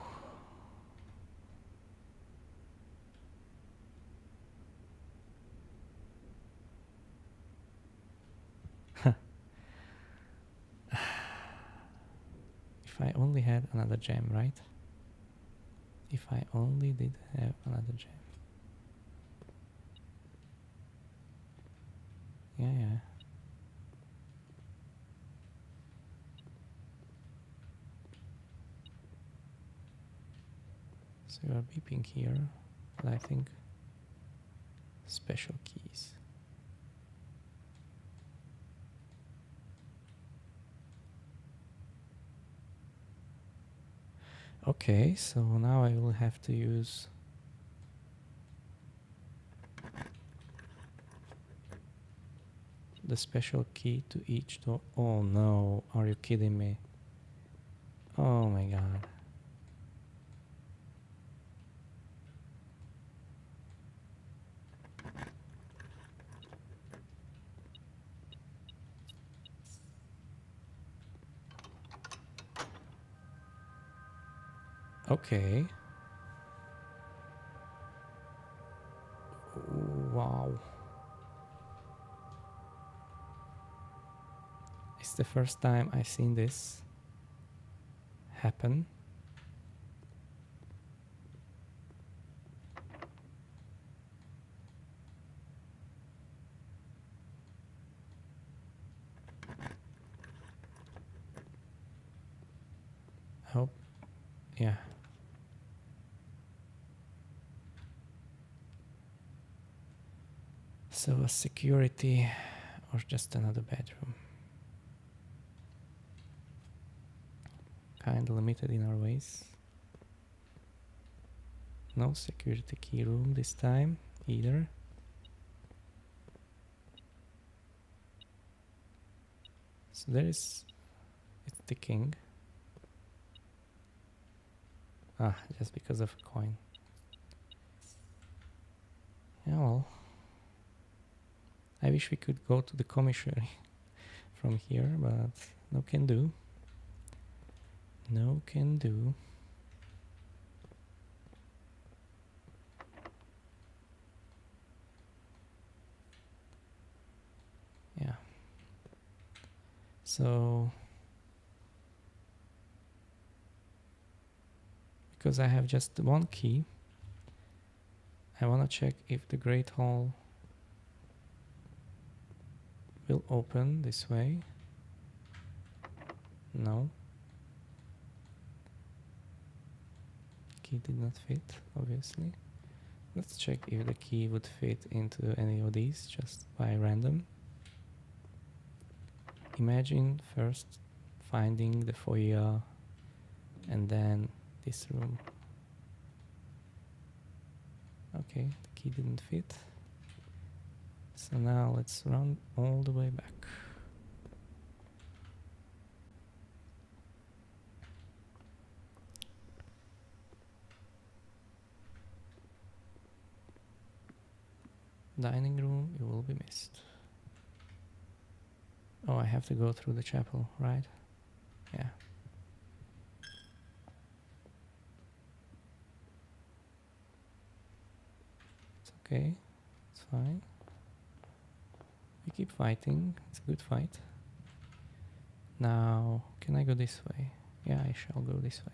If I only had another gem, right? If I only did have another gem. Yeah. So you are beeping here, but I think special keys. Okay, so now I will have to use the special key to each door. Oh no, are you kidding me? Oh my god. Okay. Wow. It's the first time I've seen this happen. I hope, yeah. So a security or just another bedroom. Kinda limited in our ways. No security key room this time either. So there is, it's ticking. Ah, just because of a coin. Yeah, well, I wish we could go to the commissary from here, but no can do. No can do. Yeah. So, because I have just one key, I want to check if the Great Hall will open this way. No. Key did not fit, obviously. Let's check if the key would fit into any of these just by random. Imagine first finding the foyer and then this room. Okay, the key didn't fit. So now let's run all the way back. Dining room, you will be missed. Oh, I have to go through the chapel, right? Yeah. It's okay. It's fine. We keep fighting. It's a good fight. Now, can I go this way? Yeah, I shall go this way.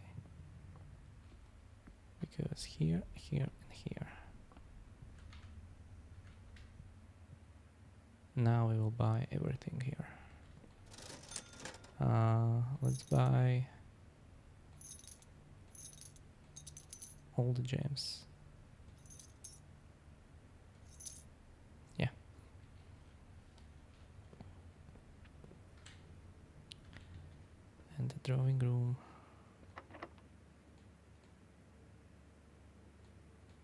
Because here, here, and here. Now we will buy everything here. Let's buy all the gems. Yeah. And the drawing room.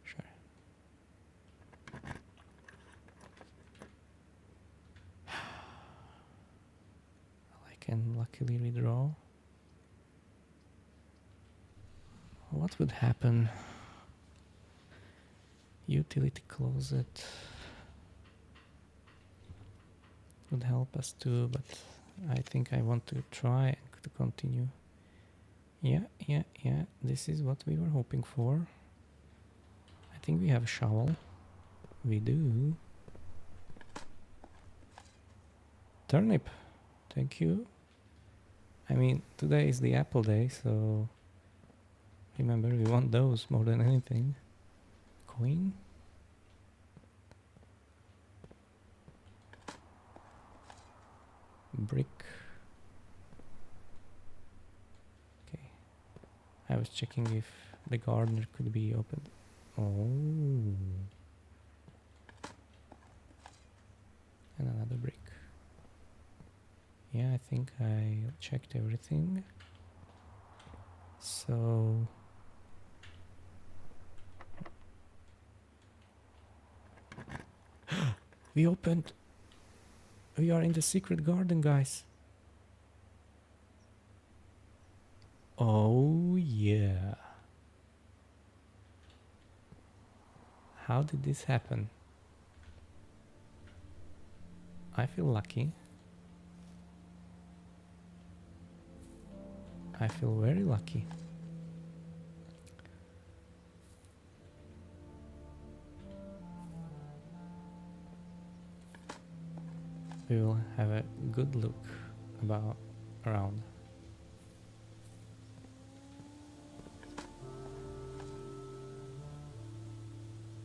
Sure. I can luckily redraw. What would happen? Utility closet would help us too, but I think I want to try to continue. Yeah. This is what we were hoping for. I think we have a shovel. We do. Turnip. Thank you. I mean, today is the apple day, so remember, we want those more than anything. Coin. Brick. Okay. I was checking if the gardener could be opened. Oh. And another brick. Yeah, I think I checked everything. So we opened. We are in the secret garden, guys. Oh yeah. How did this happen? I feel lucky. I feel very lucky. we will have a good look about around.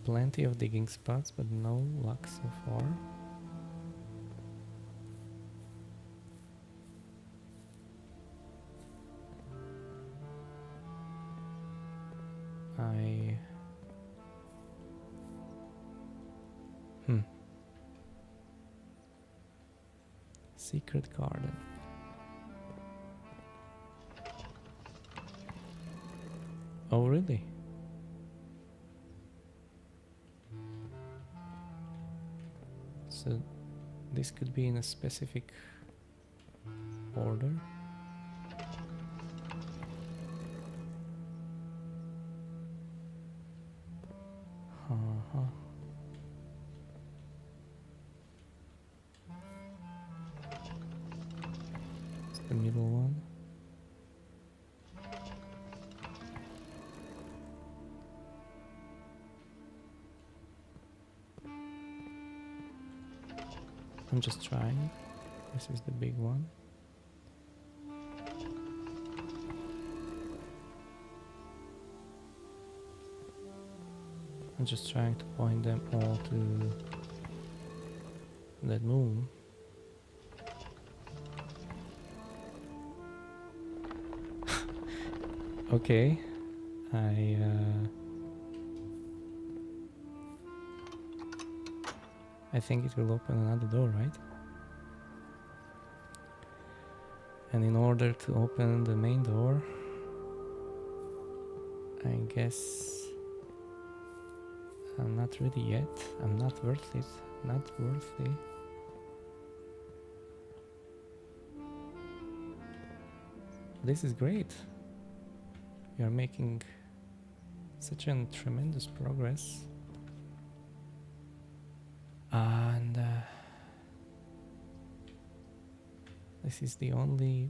Plenty of digging spots, but no luck so far. Secret garden. Oh, really? So this could be in a specific order. Uh-huh. It's the middle one. I'm just trying. This is the big one. I'm just trying to point them all to that moon. Okay, I think it will open another door, right? And in order to open the main door, I guess I'm not ready yet. I'm not worth it. Not worthy. This is great. We are making such a tremendous progress. And this is the only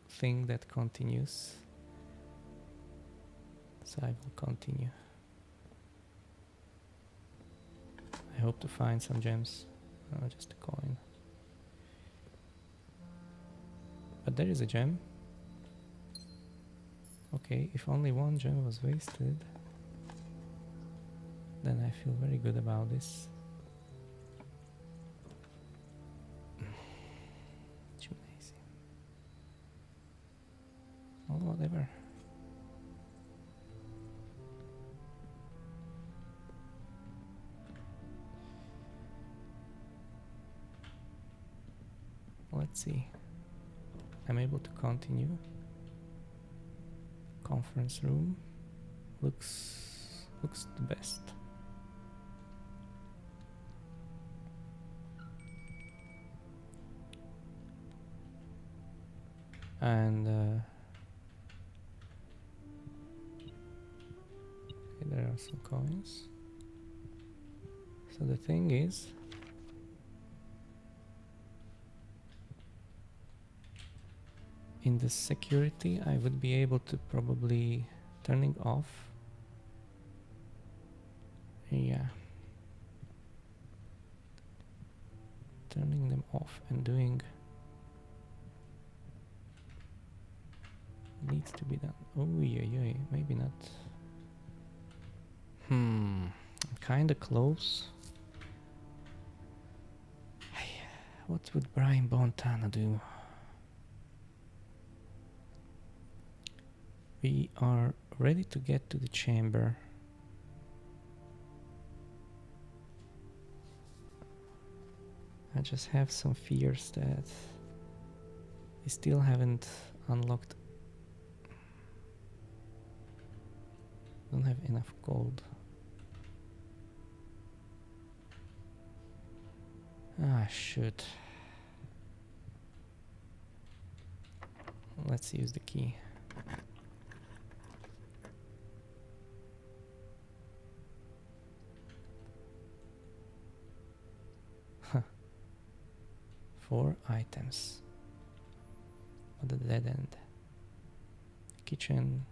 thing that continues. So I will continue. I hope to find some gems. Just a coin. But there is a gem. Okay, if only one gem was wasted, then I feel very good about this. Gymnasium. Oh, whatever. Let's see. I'm able to continue. Conference room looks the best. And okay, there are some coins. So the thing is, in the security I would be able to probably turning off. Yeah. Turning them off and doing needs to be done. Oh yeah, maybe not. I'm kinda close. What would Brian Bontana do? We are ready to get to the chamber. I just have some fears that we still haven't unlocked. Don't have enough gold. Ah, shoot. Let's use the key. Huh. 4 items. At the dead end. Kitchen.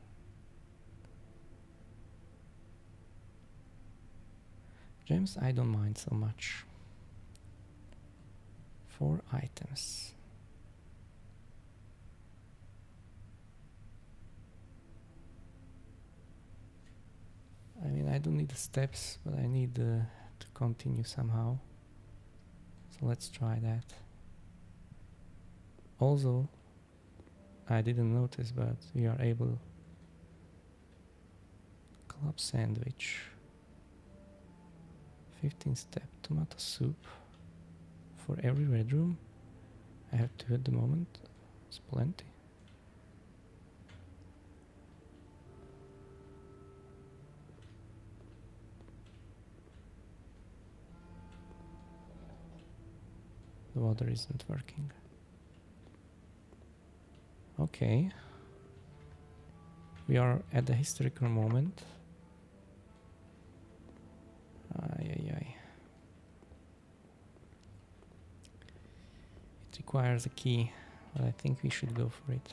Gems I don't mind so much. 4 items. I mean, I don't need the steps, but I need to continue somehow. So let's try that. Also, I didn't notice, but we are able club sandwich, 15-step tomato soup for every red room. I have 2 at the moment. It's plenty. The water isn't working. Okay. We are at the historical moment. It requires a key, but I think we should go for it.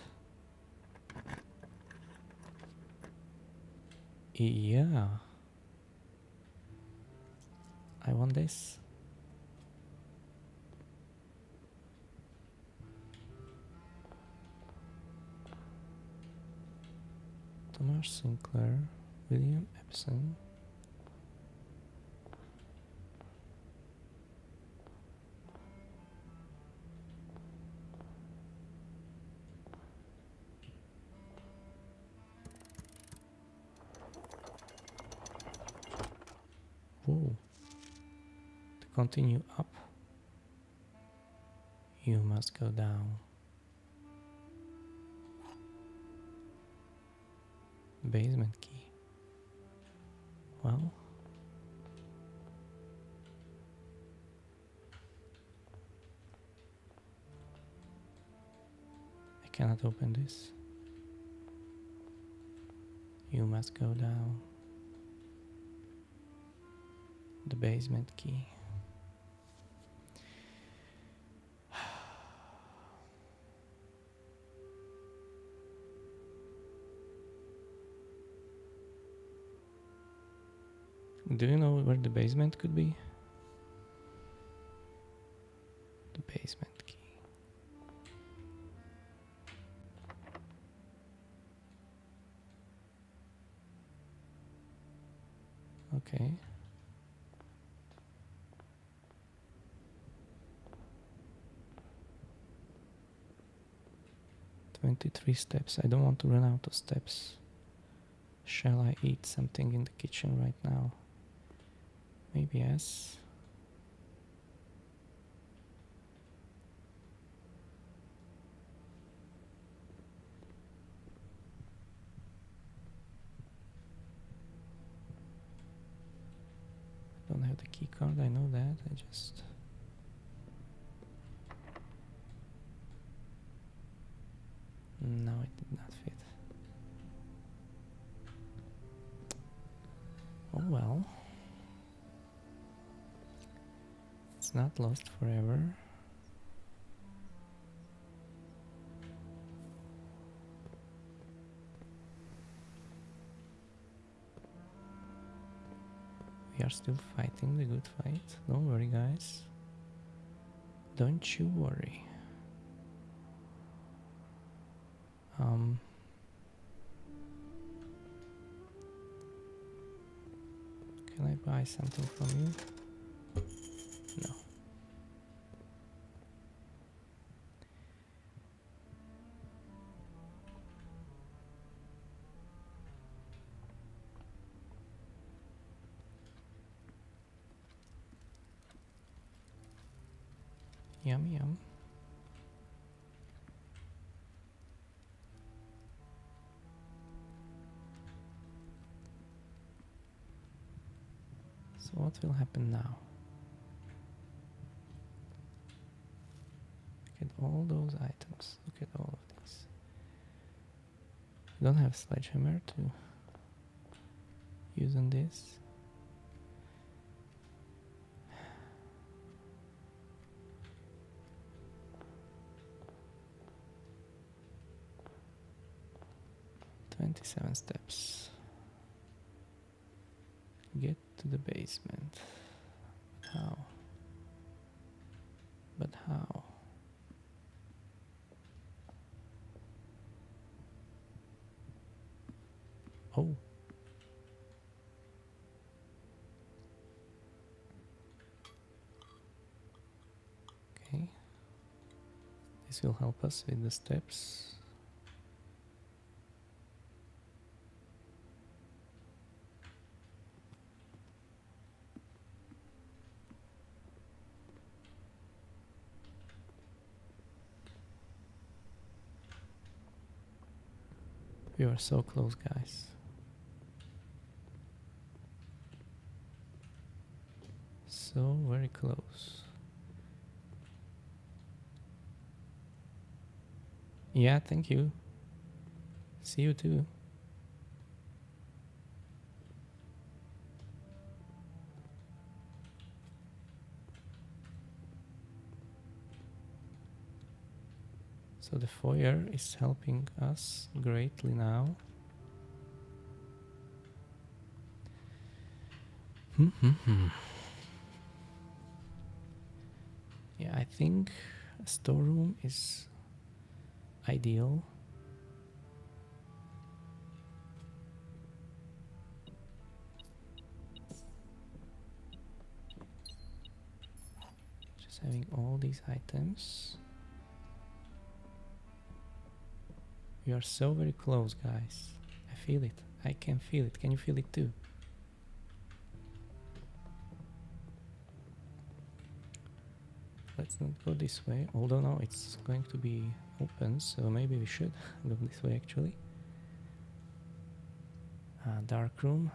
Yeah. I want this. Thomas Sinclair, William Epson. Whoa. To continue up, you must go down. Basement key. Well, I cannot open this. You must go down. The basement key. Do you know where the basement could be? The basement key. Okay. "23 steps. I don't want to run out of steps. Shall I eat something in the kitchen right now? Maybe yes. Don't have the key card, I know that. I just... No, it did not fit. Oh well. It's not lost forever. We are still fighting the good fight. Don't worry, guys. Don't you worry. Can I buy something from you? No. Yum yum. So what will happen now? Look at all those items. Look at all of these. We don't have sledgehammer to use on this. "27 steps. Get to the basement. How? But how? Oh. Okay. This will help us with the steps. We are so close, guys. So very close. Yeah, thank you. See you too. So the foyer is helping us greatly now. Yeah, I think a storeroom is ideal. Just having all these items. We are so very close, guys. I feel it. I can feel it. Can you feel it too? Let's not go this way. Although now it's going to be open, so maybe we should go this way actually. Dark room.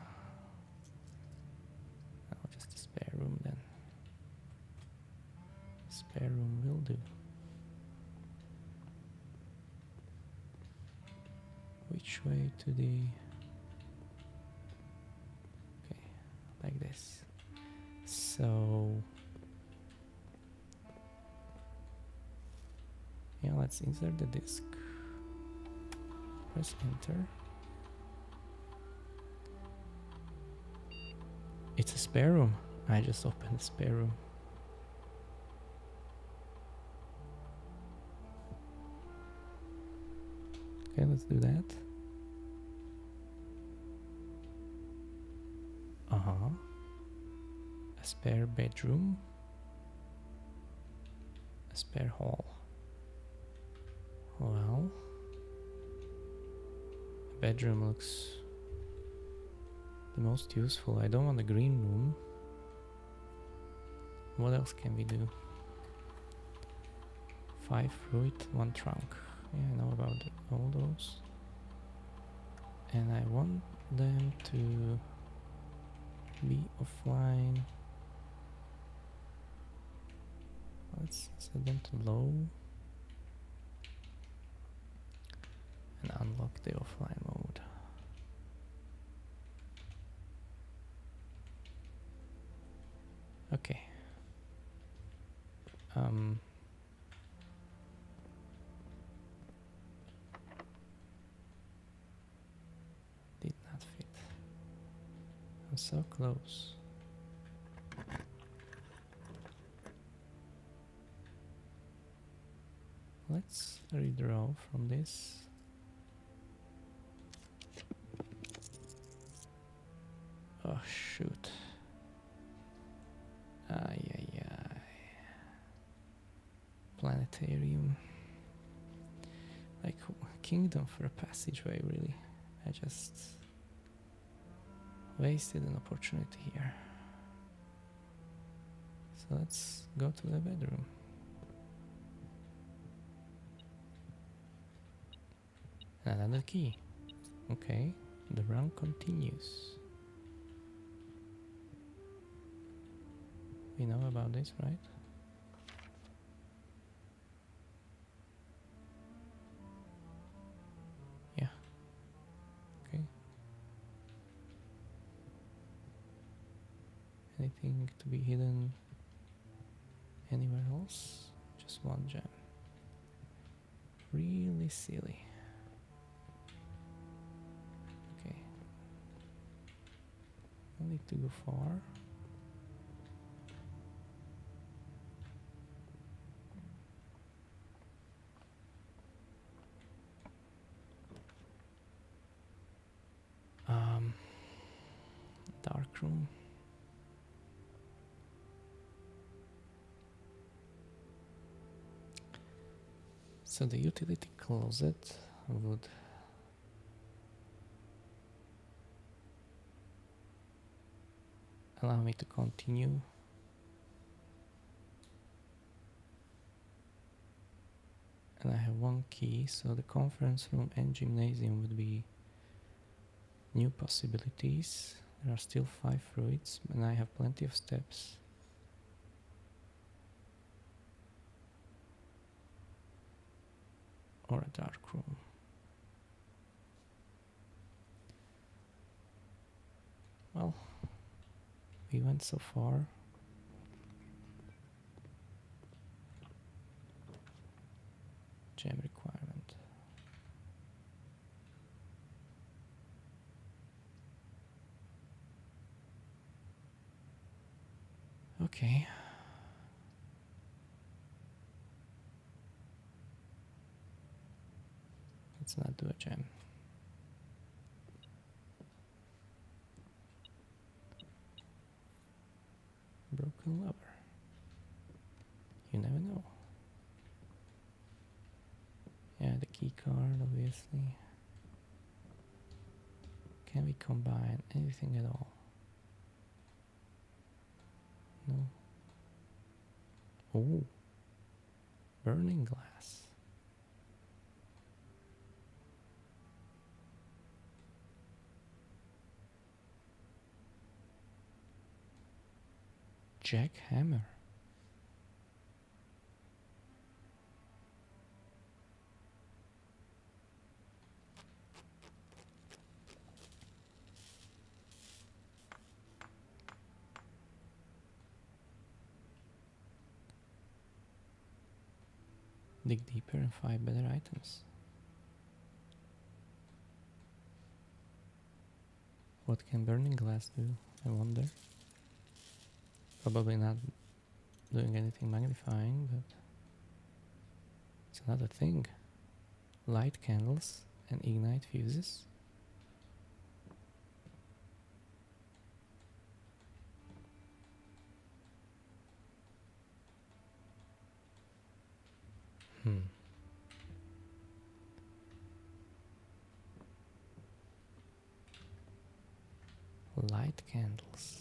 Oh, just a spare room then. Spare room will do. Which way to the... Okay, like this. So... yeah, let's insert the disk. Press enter. It's a spare room. I just opened the spare room. Okay, let's do that. A spare bedroom. A spare hall. Well, bedroom looks the most useful. I don't want a green room. What else can we do? 5 fruit, 1 trunk. Yeah, I know about all those. And I want them to be offline. Let's set them to low. And unlock the offline mode. Okay. Did not fit. I'm so close. Let's redraw from this. Oh shoot. Ay. Planetarium. Like kingdom for a passageway, really. I just wasted an opportunity here. So let's go to the bedroom. Another key. Okay, the run continues. We know about this, right? Yeah. Okay. Anything to be hidden anywhere else? Just 1 gem. Really silly. Okay. No need to go far. room. So the utility closet would allow me to continue. And I have one key, so the conference room and gymnasium would be new possibilities. There are still 5 fruits, and I have plenty of steps. Or a dark room. Well, we went so far. Gem requirement. Okay. Let's not do a gem. Broken lover. You never know. Yeah, the key card, obviously. Can we combine anything at all? No. Oh, burning glass. Jackhammer. Dig deeper and find better items. What can burning glass do? I wonder. Probably not doing anything magnifying, but it's another thing. Light candles and ignite fuses. Light candles.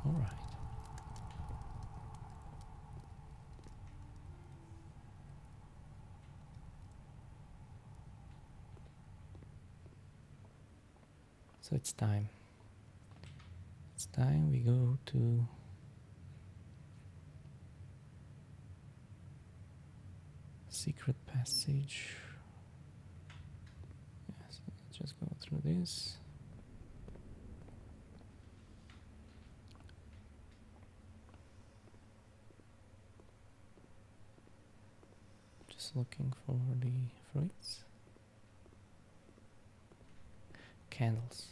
All right. So it's time. It's time we go to secret passage. Yes, let's just go through this. Just looking for the fruits. Candles.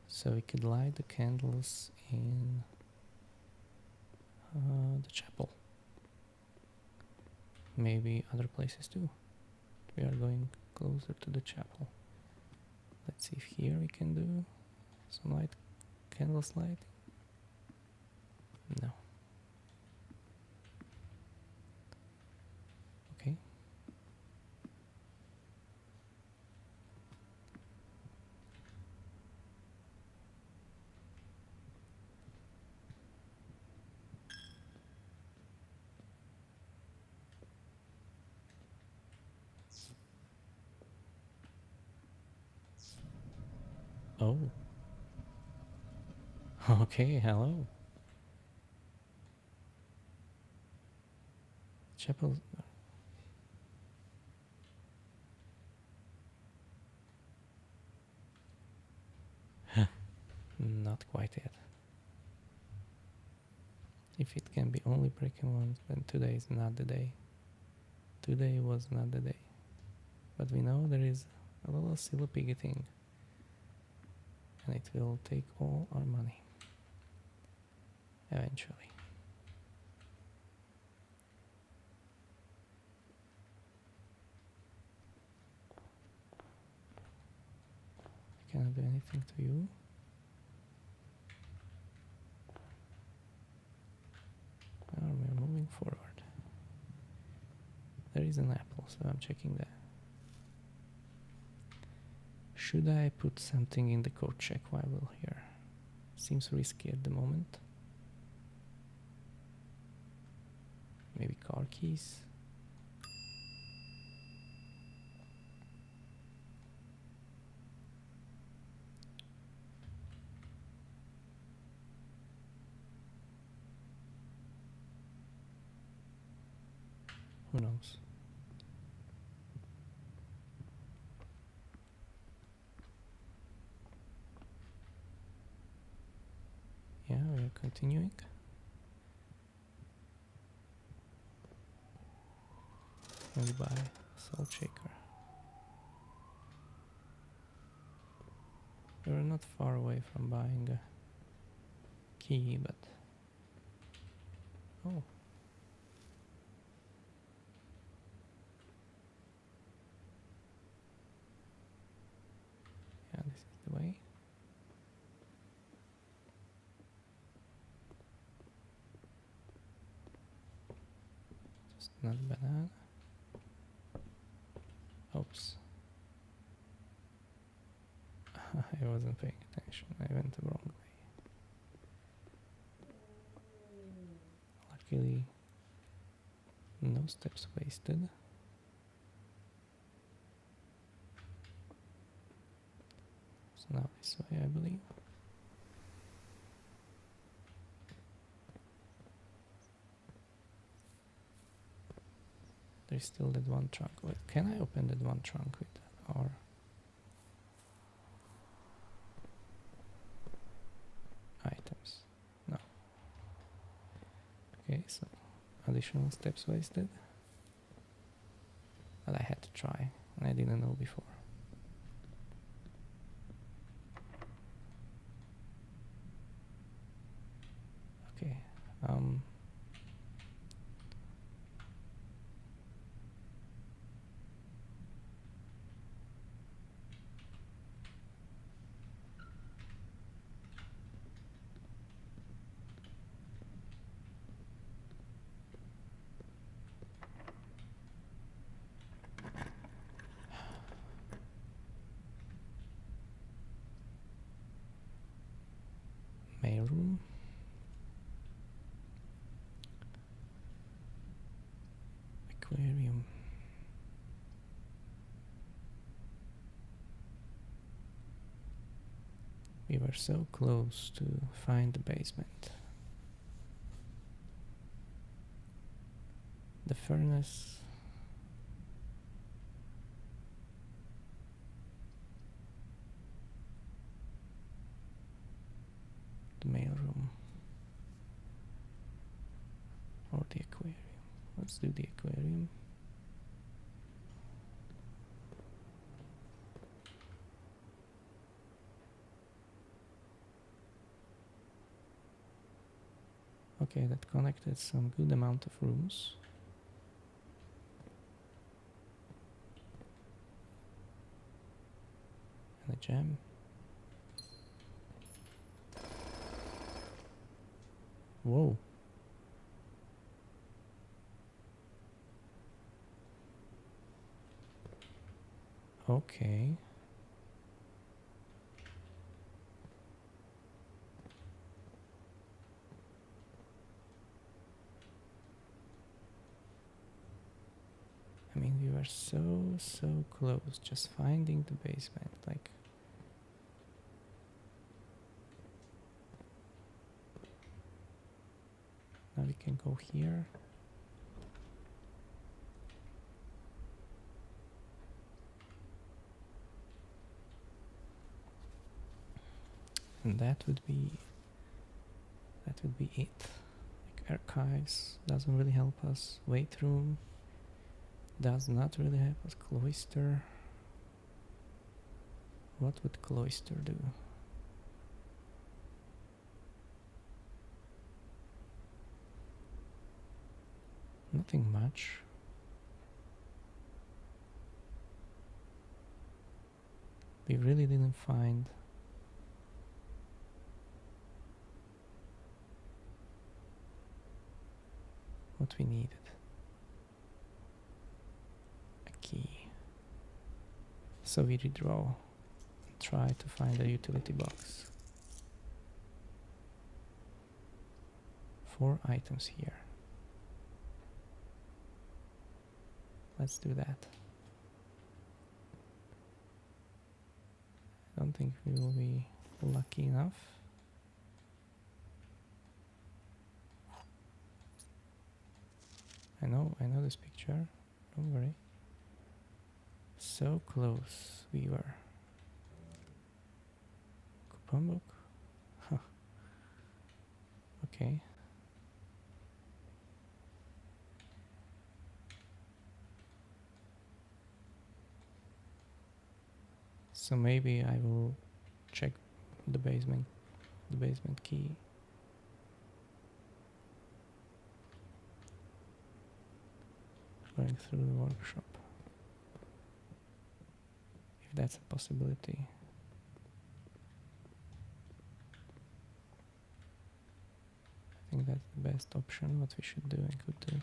So we could light the candles in the chapel. Maybe other places too. We are going closer to the chapel. Let's see if here we can do some light candles lighting. No. Okay. Oh. Okay, hello. Chapel. Not quite yet. If it can be only breaking once, then today is not the day. Today was not the day. But we know there is a little silly piggy thing. And it will take all our money. Eventually. I cannot do anything to you. Now we're moving forward. There is an apple, so I'm checking that. Should I put something in the code check while we're here? Seems risky at the moment. Maybe car keys? Who knows? Yeah, we are continuing. Maybe buy salt shaker. We're not far away from buying a key, but oh, yeah, this is the way. Just another banana. Oops. I wasn't paying attention. I went the wrong way. Luckily, no steps wasted. So now this way, I believe. There's still that one trunk. Wait, can I open that one trunk with our items? No. Okay, so additional steps wasted. But I had to try, and I didn't know before. Okay, mail room. Aquarium. We were so close to find the basement. The furnace. The mail room. Or the aquarium. Let's do the aquarium. Okay, that connected some good amount of rooms. And a gem. Whoa. Okay. I mean, we were so close, just finding the basement, like. Now we can go here. And that would be it. Like archives doesn't really help us. Weight room does not really help us. Cloister. What would cloister do? Nothing much. We really didn't find what we needed. A key. So we redraw. Try to find a utility box. 4 items here. Let's do that. I don't think we will be lucky enough. I know this picture. Don't worry. So close we were. Coupon book? Huh. Okay. So maybe I will check the basement key. Going through the workshop. If that's a possibility. I think that's the best option, what we should do and could do.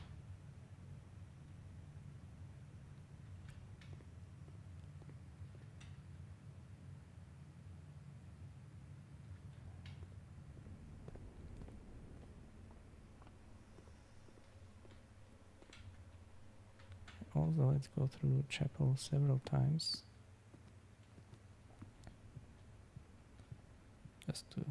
Also, let's go through chapel several times. Just to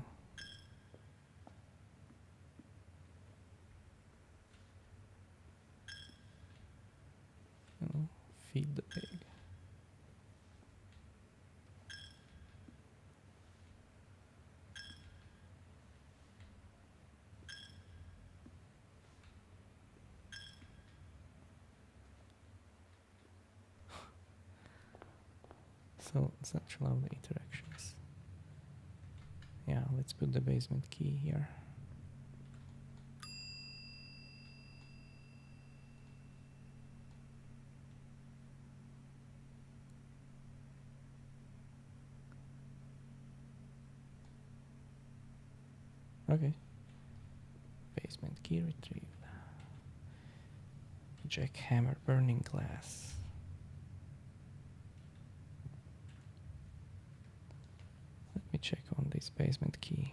feed the pig. So such lovely interactions. Yeah, let's put the basement key here. Okay. Basement key retrieved. Jackhammer, burning glass. Let me check on this basement key.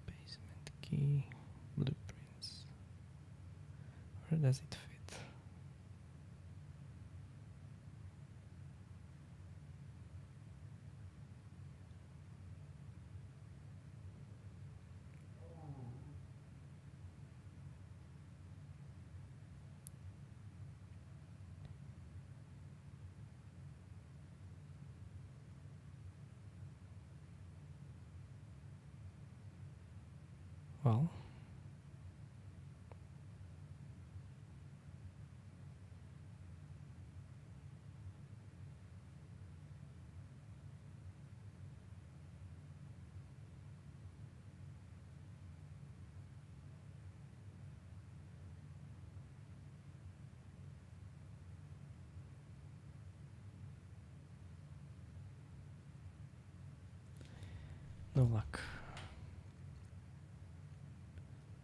Basement key, blueprints. Where does it fit? Well, no luck.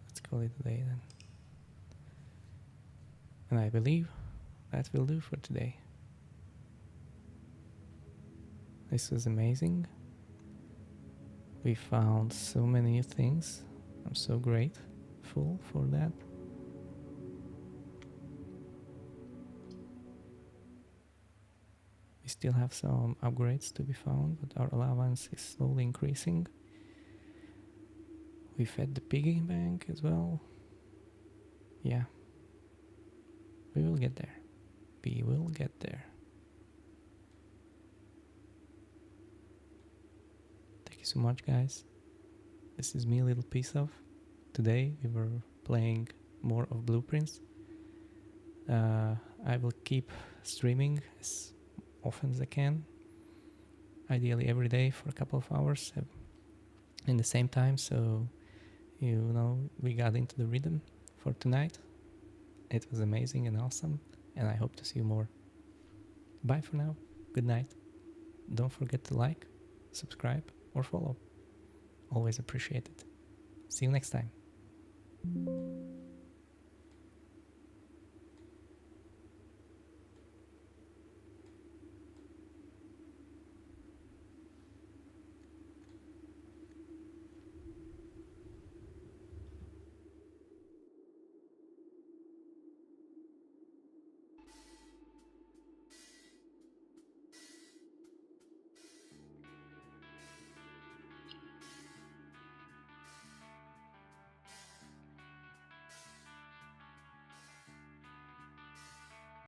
Let's call it a day then. And I believe that will do for today. This was amazing. We found so many new things. I'm so grateful for that. still have some upgrades to be found, but our allowance is slowly increasing. We fed the piggy bank as well. Yeah, we will get there. We will get there. Thank you so much, guys. This is me, a little piece of. Today we were playing more of Blueprints. I will keep streaming as often as I can. Ideally every day for a couple of hours in the same time, so you know we got into the rhythm for tonight. It was amazing and awesome, and I hope to see you more. Bye for now. Good night. Don't forget to like, subscribe, or follow. Always appreciate it. See you next time.